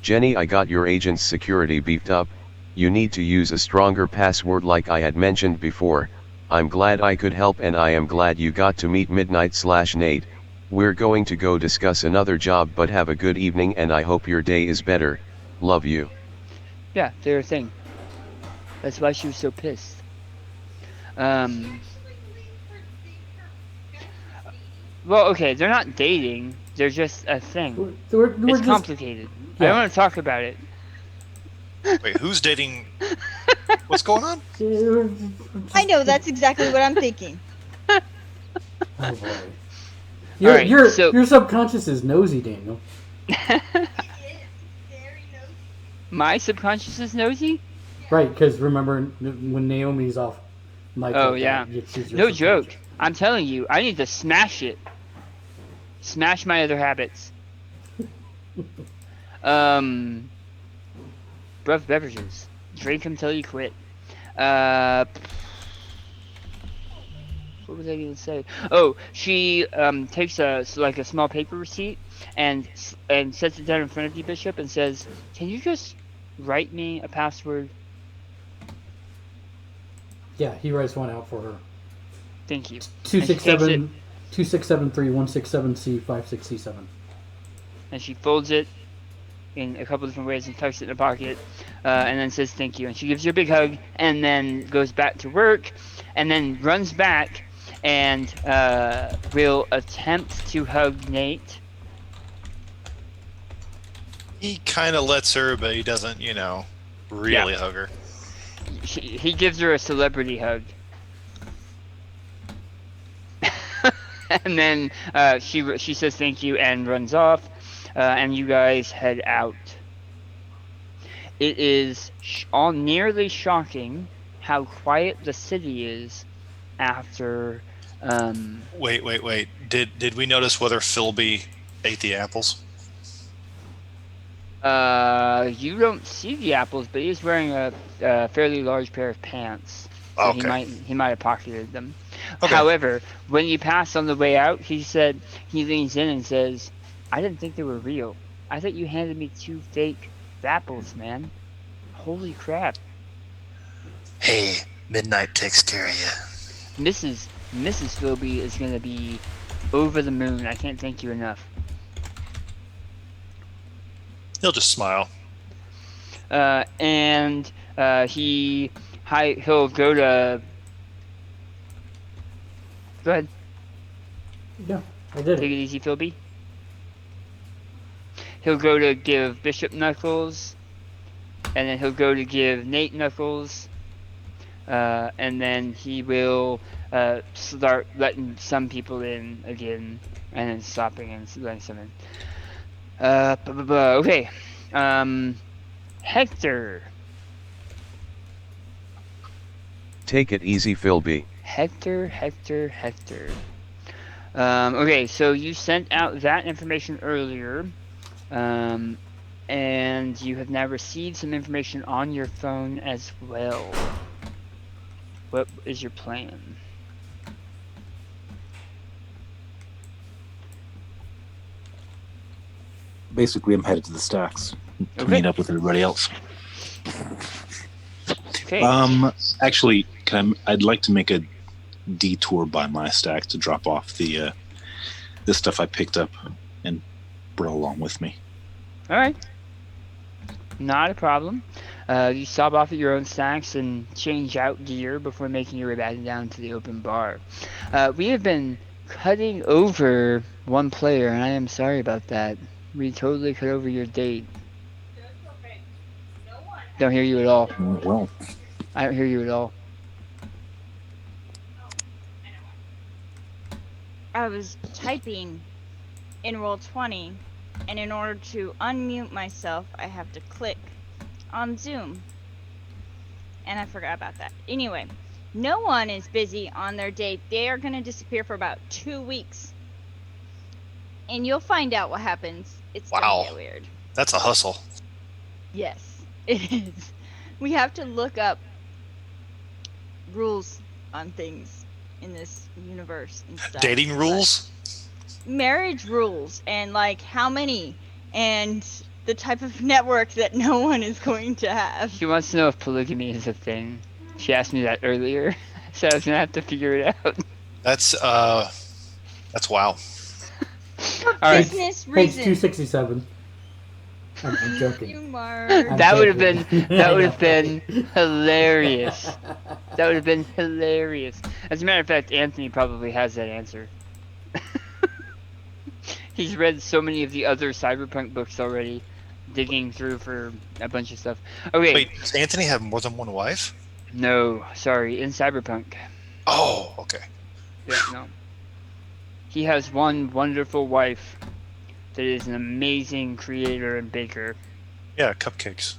Jenny, I got your agent's security beefed up. You need to use a stronger password like I had mentioned before. I'm glad I could help, and I am glad you got to meet Midnight/Nate. We're going to go discuss another job, but have a good evening and I hope your day is better. Love you. Yeah, they're a thing. That's why she was so pissed. Um, well, okay, they're not dating. They're just a thing. We're It's just complicated. I don't want to talk about it. wait, who's dating? What's going on? I know, that's exactly what I'm thinking. Oh boy. Your Alright, your so- your subconscious is nosy, Daniel. My subconscious is nosy? Right, because remember when Naomi's off mic Oh, like yeah. that, it's your No subconscious. joke. I'm telling you, I need to smash it. Smash my other habits. Um, Rough beverages. Drink them till you quit. What was I going to say? Oh, she takes a small paper receipt and sets it down in front of you, Bishop, and says, "Can you just write me a password? Yeah, he writes one out for her. Thank you." Two And she six takes it- seven 2673 167C56C7. and she folds it in a couple different ways and tucks it in a pocket, and then says thank you. And she gives you a big hug, and then goes back to work, and then runs back and will attempt to hug Nate. He kind of lets her, but he doesn't, really hug her. He gives her a celebrity hug. And then she says thank you and runs off, and you guys head out. It is all nearly shocking how quiet the city is after. Wait. Did we notice whether Philby ate the apples? You don't see the apples, but he's wearing a fairly large pair of pants, so Okay. he might have pocketed them. Okay. However, when you pass on the way out, he leans in and says, "I didn't think they were real. I thought you handed me 2 fake apples, man. Holy crap. Hey, Midnight takes care of you. Mrs. Philby is gonna be over the moon. I can't thank you enough." He'll just smile. And he'll go to. Go ahead. Yeah, I did Take it it. easy, Philby. He'll go to give Bishop Knuckles, and then he'll go to give Nate Knuckles, and then he will start letting some people in again, and then stopping and letting some in. Okay. Hector. Take it easy, Phil B. Hector. Okay, so you sent out that information earlier, um, and you have now received some information on your phone as well. What is your plan? Basically, I'm headed to the stacks to Okay. meet up with everybody else. Okay. Actually, I'd like to make a detour by my stack to drop off the stuff I picked up and brought along with me. All right. Not a problem. You stop off at your own stacks and change out gear before making your way back down to the open bar. We have been cutting over one player, and I am sorry about that. We totally cut over your date. Don't hear you at all. Well, I don't hear you at all. I was typing in Roll20, and in order to unmute myself, I have to click on Zoom. And I forgot about that. Anyway, no one is busy on their date. They are going to disappear for about 2 weeks. And you'll find out what happens. It's Wow. going to get weird. That's a hustle. Yes, it is. We have to look up rules on things in this universe and stuff. Dating rules? Marriage rules and like how many and the type of network that no one is going to have. She wants to know if polygamy is a thing. She asked me that earlier, so I was gonna have to figure it out. That's wow. For All right. business Page reasons. 267. I'm joking. You Mark. I'm That would have joking. been hilarious. That would have been hilarious. As a matter of fact, Anthony probably has that answer. He's read so many of the other cyberpunk books already, digging through for a bunch of stuff. Okay. Wait, does Anthony have more than one wife? No, sorry, in cyberpunk. Oh, okay. Yeah, no. He has one wonderful wife that is an amazing creator and baker. Yeah, cupcakes.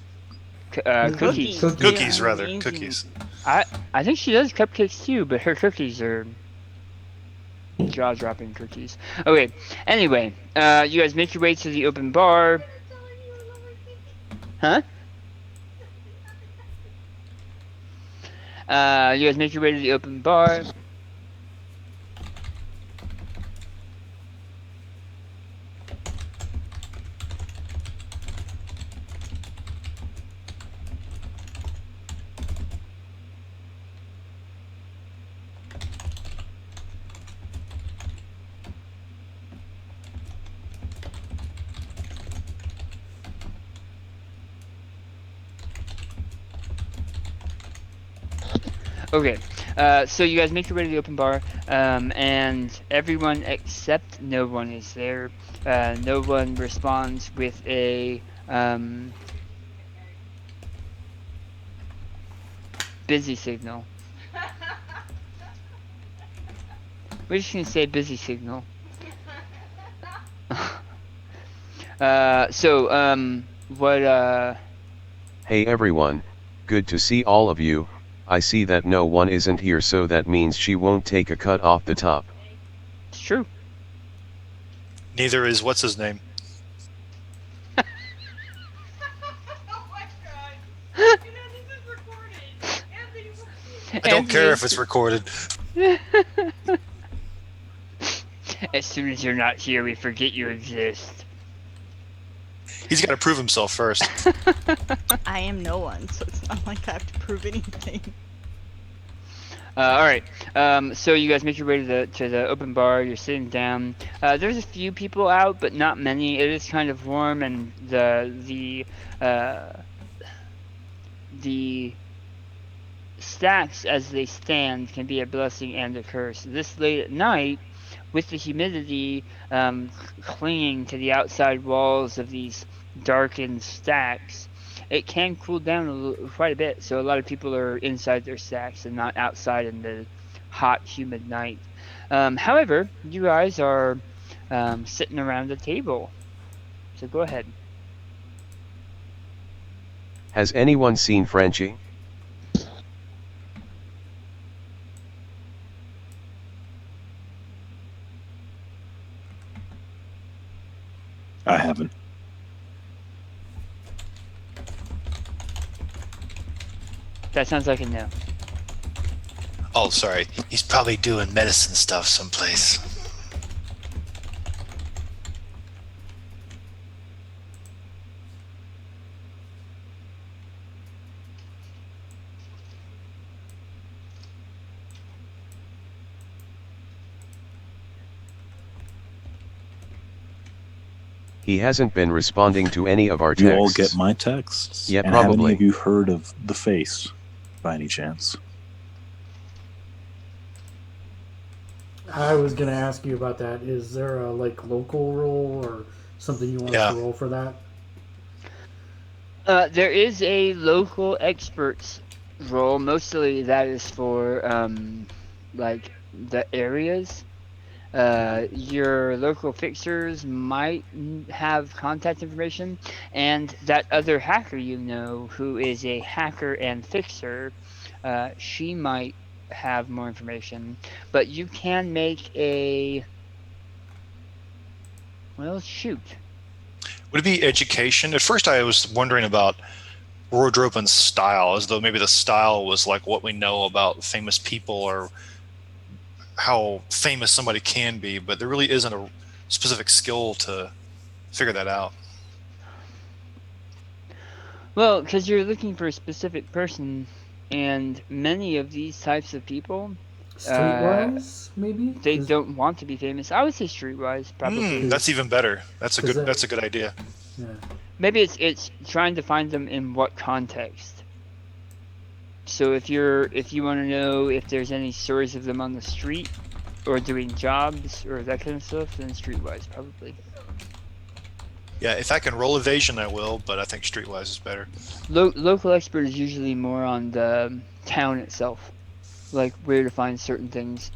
Cookies. Cookies, Yeah, rather. amazing. Cookies. I think she does cupcakes too, but her cookies are jaw-dropping cookies. Okay, anyway, you guys make your way to the open bar. Huh? You guys make your way to the open bar. Okay, so you guys make your way to the open bar, and everyone except no one is there. No one responds with a busy signal. We're just gonna say busy signal. What? Hey everyone, good to see all of you. I see that no one isn't here, so that means she won't take a cut off the top. It's true. Neither is what's his name. Oh my god. You know, this is recorded. Anthony, I don't care if it's recorded. As soon as you're not here, we forget you exist. He's got to prove himself first. I am no one, so it's not like I have to prove anything. All right. So you guys make your way to the open bar. You're sitting down. There's a few people out, but not many. It is kind of warm, and the stacks as they stand can be a blessing and a curse. This late at night, with the humidity clinging to the outside walls of these darkened stacks, it can cool down quite a bit. So a lot of people are inside their stacks and not outside in the hot, humid night. However, you guys are sitting around a table. So go ahead. Has anyone seen Frenchie? I haven't. That sounds like a no. Oh, sorry. He's probably doing medicine stuff someplace. He hasn't been responding to any of our You texts. all get my texts? Yeah, and have any probably. of you heard of The Face, by any chance? I was gonna ask you about that. Is there a like local role or something you want us to roll for that? There is a local experts role. Mostly that is for like the areas. Your local fixers might have contact information, and that other hacker you know, who is a hacker and fixer, she might have more information. But you can make a well, shoot. Would it be education? At first, I was wondering about wardrobe and style, as though maybe the style was like what we know about famous people or how famous somebody can be, but there really isn't a specific skill to figure that out. Well, because you're looking for a specific person, and many of these types of people, Streetwise, maybe? they don't want to be famous. I would say streetwise, probably. That's even better. That's a good. That's a good idea. Yeah. Maybe it's trying to find them in what context. So if you want to know if there's any stories of them on the street or doing jobs or that kind of stuff, then streetwise probably. Yeah, if I can roll evasion, I will, but I think streetwise is better. Local expert is usually more on the town itself, like where to find certain things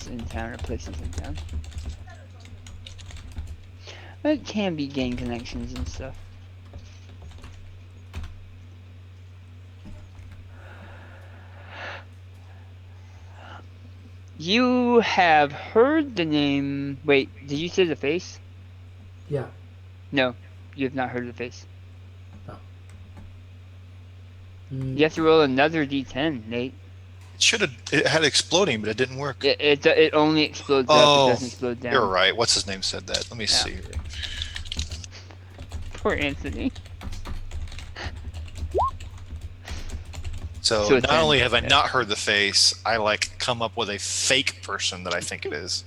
in town or places in town. It can be gain connections and stuff. You have heard the name. Wait, did you say The Face? Yeah. No, you have not heard of The Face. No. You have to roll another d10, Nate. It had exploding, but it didn't work. It only explodes up, it doesn't explode down. You're right. What's his name said that? Let me see. Poor Anthony. So not only have I not heard The Face, I like come up with a fake person that I think it is.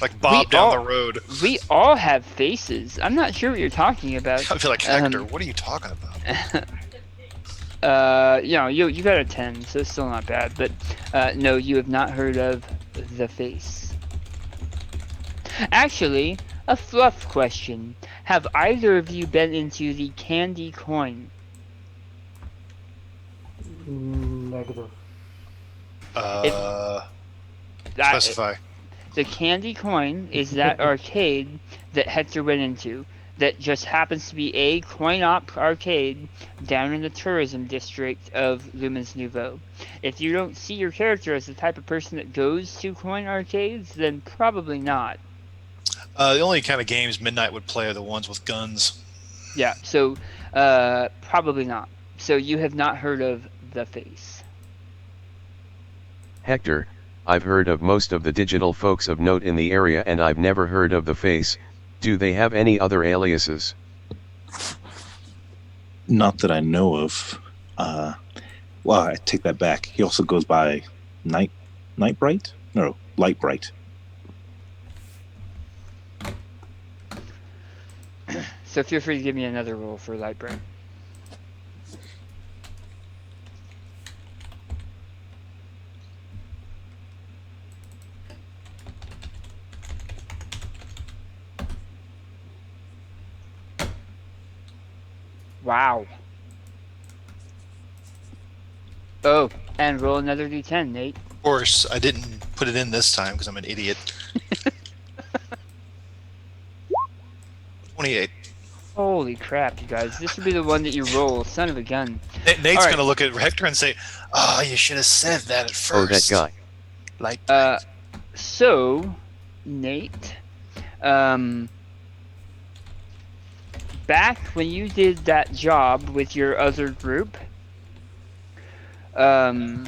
Like Bob down the road. We all have faces. I'm not sure what you're talking about. I feel like Hector. What are you talking about? You got a 10, so it's still not bad. But no, you have not heard of The Face. Actually, a fluff question. Have either of you been into the candy coin? Negative. Specify. The candy coin is that arcade that Hector went into that just happens to be a coin-op arcade down in the tourism district of Lumens Nouveau. If you don't see your character as the type of person that goes to coin arcades, then probably not. The only kind of games Midnight would play are the ones with guns. Yeah, so probably not. So you have not heard of The Face. Hector, I've heard of most of the digital folks of note in the area and I've never heard of The Face. Do they have any other aliases? Not that I know of. Well, I take that back. He also goes by Nightbright? No, Lightbright. So feel free to give me another roll for Lightbright. Wow. Oh, and roll another d10, Nate. Of course, I didn't put it in this time because I'm an idiot. 28. Holy crap, you guys! This would be the one that you roll. Son of a gun. Nate's All right. gonna look at Hector and say, "Oh, you should have said that at first." Oh, that guy. Light Uh, bright. so Nate, um, back when you did that job with your other group, um,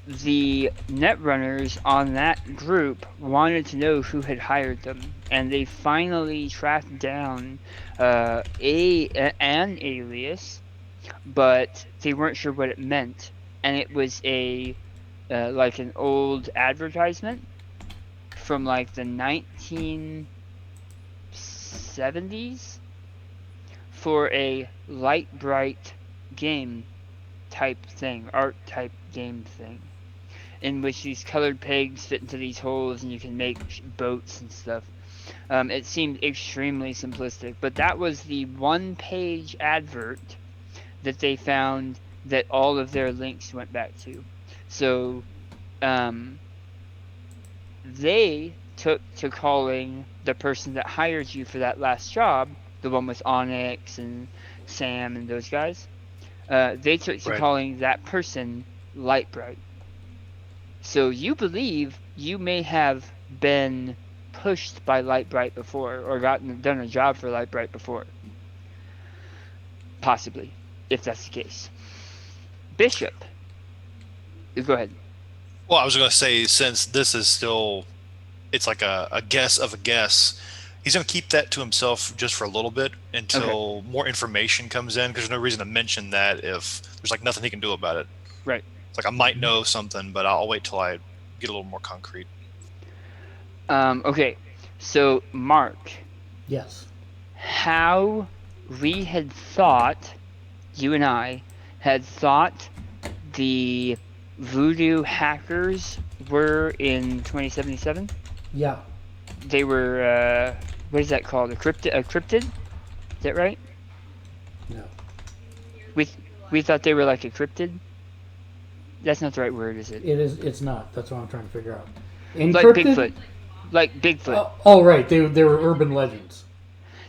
the netrunners on that group wanted to know who had hired them, and they finally tracked down an alias, but they weren't sure what it meant, and it was a like an old advertisement from like the 1970s for a light bright game type thing, art type game thing, in which these colored pegs fit into these holes and you can make boats and stuff. It seemed extremely simplistic, but that was the one-page advert that they found that all of their links went back to. So um, they took to calling the person that hired you for that last job, the one with Onyx and Sam and those guys, they took to Right. calling that person Lightbright. So you believe you may have been pushed by Lightbright before, or done a job for Lightbright before. Possibly, if that's the case. Bishop. Go ahead. Well, I was gonna say, since this is still, it's like a guess of a guess. He's gonna keep that to himself just for a little bit until more information comes in. Because there's no reason to mention that if there's like nothing he can do about it. Right. It's like I might know something, but I'll wait till I get a little more concrete. Okay. So, Mark, Yes. how we had thought, you and I had thought the voodoo hackers were in 2077. Yeah. They were, what is that called? A cryptid? Is that right? No. We thought they were like a cryptid. That's not the right word, is it? It is. It's not. That's what I'm trying to figure out. Like Encrypted? Bigfoot. Like Bigfoot. Oh, right. They were urban legends.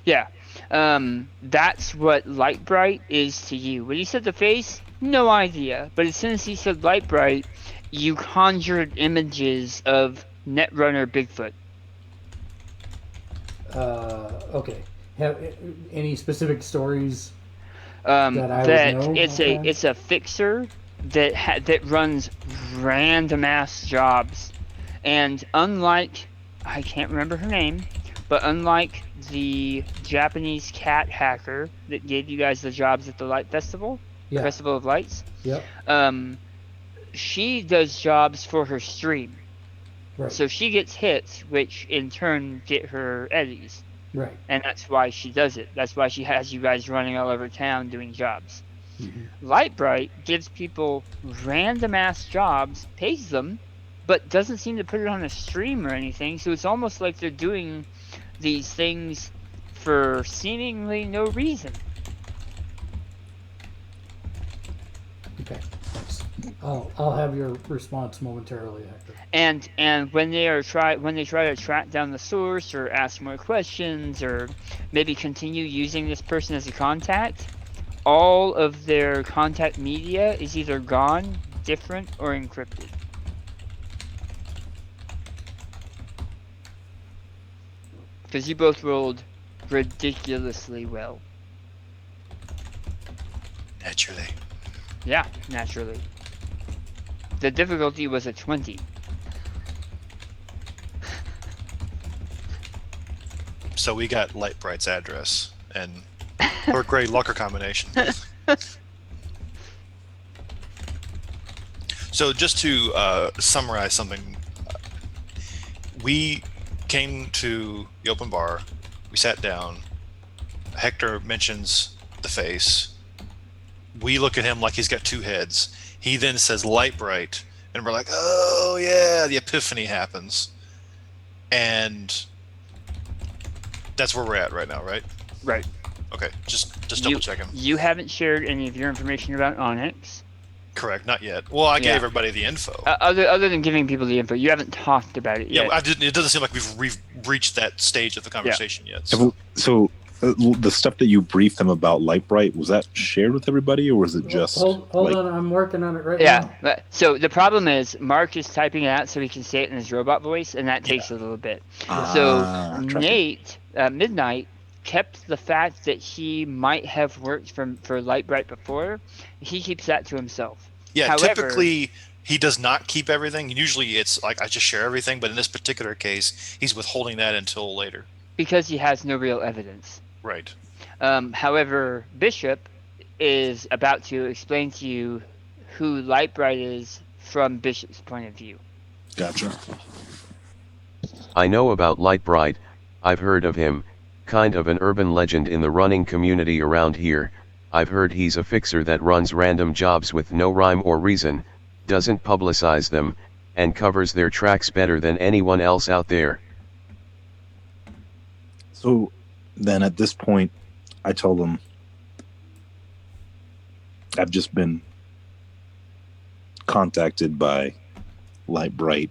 Yeah. That's what Lightbright is to you. When you said the face, no idea. But as soon as he said Lightbright, you conjured images of Netrunner Bigfoot. Okay. Have any specific stories? That I would know? it's Okay. it's a fixer that runs random ass jobs, and unlike, I can't remember her name, but unlike the Japanese cat hacker that gave you guys the jobs at the Light Festival, Yeah. Festival of Lights, Yep. she does jobs for her stream. Right. So she gets hits, which in turn get her eddies. Right. And that's why she does it. That's why she has you guys running all over town doing jobs. Mm-hmm. Lightbright gives people random ass jobs, pays them, but doesn't seem to put it on a stream or anything. So it's almost like they're doing these things for seemingly no reason. Okay. Thanks. I'll have your response momentarily, Hector. And when they try to track down the source or ask more questions or maybe continue using this person as a contact, all of their contact media is either gone, different, or encrypted. Because you both rolled ridiculously well. Naturally. Yeah, naturally. The difficulty was a 20. So we got Lightbright's address and her gray locker combination. So just to summarize something, we came to the open bar, we sat down, Hector mentions the face, we look at him like he's got two heads, he then says Lightbright, and we're like, oh yeah, the epiphany happens. And that's where we're at right now, right? Right. Okay, just double checking. You haven't shared any of your information about Onyx. Correct, not yet. Well, I Yeah. gave everybody the info. Other than giving people the info, you haven't talked about it yet. Yeah, it doesn't seem like we've reached that stage of the conversation yet. So The stuff that you briefed them about Lightbright, was that shared with everybody, or was it just Hold like? on, I'm working on it right Yeah. now. So the problem is Mark is typing it out so he can say it in his robot voice, and that Yeah. takes a little bit. Yeah. So Tracking. Nate, Midnight, kept the fact that he might have worked for Lightbright before. He keeps that to himself. Yeah, However, typically he does not keep everything. Usually it's like I just share everything, but in this particular case, he's withholding that until later. because he has no real evidence. Right. However, Bishop is about to explain to you who Lightbright is from Bishop's point of view. Gotcha. I know about Lightbright, I've heard of him, kind of an urban legend in the running community around here. I've heard he's a fixer that runs random jobs with no rhyme or reason, doesn't publicize them, and covers their tracks better than anyone else out there. So then at this point, I told them I've just been contacted by Lightbright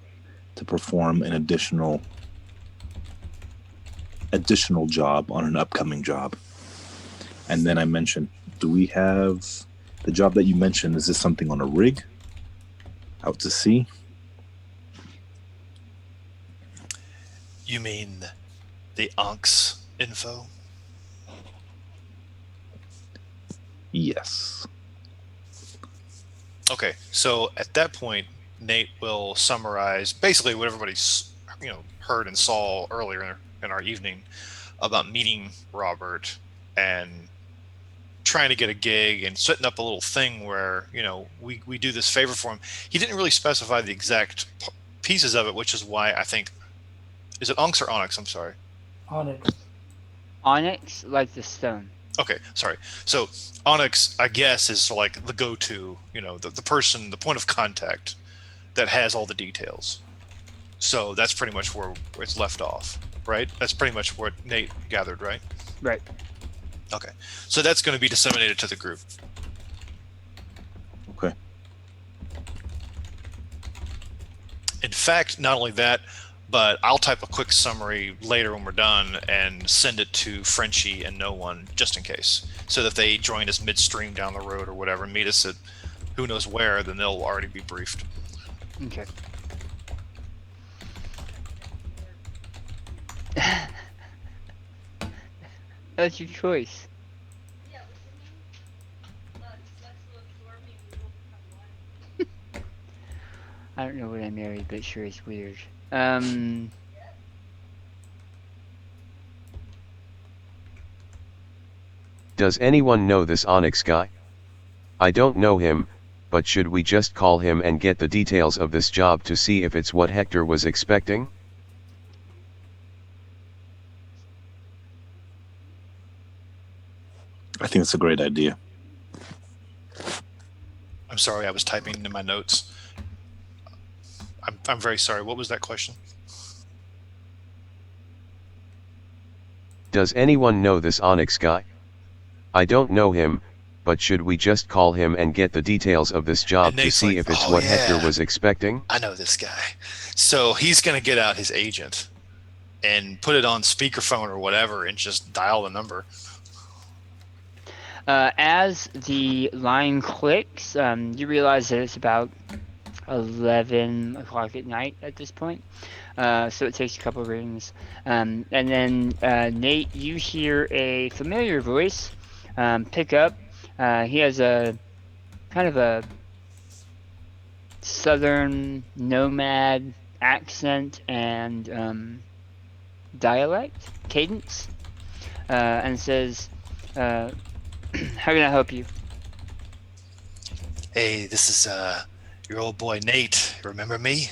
to perform an additional job on an upcoming job. And then I mentioned, do we have the job that you mentioned? Is this something on a rig out to sea? You mean the Onks info? Yes. Okay, so at that point, Nate will summarize basically what everybody's heard and saw earlier in our evening about meeting Robert and trying to get a gig and setting up a little thing where we do this favor for him. He didn't really specify the exact pieces of it, which is why I think, is it Onks or Onyx? I'm sorry. Onyx. Onyx, like the stone. Okay, sorry. So Onyx, I guess, is like the go-to, the person, the point of contact that has all the details. So that's pretty much where it's left off, right? That's pretty much what Nate gathered, right? Right. Okay. So that's going to be disseminated to the group. Okay. In fact, not only that, but I'll type a quick summary later when we're done and send it to Frenchie and No One just in case, so that they join us midstream down the road or whatever, meet us at who knows where, then they'll already be briefed. Okay. That's your choice. I don't know what I married, but sure it's weird. Does anyone know this Onyx guy? I don't know him, but should we just call him and get the details of this job to see if it's what Hector was expecting? I think it's a great idea. I'm sorry, I was typing in my notes. I'm very sorry. What was that question? Does anyone know this Onyx guy? I don't know him, but should we just call him and get the details of this job to see if it's what Hector was expecting? I know this guy. So he's going to get out his agent and put it on speakerphone or whatever and just dial the number. As the line clicks, you realize that it's about 11 o'clock at night at this point. So it takes a couple rings. And then, Nate, you hear a familiar voice pick up. He has a kind of a southern nomad accent and dialect, cadence, and says, how can I help you? Hey, this is your old boy Nate. Remember me?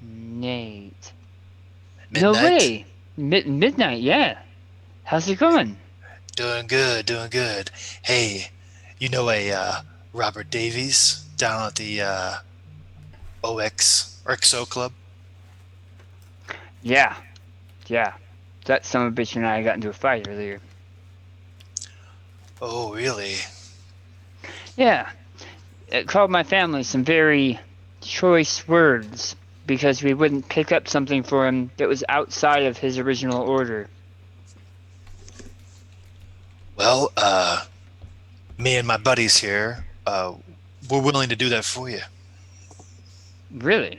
Nate. Midnight? No way. Midnight, yeah. How's it going? Doing good, doing good. Hey, you know a Robert Davies down at the XO Club? Yeah. That son of a bitch and I got into a fight earlier. Oh, really? Yeah. It called my family some very choice words because we wouldn't pick up something for him that was outside of his original order. Well, me and my buddies here, we're willing to do that for you. Really?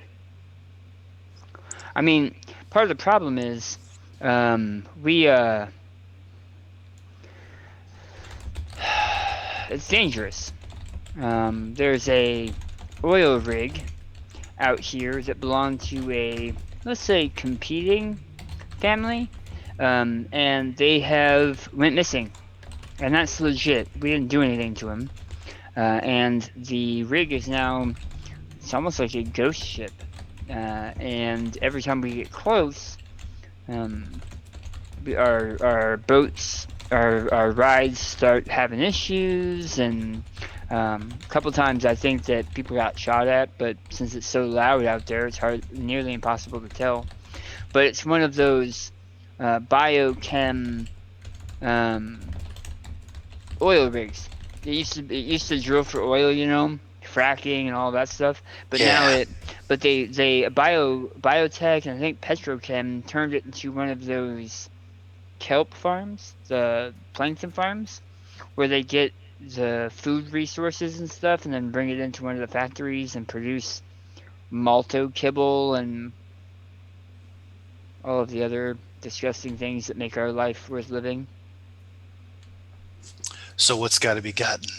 I mean, part of the problem is, we it's dangerous. There's a oil rig out here that belonged to a, let's say, competing family, and they have went missing, and that's legit. We didn't do anything to them, and the rig is now, it's almost like a ghost ship, and every time we get close, um, our boats, our rides start having issues, and a couple times I think that people got shot at, but since it's so loud out there, it's nearly impossible to tell. But it's one of those biochem um, oil rigs. It used to drill for oil, fracking and all that stuff. But now Yeah. they biotech and I think petrochem turned it into one of those kelp farms, the plankton farms, where they get the food resources and stuff, and then bring it into one of the factories and produce malto kibble and all of the other disgusting things that make our life worth living. So what's got to be gotten?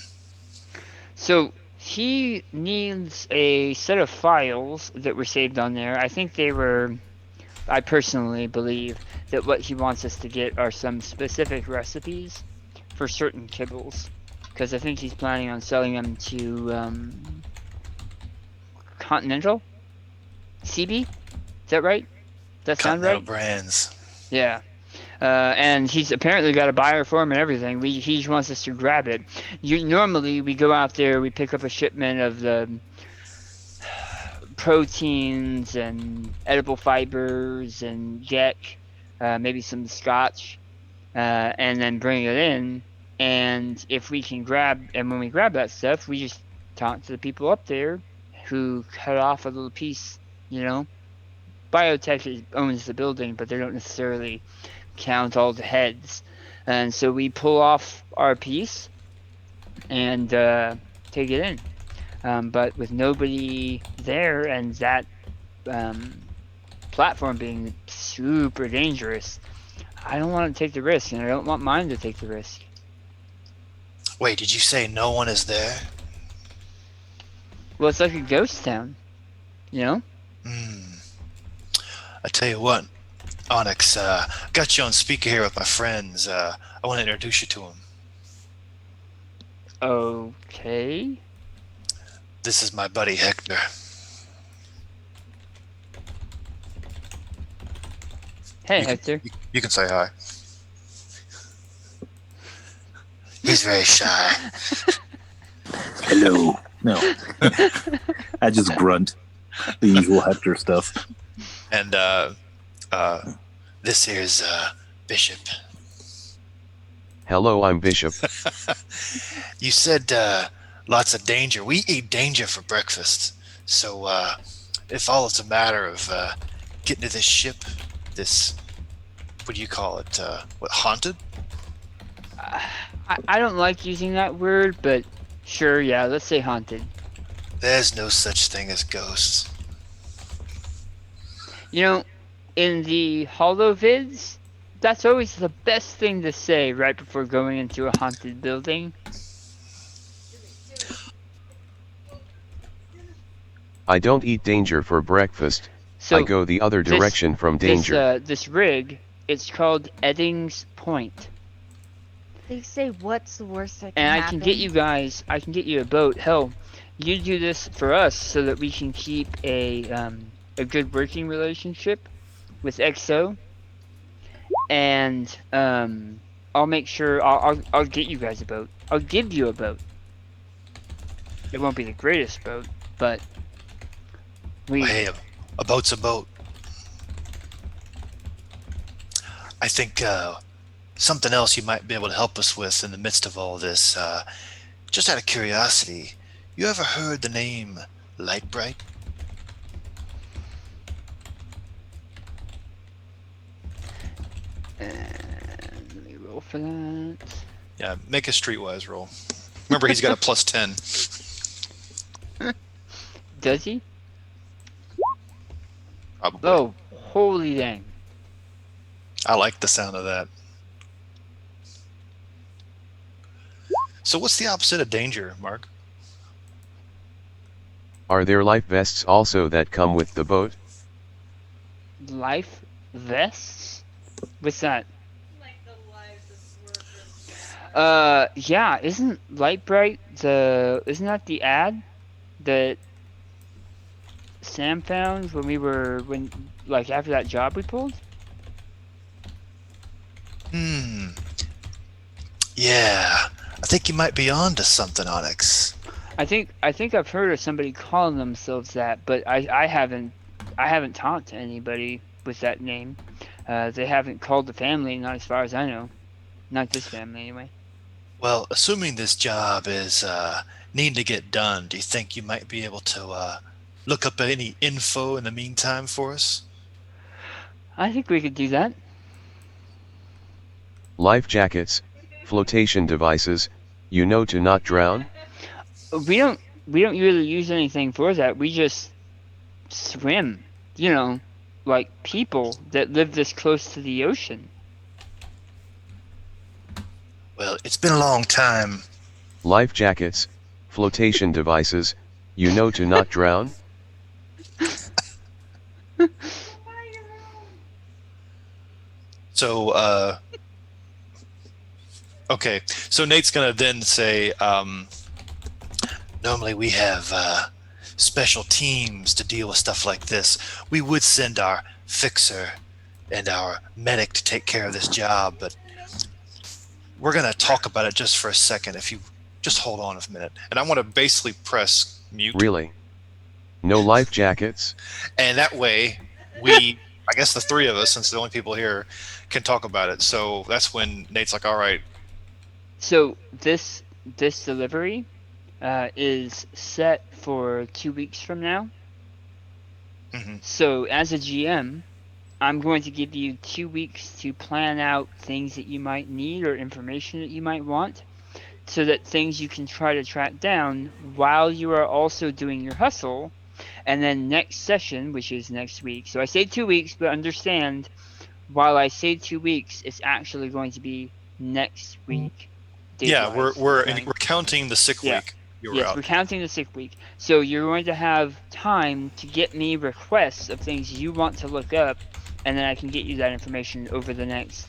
So he needs a set of files that were saved on there. I think they were. I personally believe that what he wants us to get are some specific recipes for certain kibbles, because I think he's planning on selling them to Continental CB. Is that right? Does that sound Continental right? Brands. Yeah. And he's apparently got a buyer for him and everything. He just wants us to grab it. Normally we go out there, we pick up a shipment of the proteins and edible fibers and Jack, maybe some scotch, and then bring it in. And if we can when we grab that stuff, we just talk to the people up there who cut off a little piece, you know. Biotech owns the building, but they don't necessarily count all the heads. And so we pull off our piece and take it in. But with nobody there and that platform being super dangerous, I don't want to take the risk, and I don't want mine to take the risk. Wait, did you say no one is there? Well, it's like a ghost town, you know? I tell you what, Onyx, got you on speaker here with my friends. I want to introduce you to them. Okay. This is my buddy Hector. Hey, You can- Hector. You can say hi. He's very shy. Hello. No. I just grunt. The usual Hector stuff. And this here's Bishop. Hello, I'm Bishop. You said lots of danger. We eat danger for breakfast. So if all it's a matter of getting to this ship, this, what do you call it? What, haunted? I don't like using that word, but sure, yeah, let's say haunted. There's no such thing as ghosts. You know, in the holo vids, that's always the best thing to say right before going into a haunted building. I don't eat danger for breakfast. So I go the other direction from danger. This rig, it's called Eddings Point. They say what's the worst that can And happen? I can get you a boat. Hell, you do this for us so that we can keep a good working relationship with XO. And I'll make sure I'll get you guys a boat. I'll give you a boat. It won't be the greatest boat, but Hey, a boat's a boat. I think something else you might be able to help us with in the midst of all this. Just out of curiosity, you ever heard the name Lightbright? let me roll for that. Yeah, make a streetwise roll. Remember, he's got a plus 10. Does he? Probably. Oh, holy dang. I like the sound of that. So what's the opposite of danger, Mark? Are there life vests also that come with the boat? Life vests? What's that? Like the lives of workers. Yeah, isn't Lightbright isn't that the ad that Sam found when after that job we pulled? Yeah, I think you might be on to something, Onyx. I think I've heard of somebody calling themselves that, but I haven't talked to anybody with that name. They haven't called the family, not as far as I know. Not this family anyway. Well, assuming this job is needing to get done, do you think you might be able to look up any info in the meantime for us? I think we could do that. Life jackets, flotation devices, to not drown? We don't really use anything for that. We just swim. Like people that live this close to the ocean. Well, it's been a long time. Life jackets, flotation devices, to not drown? So, okay. So Nate's going to then say, normally we have special teams to deal with stuff like this. We would send our fixer and our medic to take care of this job, but we're going to talk about it just for a second. If you just hold on a minute. And I want to basically press mute. Really? No life jackets? And that way, I guess the three of us, since the only people here, can talk about it. So that's when Nate's like, all right. So this delivery is set for 2 weeks from now. Mm-hmm. So as a GM, I'm going to give you 2 weeks to plan out things that you might need or information that you might want, so that things you can try to track down while you are also doing your hustle. And then next session, which is next week. So I say 2 weeks, but understand, while I say 2 weeks, it's actually going to be next week. Yeah, we're counting the sick week. Yes, we're counting the sick week. So you're going to have time to get me requests of things you want to look up, and then I can get you that information over the next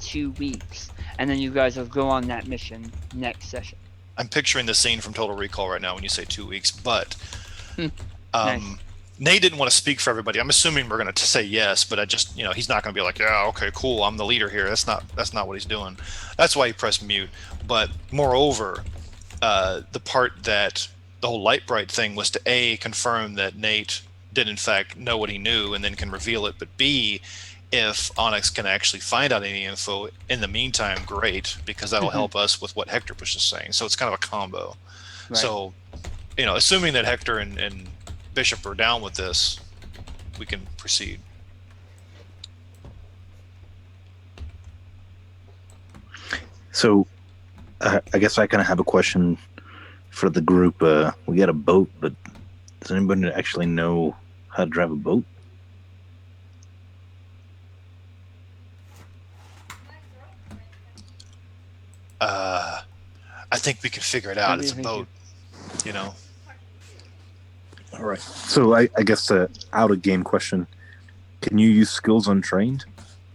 2 weeks. And then you guys will go on that mission next session. I'm picturing the scene from Total Recall right now when you say 2 weeks, but Nice. Nate didn't want to speak for everybody. I'm assuming we're going to say yes, but I just, he's not going to be like, yeah, okay, cool, I'm the leader here. That's not what he's doing. That's why he pressed mute. But moreover, the part that the whole Lightbright thing was to confirm that Nate did in fact know what he knew and then can reveal it, but B, if Onyx can actually find out any info in the meantime, great, because that'll help us with what Hector was just saying. So it's kind of a combo. Right. So, assuming that Hector and Bishop are down with this, we can proceed. So, I guess I kind of have a question for the group. We got a boat, but does anybody actually know how to drive a boat? I think we can figure it out. It's a boat, All right. So I guess out of game question: can you use skills untrained?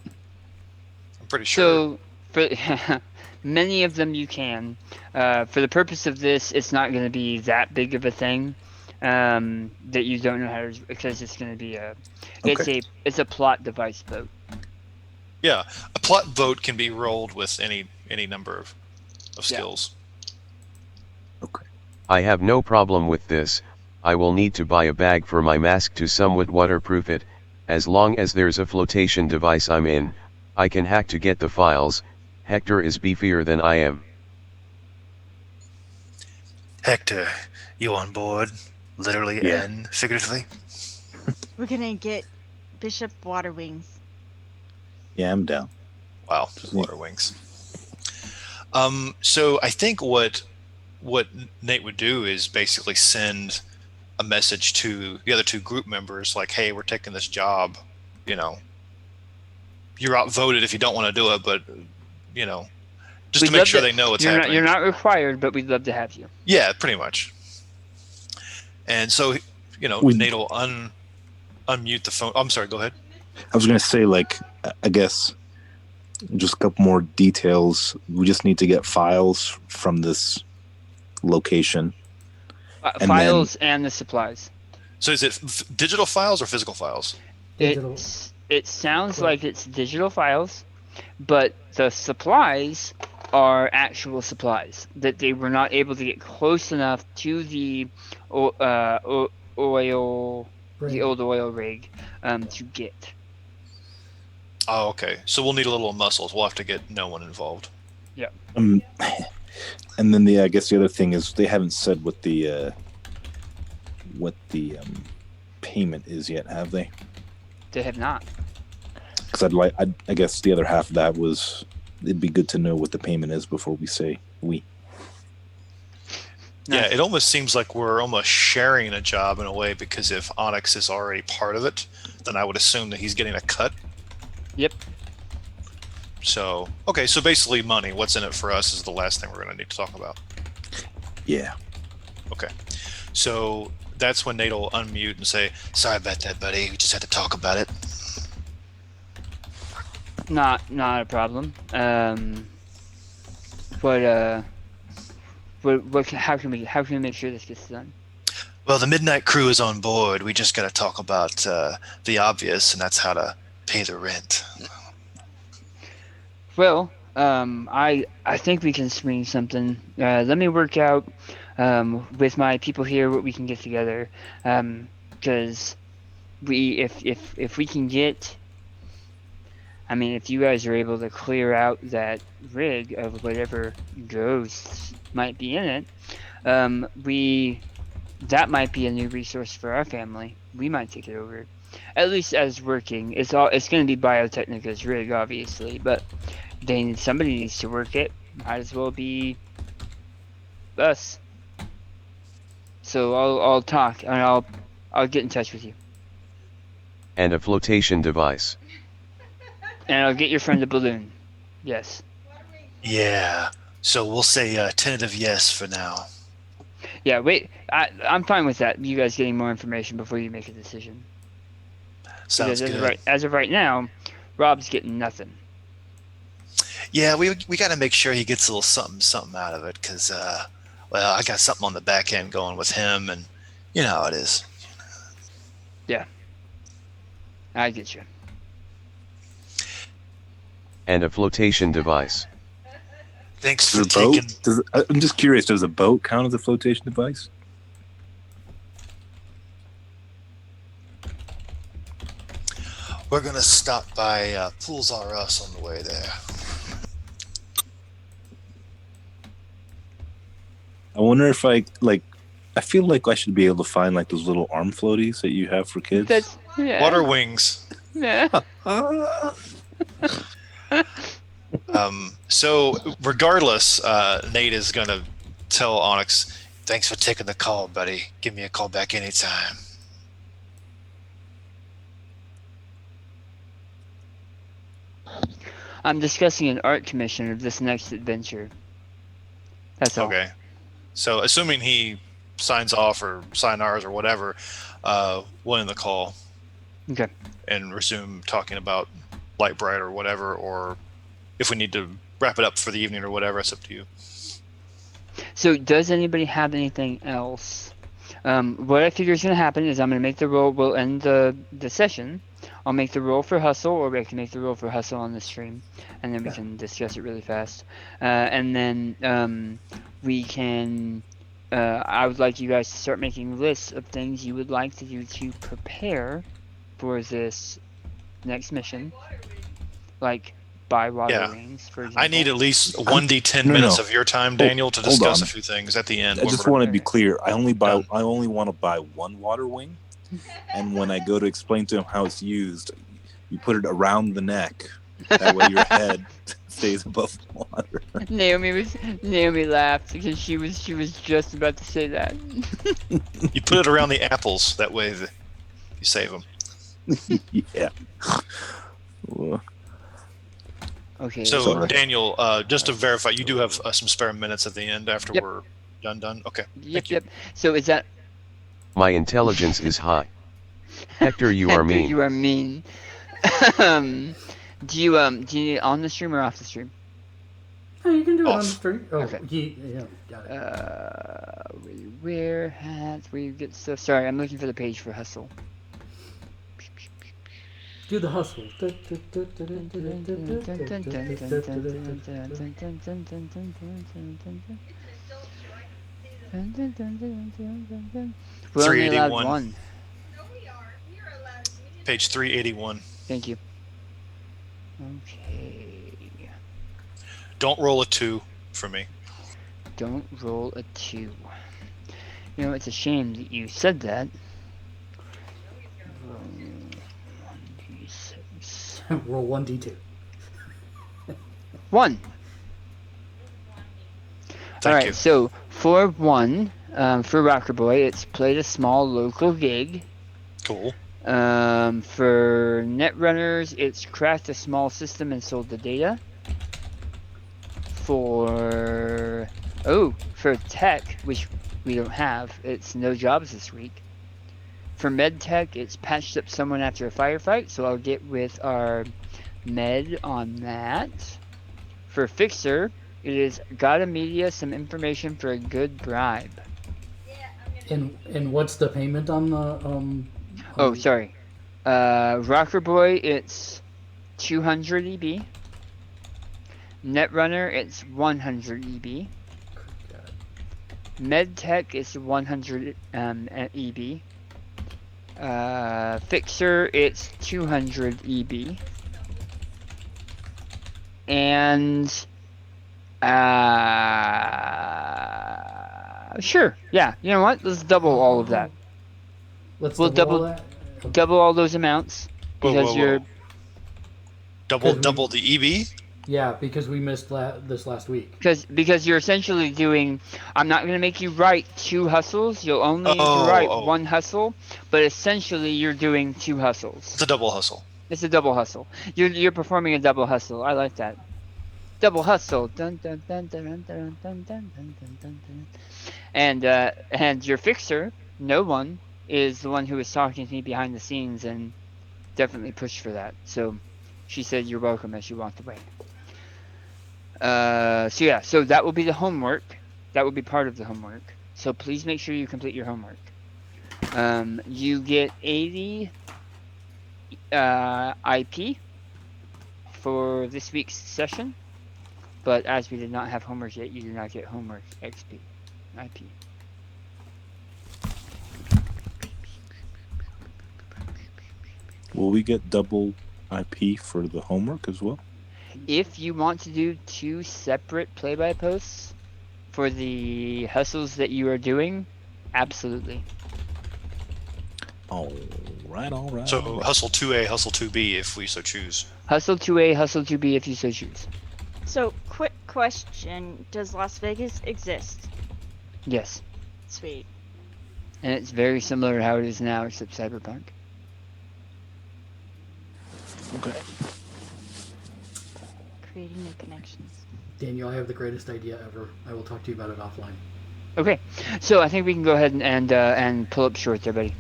I'm pretty sure. So for many of them you can. For the purpose of this, it's not going to be that big of a thing that you don't know how to, because it's going to be it's a plot device boat. Yeah, a plot boat can be rolled with any number of skills. Okay. I have no problem with this. I will need to buy a bag for my mask to somewhat waterproof it. As long as there's a flotation device I'm in, I can hack to get the files. Hector is beefier than I am. Hector, you on board? Literally and figuratively? We're gonna get Bishop water wings. Yeah, I'm down. Wow, water wings. So I think what Nate would do is basically send a message to the other two group members, like, "Hey, we're taking this job. You know, you're outvoted if you don't want to do it, but you know, just to We'd make love sure to. they know what's You're happening." not required, but we'd love to have you. Yeah, pretty much. And so, We, Nate will unmute the phone. I'm sorry. Go ahead. I was gonna say, like, I guess just a couple more details. We just need to get files from this location, and then Files and the supplies. So is it digital files or physical files? Digital. It sounds Correct. like it's digital files, but the supplies are actual supplies that they were not able to get close enough to the oil, the Rig. old oil rig, to get. Oh, okay. So we'll need a little muscles. We'll have to get no one involved. Yeah. and then I guess the other thing is they haven't said what the payment is yet, have they? They have not. Because I guess the other half of that was it'd be good to know what the payment is before we say we. Yeah, Nice. it almost seems like we're almost sharing a job in a way, because if Onyx is already part of it, then I would assume that he's getting a cut. Yep. So, okay, so basically money, what's in it for us is the last thing we're going to need to talk about. Yeah. Okay. So that's when Nate will unmute and say, "Sorry about that, buddy. We just had to talk about it." Not a problem. How can we make sure this gets done? Well, the Midnight Crew is on board. We just got to talk about the obvious, and that's how to pay the rent. Well, I think we can swing something. Let me work out with my people here what we can get together. Because if we can get, I mean, if you guys are able to clear out that rig of whatever ghosts might be in it, that might be a new resource for our family. We might take it over, at least as working. It's going to be Biotechnica's rig, obviously, but somebody needs to work it. Might as well be us. So I'll talk and I'll get in touch with you. And a flotation device. And I'll get your friend a balloon. Yes. Yeah. So we'll say tentative yes for now. Yeah, wait. I'm fine with that. You guys getting more information before you make a decision. Sounds Because good. as of right now, Rob's getting nothing. Yeah, we got to make sure he gets a little something out of it, because, well, I got something on the back end going with him, and you know how it is. Yeah. I get you. And a flotation device. Thanks for Does a boat? taking. I'm just curious. Does a boat count as a flotation device? We're gonna stop by Pools R Us on the way there. I wonder if I feel like I should be able to find like those little arm floaties that you have for kids. Water wings. Yeah. So regardless, Nate is gonna tell Onyx, "Thanks for taking the call, buddy. Give me a call back anytime." I'm discussing an art commission of this next adventure. That's all. Okay. So assuming he signs off or sign ours or whatever, we'll end the call. Okay. And resume talking about Light Bright or whatever, or if we need to wrap it up for the evening or whatever, it's up to you. So does anybody have anything else? What I figure is going to happen is I'm going to make the roll. We'll end the session. I'll make the roll for Hustle, or I can make the roll for Hustle on the stream, and then we can discuss it really fast. And then we can. I would like you guys to start making lists of things you would like to do to prepare for this next mission, like buy water wings, for example. I need at least 1d10 minutes of your time, Daniel, to discuss a few things at the end. I just want to be clear. I only want to buy one water wing, and when I go to explain to him how it's used, you put it around the neck. That way your head stays above water. Naomi laughed because she was just about to say that. You put it around the apples. That way you save them. Yeah. Well, Okay. So, Sorry. Daniel, just to verify, you do have some spare minutes at the end after Yep. we're done? Okay. Yep. So is that My intelligence is high. Hector, you are Hector, mean. you are mean. Do you need it on the stream or off the stream? Oh, you can do it on the Off. stream. Oh, Okay. yeah, got it. Where you wear hats, where you get stuff. Sorry, I'm looking for the page for Hustle. Do the hustle. We're only allowed 381. one. Page 381. Thank you. Okay. Don't roll a 2 for me. Don't roll a 2. You know, it's a shame that you said that. Roll 1d6. Roll 1d2. 1. Thank you. So for 1, for Rocker Boy, it's played a small local gig. Cool. For Netrunners, it's crafted a small system and sold the data. For tech, which we don't have, it's no jobs this week. For med tech, it's patched up someone after a firefight, so I'll get with our med on that. For fixer, it is got a media some information for a good bribe. And what's the payment on the Oh, sorry. Rocker Boy, it's 200 EB. Netrunner, it's 100 EB. MedTech is 100 EB. Fixer, it's 200 EB. And sure, yeah. You know what? Let's double all of that. We'll double that. Okay. Double all those amounts because you're double the EB. Yeah, because we missed this last week. Because you're essentially doing. I'm not going to make you write 2 hustles. You'll only need to write 1 hustle, but essentially you're doing 2 hustles. It's a double hustle. It's a double hustle. You're performing a double hustle. I like that. Double hustle. Dun, dun, dun, dun, dun, dun, dun, dun, dun, dun, dun. And your fixer, no one, is the one who was talking to me behind the scenes and definitely pushed for that. So she said you're welcome as she walked away. So that will be the homework. That will be part of the homework. So please make sure you complete your homework. You get 80 IP for this week's session, but as we did not have homework yet, you do not get homework XP IP. Will we get double IP for the homework as well? If you want to do 2 separate play-by-posts for the hustles that you are doing, absolutely. All right. So hustle 2A, hustle 2B if we so choose. Hustle 2A, hustle 2B if you so choose. So, quick question. Does Las Vegas exist? Yes. Sweet. And it's very similar to how it is now, except Cyberpunk. Okay. Creating new connections. Daniel, I have the greatest idea ever. I will talk to you about it offline. Okay, so I think we can go ahead and pull up shorts, everybody.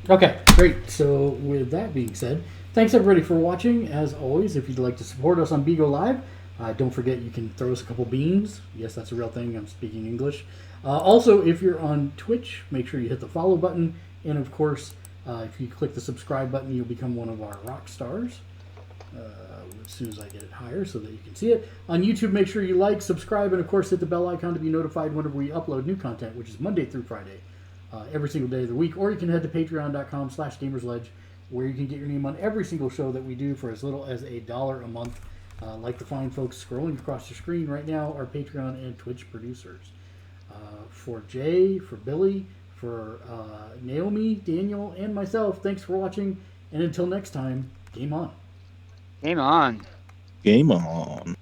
Okay, great. So with that being said, thanks everybody for watching. As always, if you'd like to support us on Bigo Live, don't forget you can throw us a couple beans. Yes, that's a real thing. I'm speaking English. Also, if you're on Twitch, make sure you hit the follow button. And of course, if you click the subscribe button, you'll become one of our rock stars. As soon as I get it higher so that you can see it. On YouTube, make sure you like, subscribe, and of course hit the bell icon to be notified whenever we upload new content, which is Monday through Friday, every single day of the week. Or you can head to patreon.com/gamersledge, where you can get your name on every single show that we do for as little as $1 a month. Like the fine folks scrolling across the screen right now are Patreon and Twitch producers. For Jay, for Billy, for Naomi, Daniel, and myself, thanks for watching. And until next time, game on. Game on. Game on.